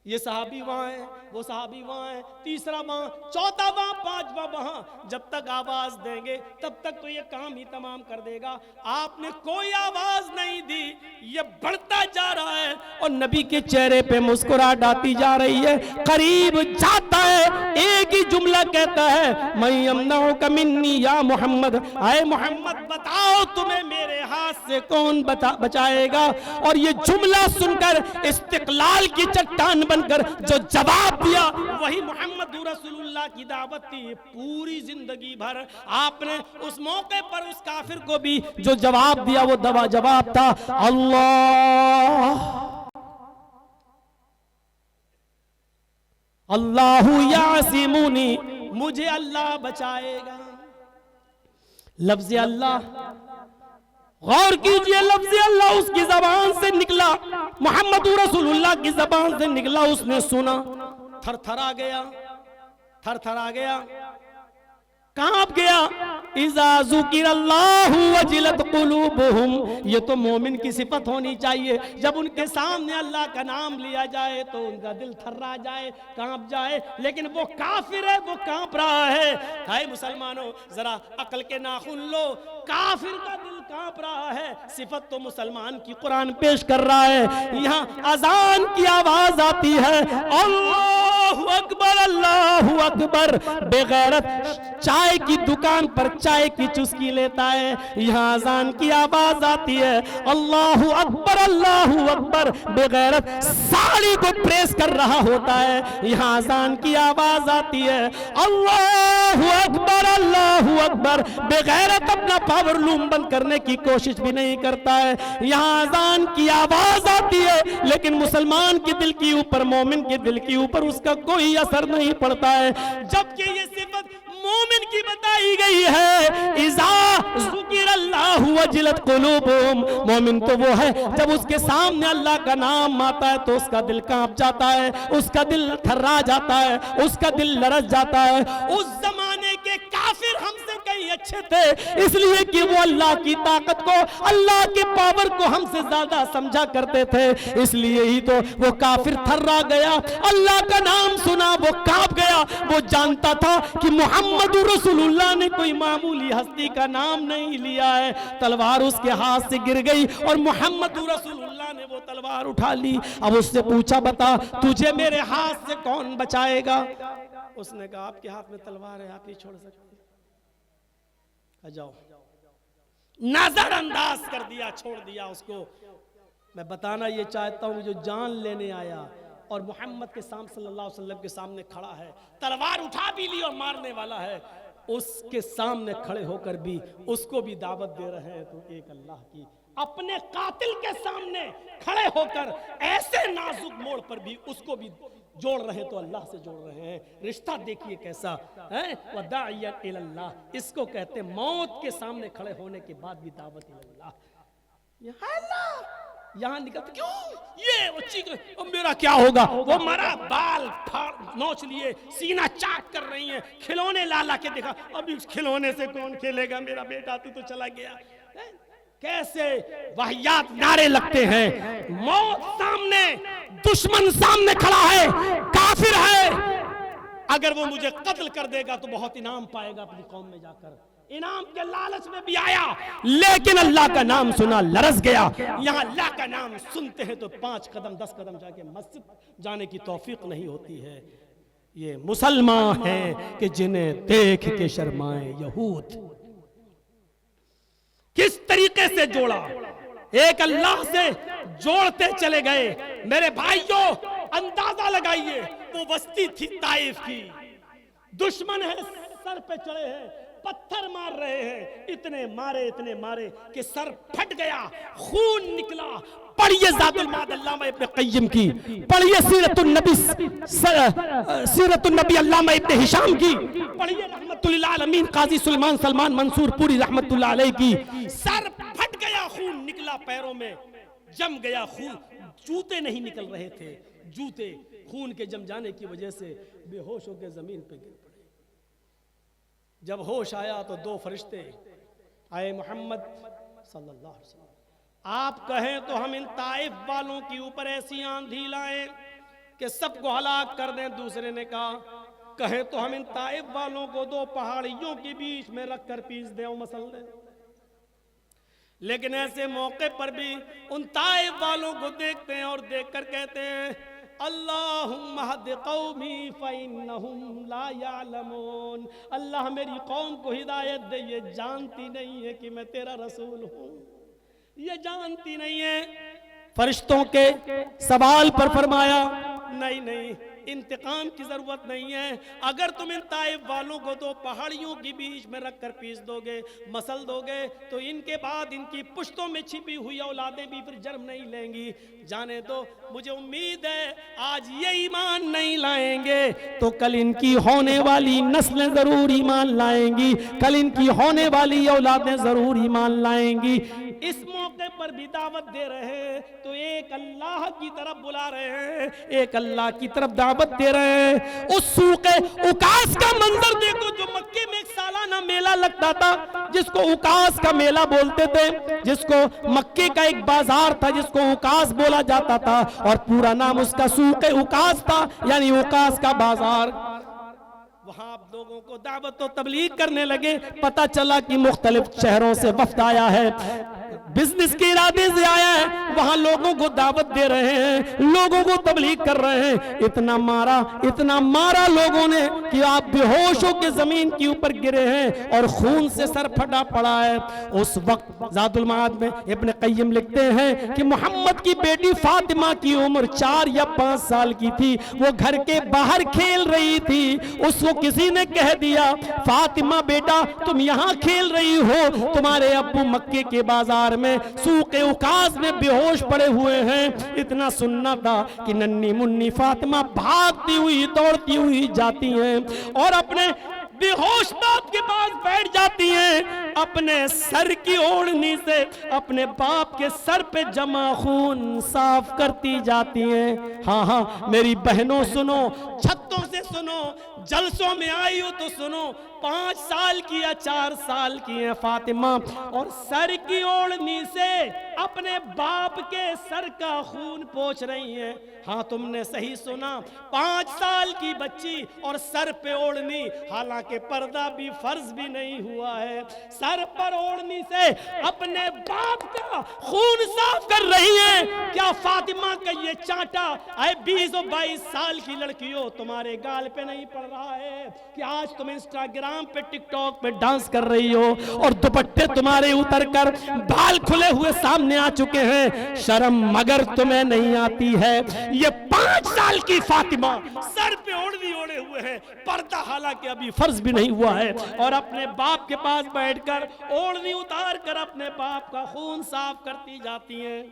ये सहाबी वहां है, वो सहाबी वहां है, तीसरा वहां, चौथा वहां, पांचवा वहां। जब तक आवाज देंगे तब तक तो ये काम ही तमाम कर देगा। आपने कोई आवाज नहीं दी, ये बढ़ता जा रहा है और नबी के चेहरे पे मुस्कुराहट आती जा रही है। करीब जाता है, एक ही जुमला कहता है, मैं यमनऊका मिन्नी या मोहम्मद, आए मोहम्मद बताओ तुम्हें मेरे हाथ से कौन बचाएगा। और ये जुमला सुनकर इस्तिक़लाल की चट्टान बनकर जो जवाब दिया वही मोहम्मद रसूलुल्लाह की दावत थी। पूरी जिंदगी भर आपने उस मौके पर उस काफिर को भी जो जवाब दिया वो जवाब था, अल्लाह अल्लाहु यासिमुनी, मुझे अल्लाह बचाएगा। लफ्ज़ अल्लाह गौर कीजिए, लफ्ज़ अल्लाह उसकी जबान से निकला, मोहम्मद रसूलुल्लाह की जबान से निकला, उसने सुना, थरथरा गया, थरथरा गया, कांप गया। इज़ा ज़ुकिरल्लाहु वजिलत क़ुलूबुहुम, ये तो मोमिन की सिफत होनी चाहिए, जब उनके सामने अल्लाह का नाम लिया जाए तो उनका दिल थर्रा जाए, कांप जाए। लेकिन वो काफिर है, वो कांप रहा है। हाय मुसलमानों, जरा अक्ल के नाखून लो, काफिर का दिल कांप रहा है। सिफत तो मुसलमान की कुरान पेश कर रहा है। यहाँ अजान की आवाज आती है, अल्लाहु अकबर अल्लाहु अकबर। बेगैरत चाय की दुकान पर चाय की चुस्की लेता है। यहाँ अजान की आवाज आती है, अल्लाहु अकबर। बेगैरत साड़ी को प्रेस कर रहा होता है। यहाँ अजान की आवाज आती है, अल्लाहु अकबर। बेगैरत अपना पावर लूम बंद करने की कोशिश भी नहीं करता है। यहाँ अजान की आवाज आती है, लेकिन मुसलमान के दिल के ऊपर, मोमिन के दिल के ऊपर उसका कोई असर नहीं पड़ता है। जबकि ये सिफत मोमिन की बताई गई है, इज़ा ज़ुकिरल्लाहु वजिलत कुलूबुहुम। मोमिन तो वो है जब उसके सामने अल्लाह का नाम आता है तो उसका दिल कांप जाता है, उसका दिल थर्रा जाता है, उसका दिल लरज जाता है। उस जमाने के काफिर हमसे कहीं अच्छे थे, इसलिए कि वो अल्लाह की ताकत को, अल्लाह के पावर को हमसे ज्यादा समझा करते थे। इसलिए ही तो वो काफिर थर्रा गया, अल्लाह का नाम सुना वो कांप गया। वो जानता था कि मोहम्मद रसूलुल्लाह ने कोई मामूली हस्ती का नाम नहीं लिया है। तलवार उसके हाथ से गिर गई और मोहम्मद रसूलुल्लाह ने वो तलवार उठा ली। अब उससे पूछा, बता तुझे मेरे हाथ से कौन बचाएगा? उसने कहा, आपके हाथ में तलवार है, आप नहीं छोड़ सकते, आ जाओ। नजरअंदाज कर दिया, छोड़ दिया उसको। मैं बताना ये चाहता हूं, जो जान लेने आया और मोहम्मद के सामने सल्लल्लाहु अलैहि वसल्लम के सामने खड़ा है, तलवार उठा भी ली और मारने वाला है, उसके सामने खड़े होकर भी उसको भी दावत दे रहे हैं तो एक अल्लाह की। अपने कातिल के सामने खड़े होकर ऐसे नाजुक मोड़ पर भी उसको भी जोड़ रहे तो अल्लाह से जोड़ रहे हैं। रिश्ता देखिए कैसा है, वदाइयन इलल्लाह। इसको कहते हैं मौत के सामने खड़े होने के बाद भी दावत इलल्लाह। यहाँ निकलते क्यों ये वो चीख, मेरा क्या होगा, वो मरा, बाल नोच लिए, सीना चाट कर रही है, खिलौने ला ला के देखा, अभी खिलौने से कौन खेलेगा, मेरा बेटा तू तो चला गया। कैसे वाहियात नारे लगते हैं। मौत सामने, दुश्मन सामने खड़ा है, काफिर है, अगर वो मुझे कत्ल कर देगा तो बहुत इनाम पाएगा अपनी कौम में जाकर। इनाम के लालच में भी आया, लेकिन अल्लाह का नाम सुना, लरस गया। यहाँ अल्लाह का नाम सुनते हैं तो 5 कदम 10 कदम जाके मस्जिद जाने की तौफीक नहीं होती है। ये मुसलमान हैं कि जिन्हें देख के शर्माए यहूद। किस तरीके से जोड़ा, एक अल्लाह से जोड़ते चले गए। मेरे भाइयों, अंदाजा लगाइए, वो बस्ती थी ताइफ की, दुश्मन है, सर पे चढ़े हैं, पत्थर मार रहे हैं, इतने मारे कि सर फट गया, खून निकला। पढ़िए ज़ातुल माद अल्लामा इब्न क़य्यिम की, पढ़िए सीरतुन नबी अल्लामा इब्न हिशाम की, पढ़िए रहमतुल लिल आलमीन काजी सुलेमान सलमान मंसूर पूरी रहमतुल्लाह अलैह की। सर फट गया, खून निकला, पैरों में जम गया खून, जूते नहीं निकल रहे थे, जूते खून के जम जाने की वजह से बेहोश होकर जमीन पे गिर पड़े। जब होश आया तो 2 फरिश्ते आए, मोहम्मद सल्लल्लाहु अलैहि वसल्लम, आप कहें तो हम इन ताइफ वालों के ऊपर ऐसी आंधी लाएं कि सबको हलाक कर दें। दूसरे ने कहा, कहें तो हम इन ताइफ वालों को 2 पहाड़ियों के बीच में रखकर पीस दें और मसल दें। लेकिन ऐसे मौके पर भी उन ताइफ वालों को देखते हैं और देखकर कहते हैं, अल्लाहुम्मा हद कौमी फइन्नहुम ला यालमून। अल्लाह मेरी कौम को हिदायत दे, ये जानती नहीं है कि मैं तेरा रसूल हूँ, ये जानती नहीं है। फरिश्तों के सवाल पर फरमाया, नहीं, इंतकाम की जरूरत नहीं है। अगर तुम इन ताइफ वालों को 2 पहाड़ियों के बीच में रखकर पीस दोगे, मसल दोगे, तो इनके बाद इनकी पुश्तों में छिपी हुई औलादें भी फिर जन्म नहीं लेंगी। जाने दो, मुझे उम्मीद है आज ये ईमान नहीं लाएंगे तो कल इनकी होने वाली नस्लें जरूर ईमान लाएंगी, कल इनकी होने वाली औलादें जरूर ईमान लाएंगी। इस मौके पर भी दावत दे रहे हैं तो एक अल्लाह की तरफ बुला रहे हैं, एक अल्लाह की तरफ दावत दे रहे हैं। उस सूक़े उकास का मंजर देखो, जो मक्के में एक सालाना मेला लगता था, जिसको उकास का मेला बोलते थे, जिसको मक्के का एक बाजार था जिसको उकास बोला जाता था, और पूरा नाम उसका सूक़े उकास था, यानी उकास का बाजार। वहां आप लोगों को दावत और तबलीग करने लगे। पता चला कि मुख्तलिफ शहरों से वफ्द आया है, बिजनेस के इरादे से आया है, वहां लोगों को दावत दे रहे हैं, लोगों को तबलीग कर रहे हैं। इतना मारा लोगों ने कि आप बेहोश होकर जमीन के ऊपर गिरे हैं और खून से सर फटा पड़ा है। उस वक्त ज़ादुल माद में इब्न क़य्यिम लिखते हैं कि मोहम्मद की बेटी फातिमा की उम्र 4 या 5 साल की थी। वो घर के बाहर खेल रही थी। उसको किसी ने कह दिया, फातिमा बेटा तुम यहाँ खेल रही हो, तुम्हारे अब्बू मक्के के बाजार में सूक़े उकास में बेहोश पड़े हुए हैं। इतना सुनना था कि नन्ही मुन्नी फातिमा भागती हुई दौड़ती हुई जाती हैं और अपने बेहोश बाप के पास बैठ जाती हैं। अपने सर की ओढ़नी से अपने बाप के सर पे जमा खून साफ करती जाती हैं। हाँ मेरी बहनों सुनो, छतों से सुनो, जलसों में आई हो तो सुनो। 5 साल की या 4 साल की है फातिमा और सर की ओढ़नी से अपने बाप के सर का खून पोंछ रही है। हाँ तुमने सही सुना, 5 साल की बच्ची और सर पे ओढ़नी, हालांकि पर्दा भी फर्ज भी नहीं हुआ है, सर पर ओढ़नी से अपने बाप का खून साफ कर रही है। क्या फातिमा का ये चांटा 20 और 22 साल की लड़कियों तुम्हारे गाल पे नहीं पड़ रहा है कि आज तुम इंस्टाग्राम पे टिकटॉक पे डांस कर रही हो और दुपट्टे तुम्हारे उतर कर बाल खुले हुए सामने आ चुके हैं। शर्म मगर तुम्हें नहीं आती है। ये 5 साल की फातिमा सर पे ओढ़नी ओढ़े हुए है, पर्दा हालांकि अभी फर्ज भी नहीं हुआ है, और अपने बाप के पास बैठकर ओढ़नी उतार कर अपने बाप का खून साफ करती जाती हैं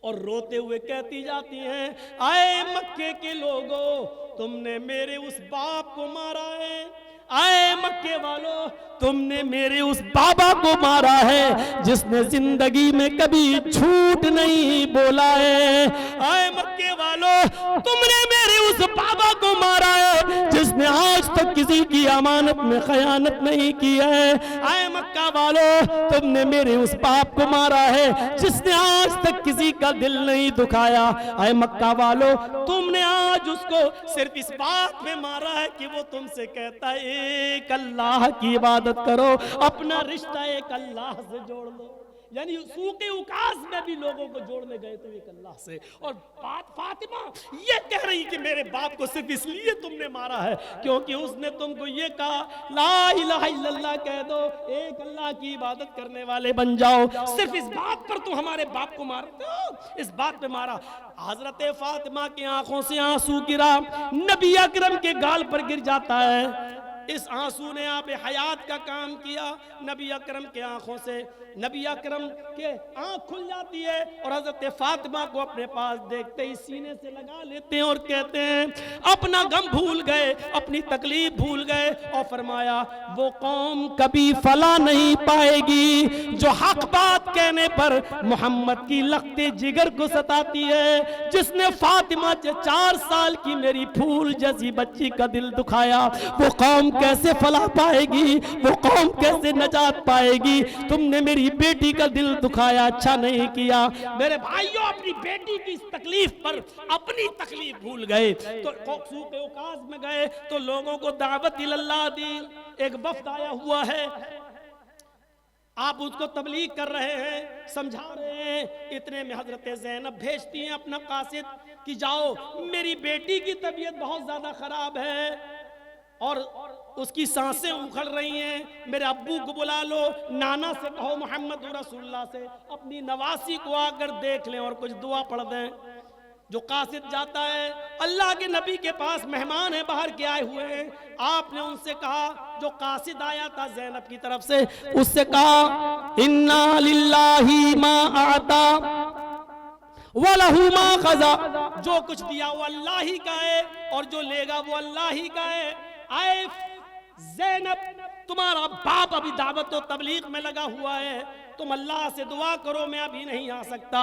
और रोते हुए कहती जाती हैं, आए मक्के के लोगों, तुमने मेरे उस बाप को मारा है। आए मक्के वालों, तुमने मेरे उस बाबा को मारा है जिसने जिंदगी में कभी झूठ नहीं बोला है। आए मक्के वालों, तुमने मेरे उस बाबा को मारा है जिसने आज तक किसी की अमानत में खयानत नहीं की है। आए मक्का वालों, तुमने मेरे उस बाप को मारा है जिसने आज तक किसी का दिल नहीं दुखाया। आए मक्का वालों, तुमने आज उसको सिर्फ इस बात में मारा है कि वो तुमसे कहता है एक अल्लाह की इबादत करो, अपना रिश्ता एक अल्लाह से जोड़ लो। यानी सूक़े उकास में भी लोगों को जोड़ने गए तो एक अल्लाह से। और बात फातिमा ये कह रही कि मेरे बाप को सिर्फ इसलिए तुमने मारा है क्योंकि उसने तुमको ये कहा ला इलाहा इल्लल्लाह कह दो, एक अल्लाह की इबादत करने वाले बन जाओ। सिर्फ इस बात पर तुम हमारे बाप को मारते हो, इस बात पे मारा। हजरत फातिमा की आंखों से आंसू गिरा, नबी अकरम के गाल पर गिर जाता है। इस आंसू ने आप हयात का काम किया। नबी अकरम के आंखों से नबी अकरम के आंख खुल जाती है और हजरत फातिमा को अपने पास देखते ही सीने से लगा लेते हैं और कहते हैं अपना गम भूल गए, अपनी तकलीफ भूल गए, और फरमाया वो कौम कभी फला नहीं पाएगी जो हक बात कहने पर मोहम्मद की लख्ते जिगर को सताती है। जिसने फातिमा से 4 साल की मेरी फूल जैसी बच्ची का दिल दुखाया, वो कौम कैसे फला पाएगी, वो कौम कैसे नजात पाएगी। तुमने मेरी बेटी का दिल दुखाया, अच्छा नहीं किया। मेरे भाइयों, अपनी बेटी की इस तकलीफ पर अपनी तकलीफ भूल गए तो सूक़े उकास में गए तो लोगों को दावत इल्लल्लाह दी। एक वफ्द आया हुआ है, आप उसको तबलीग कर रहे हैं, समझा रहे हैं। इतने में हजरत ज़ैनब भेजती हैं अपना कासिद कि जाओ, मेरी बेटी की तबीयत बहुत ज्यादा खराब है और उसकी सांसें उखड़ रही हैं, मेरे अब्बू को बुला लो, नाना से कहो मोहम्मद रसूलुल्लाह से अपनी नवासी को आकर देख लें और कुछ दुआ पढ़ दें। जो कासिद जाता है, अल्लाह के नबी के पास मेहमान है, बाहर के आए हुए हैं। आपने उनसे कहा, जो कासिद आया था ज़ैनब की तरफ से, उससे कहा इन्ना लिल्लाहि मा आता वलहु मा क़ज़ा, जो कुछ दिया वो अल्लाह ही का है और जो लेगा वो अल्लाह ही का है। आए ज़ैनब, तुम्हारा बाप अभी दावत और तबलीग में लगा हुआ है, तुम अल्लाह से दुआ करो, मैं अभी नहीं आ सकता।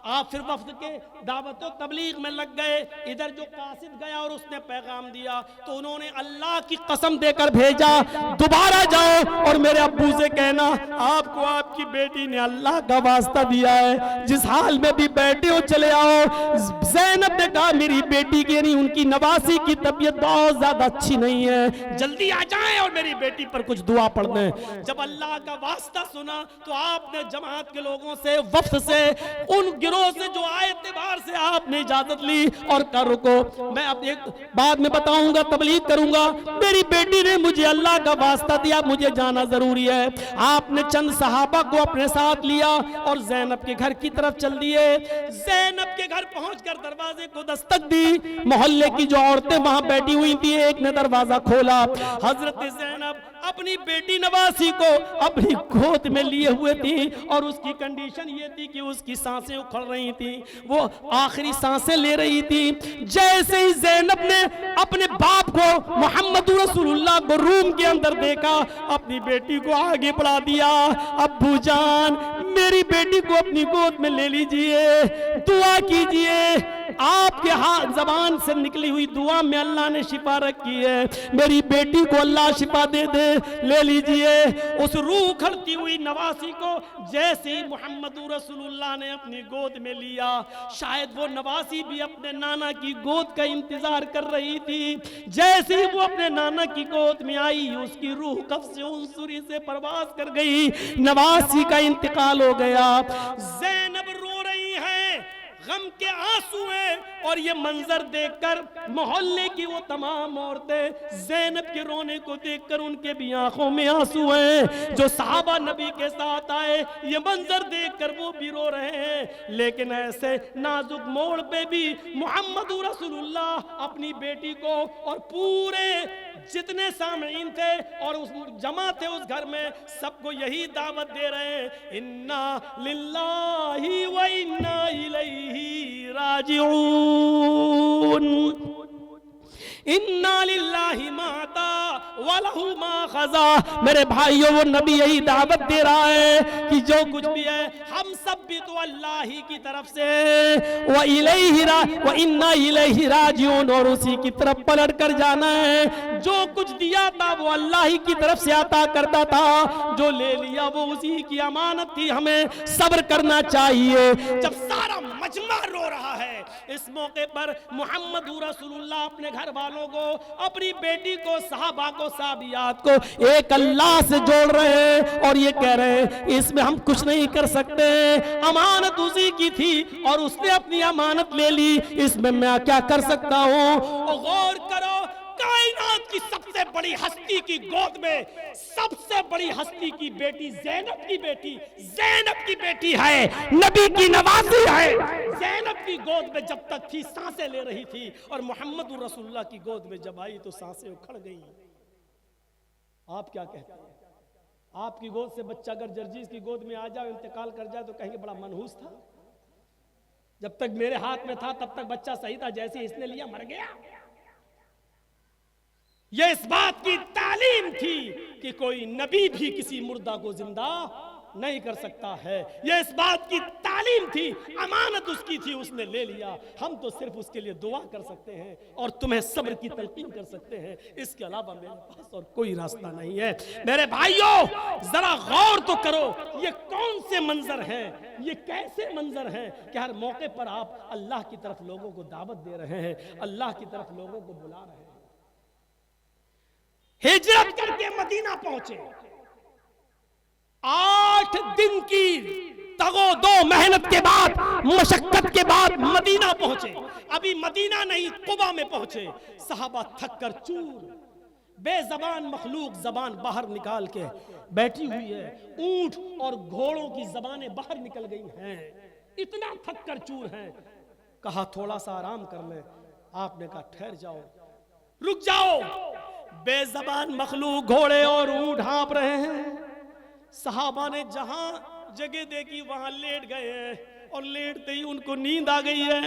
आप फिर वफ्द के दावत और तबलीग में लग गए। इधर जो कासिद गया और उसने पैगाम दिया तो उन्होंने अल्लाह की कसम देकर भेजा, दोबारा जाओ और मेरे अब्बू से कहना आपको आपकी बेटी ने अल्लाह का वास्ता दिया है, जिस हाल में भी बैठे हो चले आओ। ज़ैनब ने कहा मेरी बेटी की यानी उनकी नवासी की तबीयत बहुत ज्यादा अच्छी नहीं है, जल्दी आ जाएं और मेरी बेटी पर कुछ दुआ पढ़ दें। जब अल्लाह का वास्ता सुना तो आपने जमात के लोगों से, वफ्द से, उन गिरोह से जो आए एतबार से आपने इजाजत ली और कर रुको, मैं अब एक बाद में बताऊंगा, तबलीग करूंगा, मेरी बेटी ने मुझे अल्लाह का वास्ता दिया, मुझे जाना जरूरी है। आपने चंद सहाबा को अपने साथ लिया और ज़ैनब के घर की तरफ चल दिए। ज़ैनब के घर पहुंचकर दरवाजे को दस्तक दी। मोहल्ले की जो औरतें वहां बैठी हुई थी, एक ने दरवाजा खोला। हजरत ज़ैनब अपनी बेटी नवासी को अपनी गोद में लिए हुए थी और उसकी कंडीशन ये थी कि उसकी सांसें उखड़ रही थी, वो आखिरी सांसें ले रही थी। जैसे ही ज़ैनब ने अपने बाप को मोहम्मद रसूलुल्लाह को रूम के अंदर देखा, अपनी बेटी को आगे बढ़ा दिया, अब्बू जान मेरी बेटी को अपनी गोद में ले लीजिए, दुआ कीजिए, आपके हाथ जबान से निकली हुई दुआ में अल्लाह ने शिफा रखी है, मेरी बेटी को अल्लाह शिफा दे दे, ले लीजिए। उस रूह खड़ती हुई नवासी को जैसे ही मोहम्मद रसूलुल्लाह ने अपनी गोद में लिया, शायद वो नवासी भी अपने नाना की गोद का इंतजार कर रही थी। जैसे ही वो अपने नाना की गोद में आई, उसकी रूह कब्ज़ उनसुरी से परवास कर गई, नवासी का इंतकाल हो गया। ज़ैनब रो रही है, गम के आंसू हैं और ये मंजर देखकर मोहल्ले की वो तमाम औरतें ज़ैनब के रोने को देखकर उनके भी आंखों में आंसू हैं। जो सहाबा नबी के साथ आए, ये मंजर देखकर वो भी रो रहे हैं। लेकिन ऐसे नाजुक मोड़ पे भी मोहम्मद रसूलुल्लाह अपनी बेटी को और पूरे जितने सामईन थे और उस जमा थे उस घर में, सबको यही दावत दे रहे हैं, इन्ना लिल्लाही व इन्ना इलैहि राजिऊन, इन्ना लिल्लाहि मा अता व लहू मा खज़ा। मेरे भाइयों, वो नबी यही दावत दे रहा है कि जो कुछ भी है हम सब भी तो अल्लाह ही की तरफ से, व इन्ना इलैहि राजिऊन, और उसी की तरफ पलट कर जाना है। जो कुछ दिया था वो अल्लाह ही की तरफ से अता करता था, जो ले लिया वो उसी की अमानत थी। हमें सब्र करना चाहिए। जब सारा मजमा रो रहा है, इस मौके पर मोहम्मद रसूलुल्लाह अपने घर वालों को, अपनी बेटी को, सहाबा को, साबियात को एक अल्लाह से जोड़ रहे हैं और ये कह रहे हैं इसमें हम कुछ नहीं कर सकते, अमानत उसी की थी और उसने अपनी अमानत ले ली, इसमें मैं क्या कर सकता हूं। और गौर करो, कायनात की सबसे बड़ी हस्ती की गोद में सबसे बड़ी हस्ती की बेटी ज़ैनब की बेटी है, नबी की नवासी है। ज़ैनब की गोद में जब तक थी सांसें ले रही थी और मोहम्मद रसूलुल्लाह की गोद में जब आई तो सांसें उखड़ गई। आप क्या कहते हैं? आपकी गोद से बच्चा अगर जर्जीस की गोद में आ जाए, इंतकाल कर जाए तो कहेंगे बड़ा मनहूस था, जब तक मेरे हाथ में था तब तक बच्चा सही था, जैसे इसने लिया मर गया। यह इस बात की तालीम थी कि कोई नबी भी किसी मुर्दा को जिंदा नहीं कर सकता है। यह इस बात की तालीम थी, अमानत उसकी थी, उसने ले लिया। हम तो सिर्फ उसके लिए दुआ कर सकते हैं और तुम्हें सब्र की तलकीन कर सकते हैं, इसके अलावा मेरे पास और कोई रास्ता नहीं है। मेरे भाइयों, जरा गौर तो करो, ये कौन से मंजर हैं, ये कैसे मंजर हैं कि हर मौके पर आप अल्लाह की तरफ लोगों को दावत दे रहे हैं, अल्लाह की तरफ लोगों को बुला रहे हैं। हिजरत करके मदीना पहुंचे, 8 दिन की तगो दो मेहनत के बाद, मशक्कत के बाद मदीना पहुंचे। अभी मदीना नहीं, कुबा में पहुंचे। सहाबा थक कर चूर, बेजबान मखलूक जबान बाहर निकाल के बैठी हुई है, ऊंट और घोड़ों की जबानें बाहर निकल गई हैं, इतना थक कर चूर हैं। कहा थोड़ा सा आराम कर ले, आपने कहा ठहर जाओ, रुक जाओ। बेजबान मखलूक घोड़े और ऊंट हाँप रहे हैं। सहाबा ने जहां जगह देखी वहां लेट गए हैं और लेटते ही उनको नींद आ गई है।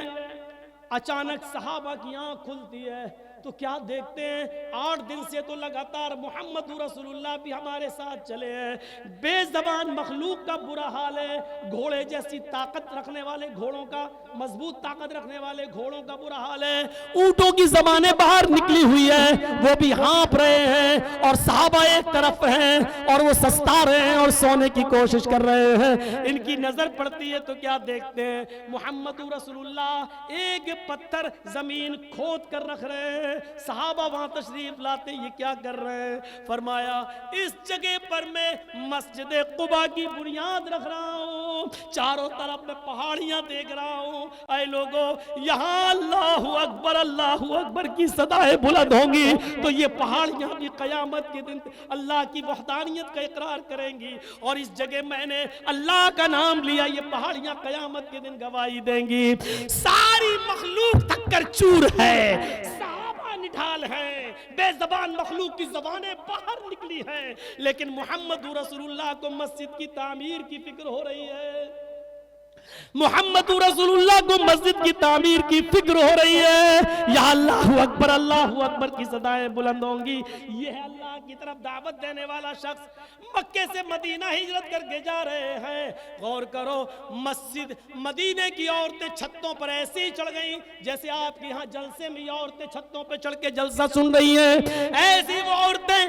अचानक सहाबा की आंख खुलती है तो क्या देखते हैं 8 दिन से तो लगातार मोहम्मद रसूलुल्लाह भी हमारे साथ चले हैं। बेज़बान मखलूक का बुरा हाल है, घोड़े जैसी ताकत रखने वाले घोड़ों का, मजबूत ताकत रखने वाले घोड़ों का बुरा हाल है। ऊंटों की ज़बानें बाहर निकली हुई है, वो भी हाँप रहे हैं और सहाबा एक तरफ हैं और वो सस्ता रहे हैं और सोने की कोशिश कर रहे हैं। इनकी नजर पड़ती है तो क्या देखते हैं, मोहम्मद रसूलुल्लाह एक पत्थर जमीन खोद कर रख रहे हैं। सहाबा वहां तशरीफ लाते, ये क्या कर रहे हैं? फरमाया इस जगह पर मैं मस्जिद कुबा की बुनियाद रख रहा हूँ, चारों तरफ मैं पहाड़ियां देख रहा हूँ। ऐ लोगों, यहाँ अल्लाहु अकबर की सदाएं बुलंद होंगी तो ये पहाड़ियां भी कयामत के दिन अल्लाह की वहदानियत का इकरार करेंगी। और इस जगह मैंने अल्लाह का नाम लिया, ये पहाड़ियां कयामत के दिन गवाही देंगी। सारी मखलूक थककर चूर है, सहाबा निढाल है, बेज़बान मखलूक की ज़बानें बाहर निकली हैं, लेकिन मोहम्मद रसूलुल्लाह को मस्जिद की तामीर की फिक्र हो रही है। मोहम्मद रसूलुल्लाह को मस्जिद की तामीर की फिक्र हो रही है। या अल्लाहु अकबर की सदाएं बुलंद होंगी। ये है अल्लाह की तरफ दावत देने वाला शख्स, मक्के से मदीना हिजरत करके जा रहे हैं। गौर करो, मस्जिद मदीने की औरतें छतों पर ऐसे ही चढ़ गई जैसे आपके यहाँ जलसे में औरतें छतों पर चढ़ के जलसा सुन रही हैं। ऐसी वो औरतें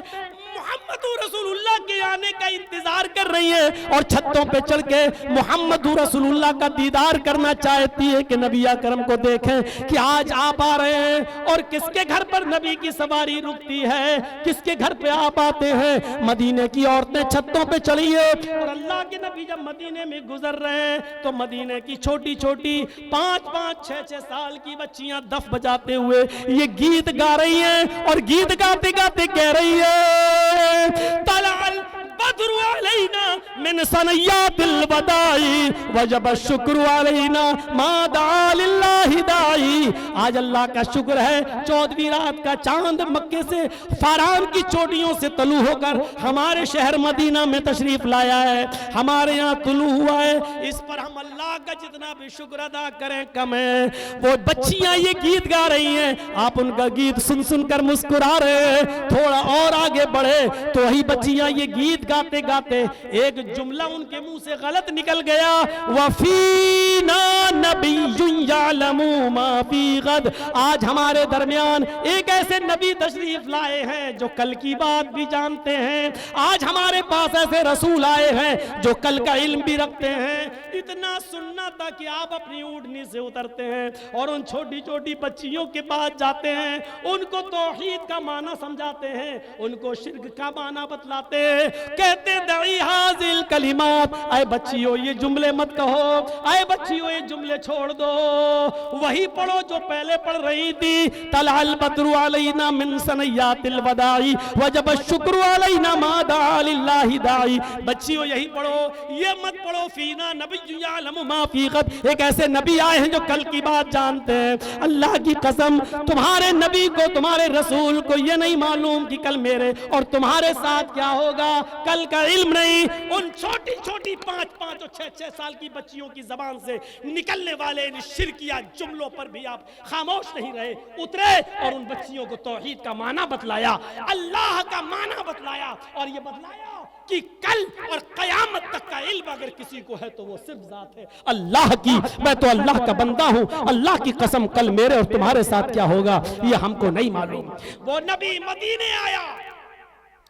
मोहम्मद रसूलुल्लाह के आने का इंतजार कर रही हैं और छतों पे चढ़ के मोहम्मद रसूलुल्लाह का दीदार करना चाहती है कि नबी अकरम को देखें कि आज आप आ रहे हैं और किसके घर पर नबी की सवारी रुकती है, किसके घर पे आप आते हैं। मदीने की औरतें छतों पे चढ़ी है और अल्लाह के नबी जब मदीने में गुजर रहे हैं तो मदीने की छोटी छोटी 5-5, 6-6 साल की बच्चियां दफ बजाते हुए ये गीत गा रही हैं और गीत गाते गाते कह रही है, तलाल बद्रु अलैना मिन सनयातिल वदाई वजब शुक्र अलैना मा दा लिल्लाहि दाई। आज अल्लाह का शुक्र है, 14वीं रात का चांद मक्के से फारान की चोटियों से तलू होकर हमारे शहर मदीना में तशरीफ लाया है, हमारे यहाँ तुलू हुआ है। इस पर हम अल्लाह का जितना भी शुक्र अदा करें कम है। वो बच्चियां ये गीत गा रही हैं, आप उनका गीत सुन सुनकर मुस्कुरा रहे हैं। थोड़ा और आगे बढ़े तो वही बच्चियां ये गीत गाते गाते एक जुमला उनके मुंह से गलत निकल गया, वफीना नबियुन यअलमु मा फी गद। आज हमारे दरमियान एक ऐसे नबी तशरीफ लाए हैं जो कल की बात भी जानते हैं। आज हमारे पास ऐसे रसूल आए हैं जो कल का इल्म भी रखते हैं। इतना सुनना था कि आप अपनी ऊँटनी से उतरते हैं और उन छोटी छोटी बच्चियों के पास जाते हैं, उनको तौहीद का माना समझाते हैं, उनको शिर्क का माना बतलाते हैं। कहते दई हाजिल कलिमात, आए बच्चियों ये जुमले मत कहो, आए बच्चियों ये जुमले छोड़ दो, वही पढ़ो जो पहले पढ़ रही थी। तलाल बद्रु अलैना मिन सनयातिल वदाई वजब शुक्र अलैना मा दा लिल्लाहि दाई। बच्चियों यही पढ़ो, ये मत पढ़ो फीना नबिय्युन यअलमु मा फी गद। एक ऐसे नबी आए हैं जो कल की बात जानते हैं। अल्लाह की कसम, तुम्हारे नबी को, तुम्हारे रसूल को ये नहीं मालूम कि कल मेरे और तुम्हारे साथ क्या होगा, कल का इल्म नहीं। उन छोटी छोटी 5-5 और 6-6 साल की बच्चियों की जबान से निकलने वाले इन शिरकिया जुमलों पर भी आप खामोश नहीं रहे, उतरे और उन बच्चियों को तौहीद का माना बतलाया, अल्लाह का माना बतलाया और ये बतलाया कि कल और कयामत तक का इल्म अगर किसी को है तो वो सिर्फ जात है अल्लाह की। मैं तो अल्लाह का बंदा हूँ, अल्लाह की कसम कल मेरे और तुम्हारे साथ क्या होगा ये हमको नहीं मालूम। वो नबी मदीने आया,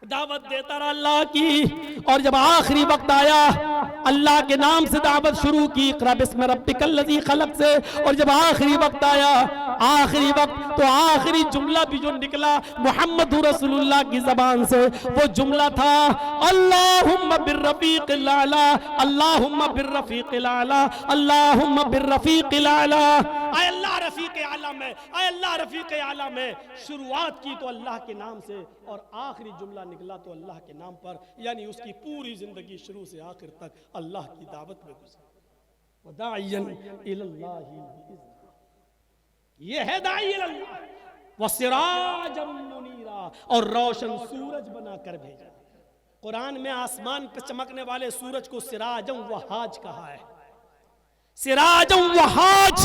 दावत देता रहा अल्लाह की, और जब आखिरी वक्त आया अल्लाह के नाम से दावत शुरू की, इक़रा बिस्मि रब्बिकल लज़ी खलक़ से। और जब आखिरी वक्त आया, आखिरी वक्त, तो आखिरी जुमला भी जो निकला मोहम्मद रसूलुल्लाह की जबान से, वो जुमला था अल्लाहुम्मा बिर्रफ़ीक़िल आला, अल्लाहुम्मा बिर्रफ़ीक़िल आला, अल्लाहुम्मा बिर्रफ़ीक़िल आला। आए अल्लाह रफ़ीक़े आला में, आए अल्लाह रफ़ीक़े आला में। शुरुआत की तो अल्लाह के नाम से और आखिरी जुमला निकला तो अल्लाह के नाम पर, यानी उसकी पूरी जिंदगी शुरू से आखिर तक अल्लाह की दावत में गुजरी। वदाइयन इलल्लाहि बिइज़्निही, ये है दाई इलल्लाह, वसिराजम मुनीरा, और रोशन सूरज बनाकर भेजा। कुरान में आसमान पर चमकने वाले सूरज को सिराजम वहाज कहा है। सिराजम वहाज,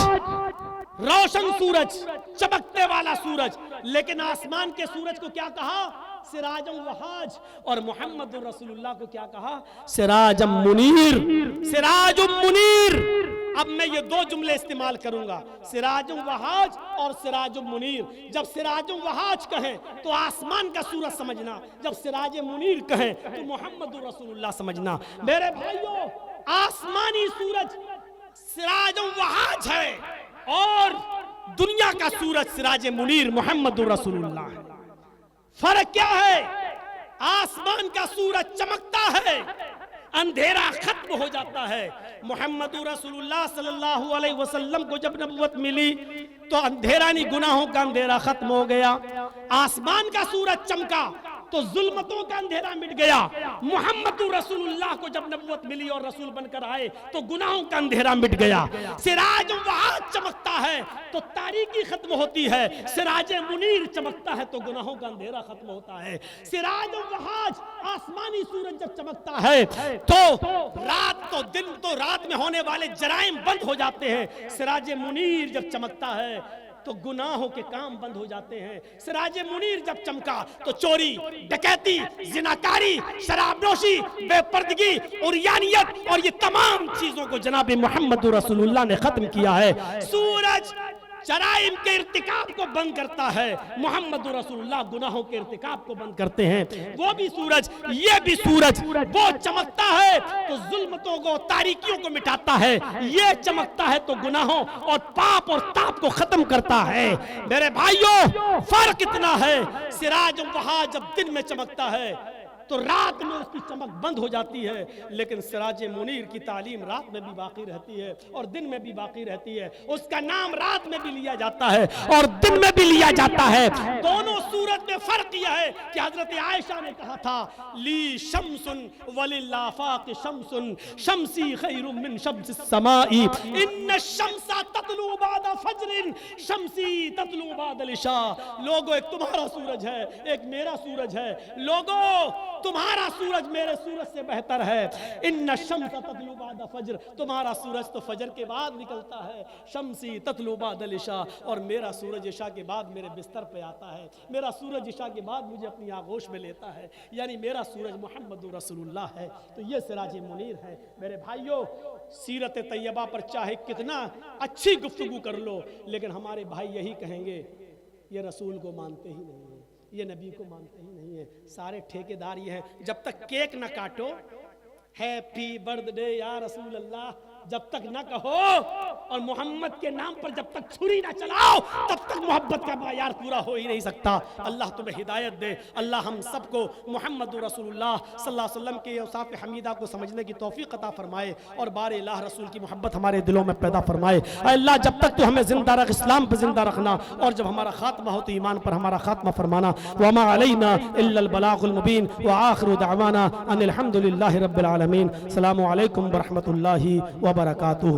रोशन सूरज, चमकते वाला सूरज। लेकिन आसमान के सूरज को क्या कहा? सिराजम वहाज। और मोहम्मद रसूलुल्लाह को क्या कहा? सिराजम मुनीर, सिराजुम मुनीर। अब मैं ये दो जुमले इस्तेमाल करूंगा, सिराजुम वहाज और सिराजुम मुनीर। जब सिराजुम वहाज कहें तो आसमान का सूरज समझना, जब सिराज मुनीर कहें तो मोहम्मद रसूलुल्लाह समझना। मेरे भाइयों, आसमानी सूरज सिराजुम वहाज है और दुनिया का सूरज सिराज मुनीर मोहम्मद रसूलुल्लाह है। फर्क क्या है? आसमान का सूरज चमकता है, अंधेरा खत्म हो जाता है। मोहम्मद रसूलुल्लाह सल्लल्लाहु अलैहि वसल्लम को जब नबूवत मिली तो अंधेरा नहीं, गुनाहों का अंधेरा खत्म हो गया। आसमान का सूरज चमका तो जुल्मतों का अंधेरा मिट गया। मोहम्मद रसूलुल्लाह को जब नबूवत मिली और रसूल बनकर आए तो गुनाहों का अंधेरा मिट गया। सिराज वहाज चमकता है तो तारीकी खत्म होती है, सिराज मुनीर चमकता है तो गुनाहों का अंधेरा खत्म होता है। सिराज वहाज, आसमानी सूरज जब चमकता है तो रात में होने वाले जराइम बंद हो जाते हैं। सिराज मुनीर जब चमकता है तो गुनाहों के काम बंद हो जाते हैं। सिराज मुनीर जब चमका तो चोरी, डकैती, जिनाकारी, शराबनोशी, बेपर्दगी, उरियानियत और ये तमाम चीजों को जनाब मोहम्मद रसूलुल्लाह ने खत्म किया है। सूरज जराइम के इर्तिकाब को बंद करता है, मोहम्मद रसूलुल्लाह गुनाहों के इर्तिकाब को बंद करते हैं। वो भी सूरज, ये भी सूरज, वो चमकता है तो जुल्मतों को, तारीकियों को मिटाता है, ये चमकता है तो गुनाहों और पाप और ताप को खत्म करता है। मेरे भाइयों, फर्क इतना है, सिराज वहां जब दिन में चमकता है तो रात में उसकी चमक बंद हो जाती है, लेकिन सिराज मुनीर की तालीम रात में भी बाकी रहती है और दिन में भी बाकी रहती है। उसका नाम रात में भी लिया जाता है और दिन में भी लिया जाता है। दोनों सूरत में फर्क यह है कि हजरत आयशा ने कहा था, ली शम्सुन वलिल्लाफाक शम्सुन शम्सी खैरुम मिन शम्सिस समाई इन्न शम्सा ततलू बाद फज्रिन शम्सी ततलू बाद इशा। लोगों, एक तुम्हारा सूरज है, एक मेरा सूरज है। लोगों, तुम्हारा सूरज मेरे सूरज से बेहतर है। इन्न शम्स ततलू बाद फज्र, तुम्हारा सूरज तो फजर के बाद निकलता है। शम्सी ततलू बाद इशा, और मेरा सूरज इशा के बाद मेरे बिस्तर पे आता है। मेरा सूरज इशा के बाद मुझे अपनी आगोश में लेता है, यानी मेरा सूरज मोहम्मद रसूलुल्लाह है। तो ये सिराज मुनीर है। मेरे भाइयों, सीरत तैयबा पर चाहे कितना अच्छी गुफ्तगू कर लो, लेकिन हमारे भाई यही कहेंगे, ये रसूल को मानते ही नहीं है, ये नबी को मानते ही नहीं है। सारे ठेकेदार ये हैं, जब तक केक ना काटो, हैप्पी बर्थडे या रसूल अल्लाह जब तक ना कहो और मोहम्मद के नाम पर जब तक छुरी ना चलाओ, तब तक मोहब्बत का बायार पूरा हो ही नहीं सकता। अल्लाह तुम्हें हिदायत दे। अल्लाह हम सबको मोहम्मद रसूलुल्लाह सल्लल्लाहु अलैहि वसल्लम के औसाफ हमीदा को समझने की तौफीक अता फरमाए और बार इलाह रसूल की मोहब्बत हमारे दिलों में पैदा फरमाए। अल्लाह, जब तक तू हमें जिंदा रख, इस्लाम पर जिंदा रखना, और जब हमारा खात्मा हो तो ईमान पर हमारा खात्मा फरमाना। वमा अलैना इल्लल बलागुल मुबीन व आखिरु दअवाना अनिल हम्दुलिल्लाहि रब्बिल आलमीन। अस्सलामु अलैकुम व रहमतुल्लाहि व बरकातुहू।